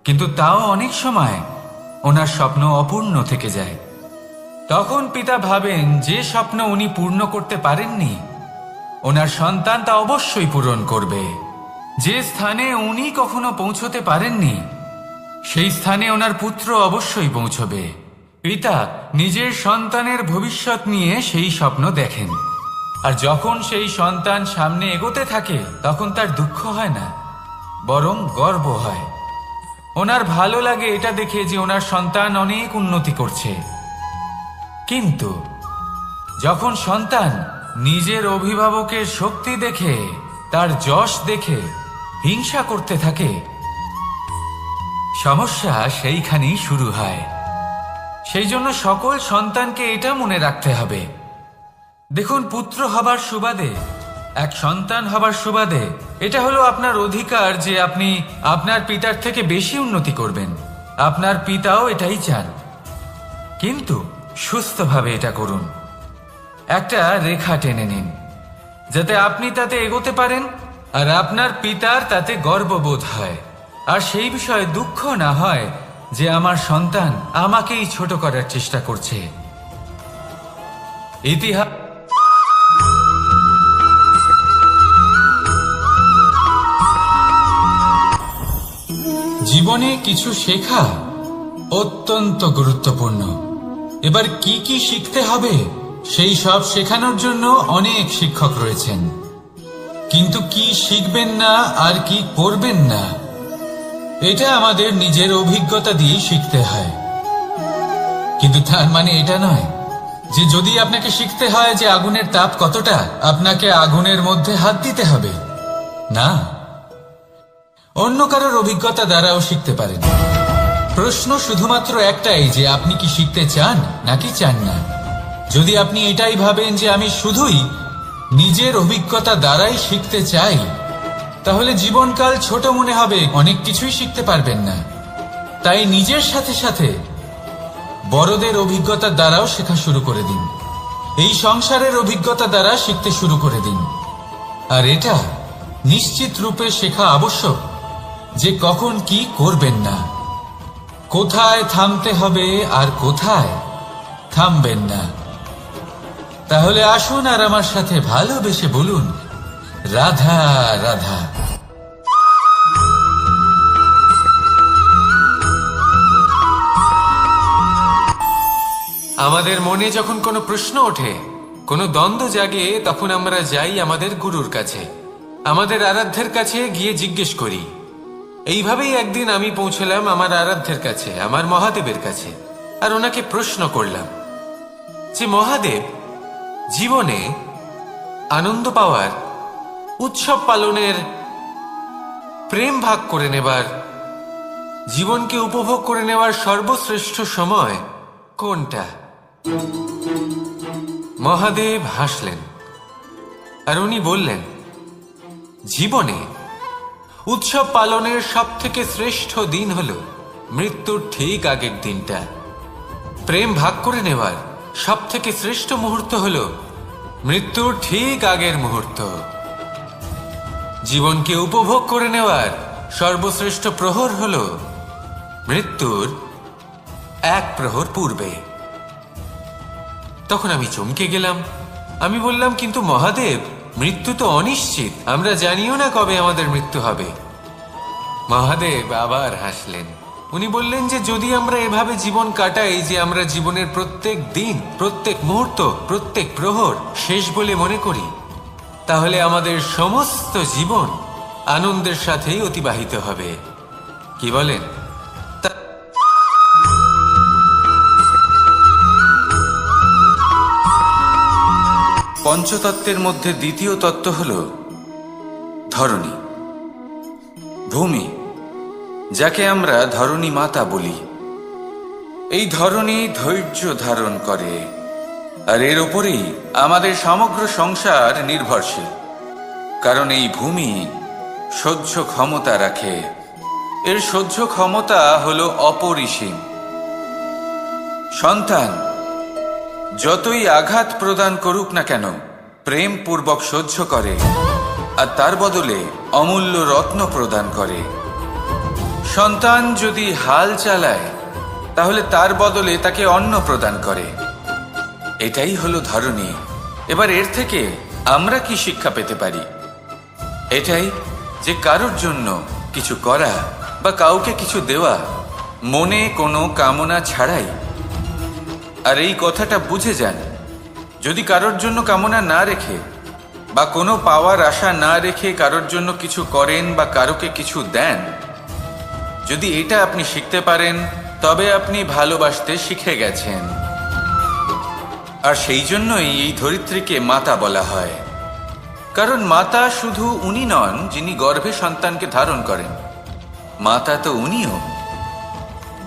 কিন্তু তাও অনেক সময় ওনার স্বপ্ন অপূর্ণ থেকে যায়। তখন পিতা ভাবেন যে স্বপ্ন উনি পূর্ণ করতে পারেননি, ওনার সন্তান তা অবশ্যই পূরণ করবে। যে স্থানে উনি কখনো পৌঁছতে পারেননি, সেই স্থানে ওনার পুত্র অবশ্যই পৌঁছবে। পিতা নিজের সন্তানের ভবিষ্যৎ নিয়ে সেই স্বপ্ন দেখেন, আর যখন সেই সন্তান সামনে এগোতে থাকে তখন তার দুঃখ হয় না, বরং গর্ব হয়। ওনার ভালো লাগে এটা দেখে যে ওনার সন্তান অনেক উন্নতি করছে। কিন্তু যখন সন্তান নিজের অভিভাবকের শক্তি দেখে, তার যশ দেখে হিংসা করতে থাকে, সমস্যা সেইখানেই শুরু হয়। সেই জন্য সকল সন্তানকে এটা মনে রাখতে হবে, দেখুন, পুত্র হবার সুবাদে, এক সন্তান হবার সুবাদে এটা হলো আপনার অধিকার যে আপনি আপনার পিতার থেকে বেশি উন্নতি করবেন। আপনার পিতাও এটাই চান, কিন্তু সুস্থভাবে এটা করুন। একটা রেখা টেনে নিন যাতে আপনি তাতে এগোতে পারেন আর আপনার পিতার তাতে গর্ববোধ হয়, আর সেই বিষয়ে দুঃখ না হয় যে আমার সন্তান আমাকেই ছোট করার চেষ্টা করছে। ইতিহাস জীবনে কিছু শেখা অত্যন্ত গুরুত্বপূর্ণ। এবার কি কি শিখতে হবে সেই সব শেখানোর জন্য অনেক শিক্ষক রয়েছেন, কিন্তু কি শিখবেন না আর কি করবেন না এটা আমাদের নিজের অভিজ্ঞতা দিয়ে শিখতে হয়। কিন্তু তার মানে এটা নয় যে যদি আপনাকে শিখতে হয় যে আগুনের তাপ কতটা, আপনাকে আগুনের মধ্যে হাত দিতে হবে। না, অন্য কারোর অভিজ্ঞতা দ্বারাও শিখতে পারেন। প্রশ্ন শুধুমাত্র একটাই যে আপনি কি শিখতে চান নাকি চান না। যদি আপনি এটাই ভাবেন যে আমি শুধুই নিজের অভিজ্ঞতা দ্বারাই শিখতে চাই, তাহলে জীবনকাল ছোট মনে হবে, অনেক কিছুই শিখতে পারবেন না। তাই নিজের সাথে সাথে বড়দের অভিজ্ঞতা দ্বারাও শেখা শুরু করে দিন। এই সংসারের অভিজ্ঞতা দ্বারা শিখতে শুরু করে দিন। আর এটা নিশ্চিত রূপে শেখা আবশ্যক যে কখন কি করবেন না, কোথায় থামতে হবে আর কোথায় থামবেন না। তাহলে আসুন আর আমার সাথে ভালোবেসে বলুন, রাধা রাধা। আমাদের মনে যখন কোনো প্রশ্ন ওঠে, কোনো দ্বন্দ্ব জাগে, তখন আমরা যাই আমাদের গুরুর কাছে, আমাদের আরাধ্যের কাছে গিয়ে জিজ্ঞেস করি। এইভাবেই একদিন আমি পৌঁছলাম আমার আরাধ্যের কাছে, আমার মহাদেবের কাছে, আর ওনাকে প্রশ্ন করলাম যে মহাদেব, জীবনে আনন্দ পাওয়ার, উৎসব পালনের, প্রেম ভাগ করে নেবার, জীবনকে উপভোগ করে নেওয়ার সর্বশ্রেষ্ঠ সময় কোনটা? মহাদেব হাসলেন আর উনি বললেন, জীবনে উৎসব পালনের সব থেকে শ্রেষ্ঠ দিন হল মৃত্যুর ঠিক আগের দিনটা। প্রেম ভাগ করে নেওয়ার সব থেকে শ্রেষ্ঠ মুহূর্ত হল মৃত্যুর ঠিক আগের মুহূর্ত। জীবনকে উপভোগ করে নেওয়ার সর্বশ্রেষ্ঠ প্রহর হল মৃত্যুর এক প্রহর পূর্বে। তখন আমি চমকে গেলাম। আমি বললাম, কিন্তু মহাদেব, মৃত্যু তো অনিশ্চিত, আমরা জানিও না কবে আমাদের মৃত্যু হবে। মহাদেব আবার হাসলেন। উনি বললেন যে যদি আমরা এভাবে জীবন কাটাই যে আমরা জীবনের প্রত্যেক দিন, প্রত্যেক মুহূর্ত, প্রত্যেক প্রহর শেষ বলে মনে করি, তাহলে আমাদের সমস্ত জীবন আনন্দের সাথেই অতিবাহিত হবে। কি বলেন? পঞ্চতত্ত্বের মধ্যে দ্বিতীয় তত্ত্ব হল ধরণী, ভূমি, যাকে আমরা ধরণী মাতা বলি। এই ধরণী ধৈর্য ধারণ করে, আর এর ওপরেই আমাদের সমগ্র সংসার নির্ভরশীল। কারণ এই ভূমি সহ্য ক্ষমতা রাখে, এর সহ্য ক্ষমতা হল অপরিসীম। সন্তান যতই আঘাত প্রদান করুক না কেন প্রেম পূর্বক সহ্য করে আর তার বদলে অমূল্য রত্ন প্রদান করে। সন্তান যদি হাল চালায় তাহলে তার বদলে তাকে অন্ন প্রদান করে। এটাই হলো ধরনী। এবার এর থেকে আমরা কি শিক্ষা পেতে পারি? এটাই যে কারোর জন্য কিছু করা বা কাউকে কিছু দেওয়া মনে কোনো কামনা ছাড়াই। আর এই কথাটা বুঝে যান, যদি কারোর জন্য কামনা না রেখে বা কোনো পাওয়ার আশা না রেখে কারোর জন্য কিছু করেন বা কারোকে কিছু দেন, যদি এটা আপনি শিখতে পারেন তবে আপনি ভালোবাসতে শিখে গেছেন। আর সেই জন্যই এই ধরিত্রীকে মাতা বলা হয়। কারণ মাতা শুধু উনি নন যিনি গর্ভে সন্তানকে ধারণ করেন, মাতা তো উনিও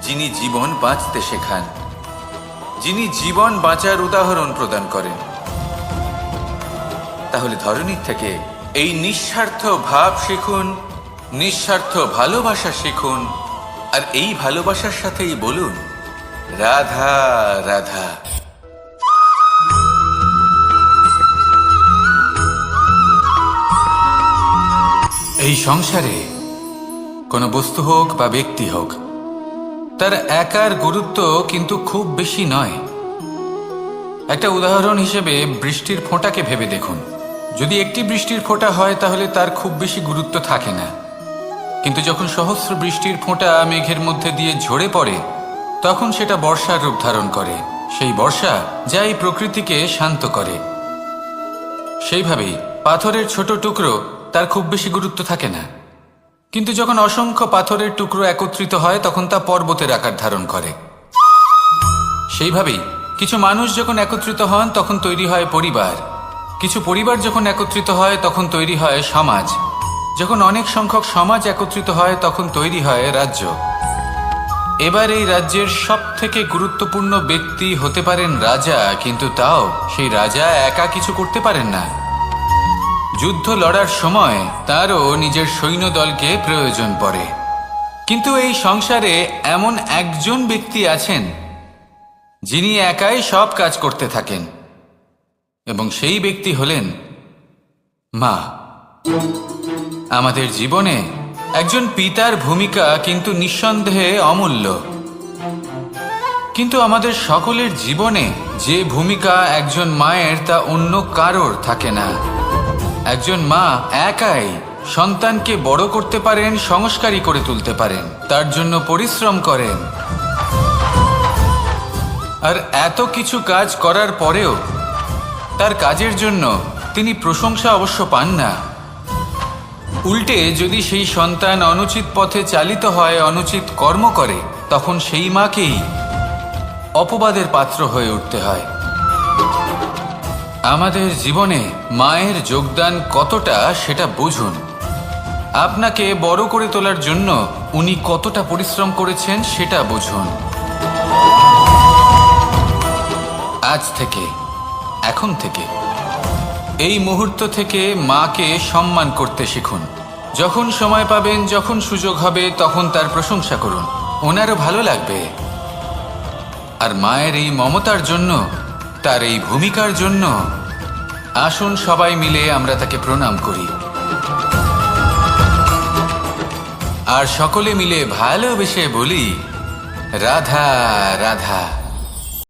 যিনি জীবন বাঁচতে শেখান, যিনি জীবন বাঁচার উদাহরণ প্রদান করেন। তাহলে ধরনীর থেকে এই নিঃস্বার্থ ভাব শিখুন, নিঃস্বার্থ ভালোবাসা শিখুন, আর এই ভালোবাসার সাথেই বলুন রাধা রাধা। এই সংসারে কোনো বস্তু হোক বা ব্যক্তি হোক, তার একার গুরুত্ব কিন্তু খুব বেশি নয়। একটা উদাহরণ হিসেবে বৃষ্টির ফোঁটাকে ভেবে দেখুন। যদি একটি বৃষ্টির ফোঁটা হয় তাহলে তার খুব বেশি গুরুত্ব থাকে না, কিন্তু যখন সহস্র বৃষ্টির ফোঁটা মেঘের মধ্যে দিয়ে ঝরে পড়ে তখন সেটা বর্ষার রূপ ধারণ করে। সেই বর্ষা যা এই প্রকৃতিকে শান্ত করে। সেইভাবেই পাথরের ছোট টুকরো তার খুব বেশি গুরুত্ব থাকে না, কিন্তু যখন অসংখ্য পাথরের টুকরো একত্রিত হয় তখন তা পর্বতের আকার ধারণ করে। সেইভাবেই কিছু মানুষ যখন একত্রিত হন তখন তৈরি হয় পরিবার, কিছু পরিবার যখন একত্রিত হয় তখন তৈরি হয় সমাজ, যখন অনেক সংখ্যক সমাজ একত্রিত হয় তখন তৈরি হয় রাজ্য। এবার এই রাজ্যের সবথেকে গুরুত্বপূর্ণ ব্যক্তি হতে পারেন রাজা, কিন্তু তাও সেই রাজা একা কিছু করতে পারেন না। যুদ্ধ লড়ার সময় তারও নিজের সৈন্যদলকে প্রয়োজন পড়ে। কিন্তু এই সংসারে এমন একজন ব্যক্তি আছেন যিনি একাই সব কাজ করতে থাকেন, এবং সেই ব্যক্তি হলেন মা। আমাদের জীবনে একজন পিতার ভূমিকা কিন্তু নিঃসন্দেহে অমূল্য, কিন্তু আমাদের সকলের জীবনে যে ভূমিকা একজন মায়ের তা অন্য কারোর থাকে না। একজন মা একাই সন্তানকে বড় করতে পারেন, সংস্কারী করে তুলতে পারেন, তার জন্য পরিশ্রম করেন। আর এত কিছু কাজ করার পরেও তার কাজের জন্য তিনি প্রশংসা অবশ্য পান না। উল্টে যদি সেই সন্তান অনুচিত পথে চালিত হয়, অনুচিত কর্ম করে, তখন সেই মাকেই অপবাদের পাত্র হয়ে উঠতে হয়। আমাদের জীবনে মায়ের যোগদান কতটা সেটা বুঝুন। আপনাকে বড় করে তোলার জন্য উনি কতটা পরিশ্রম করেছেন সেটা বুঝুন। আজ থেকে, এখন থেকে, এই মুহূর্ত থেকে মাকে সম্মান করতে শিখুন। যখন সময় পাবেন, যখন সুযোগ হবে, তখন তার প্রশংসা করুন, ওনারও ভালো লাগবে। আর মায়ের এই মমতার জন্য, তার এই ভূমিকার জন্য আসুন সবাই মিলে আমরা তাকে প্রণাম করি, আর সকলে মিলে ভালোবেসে বলি রাধা রাধা।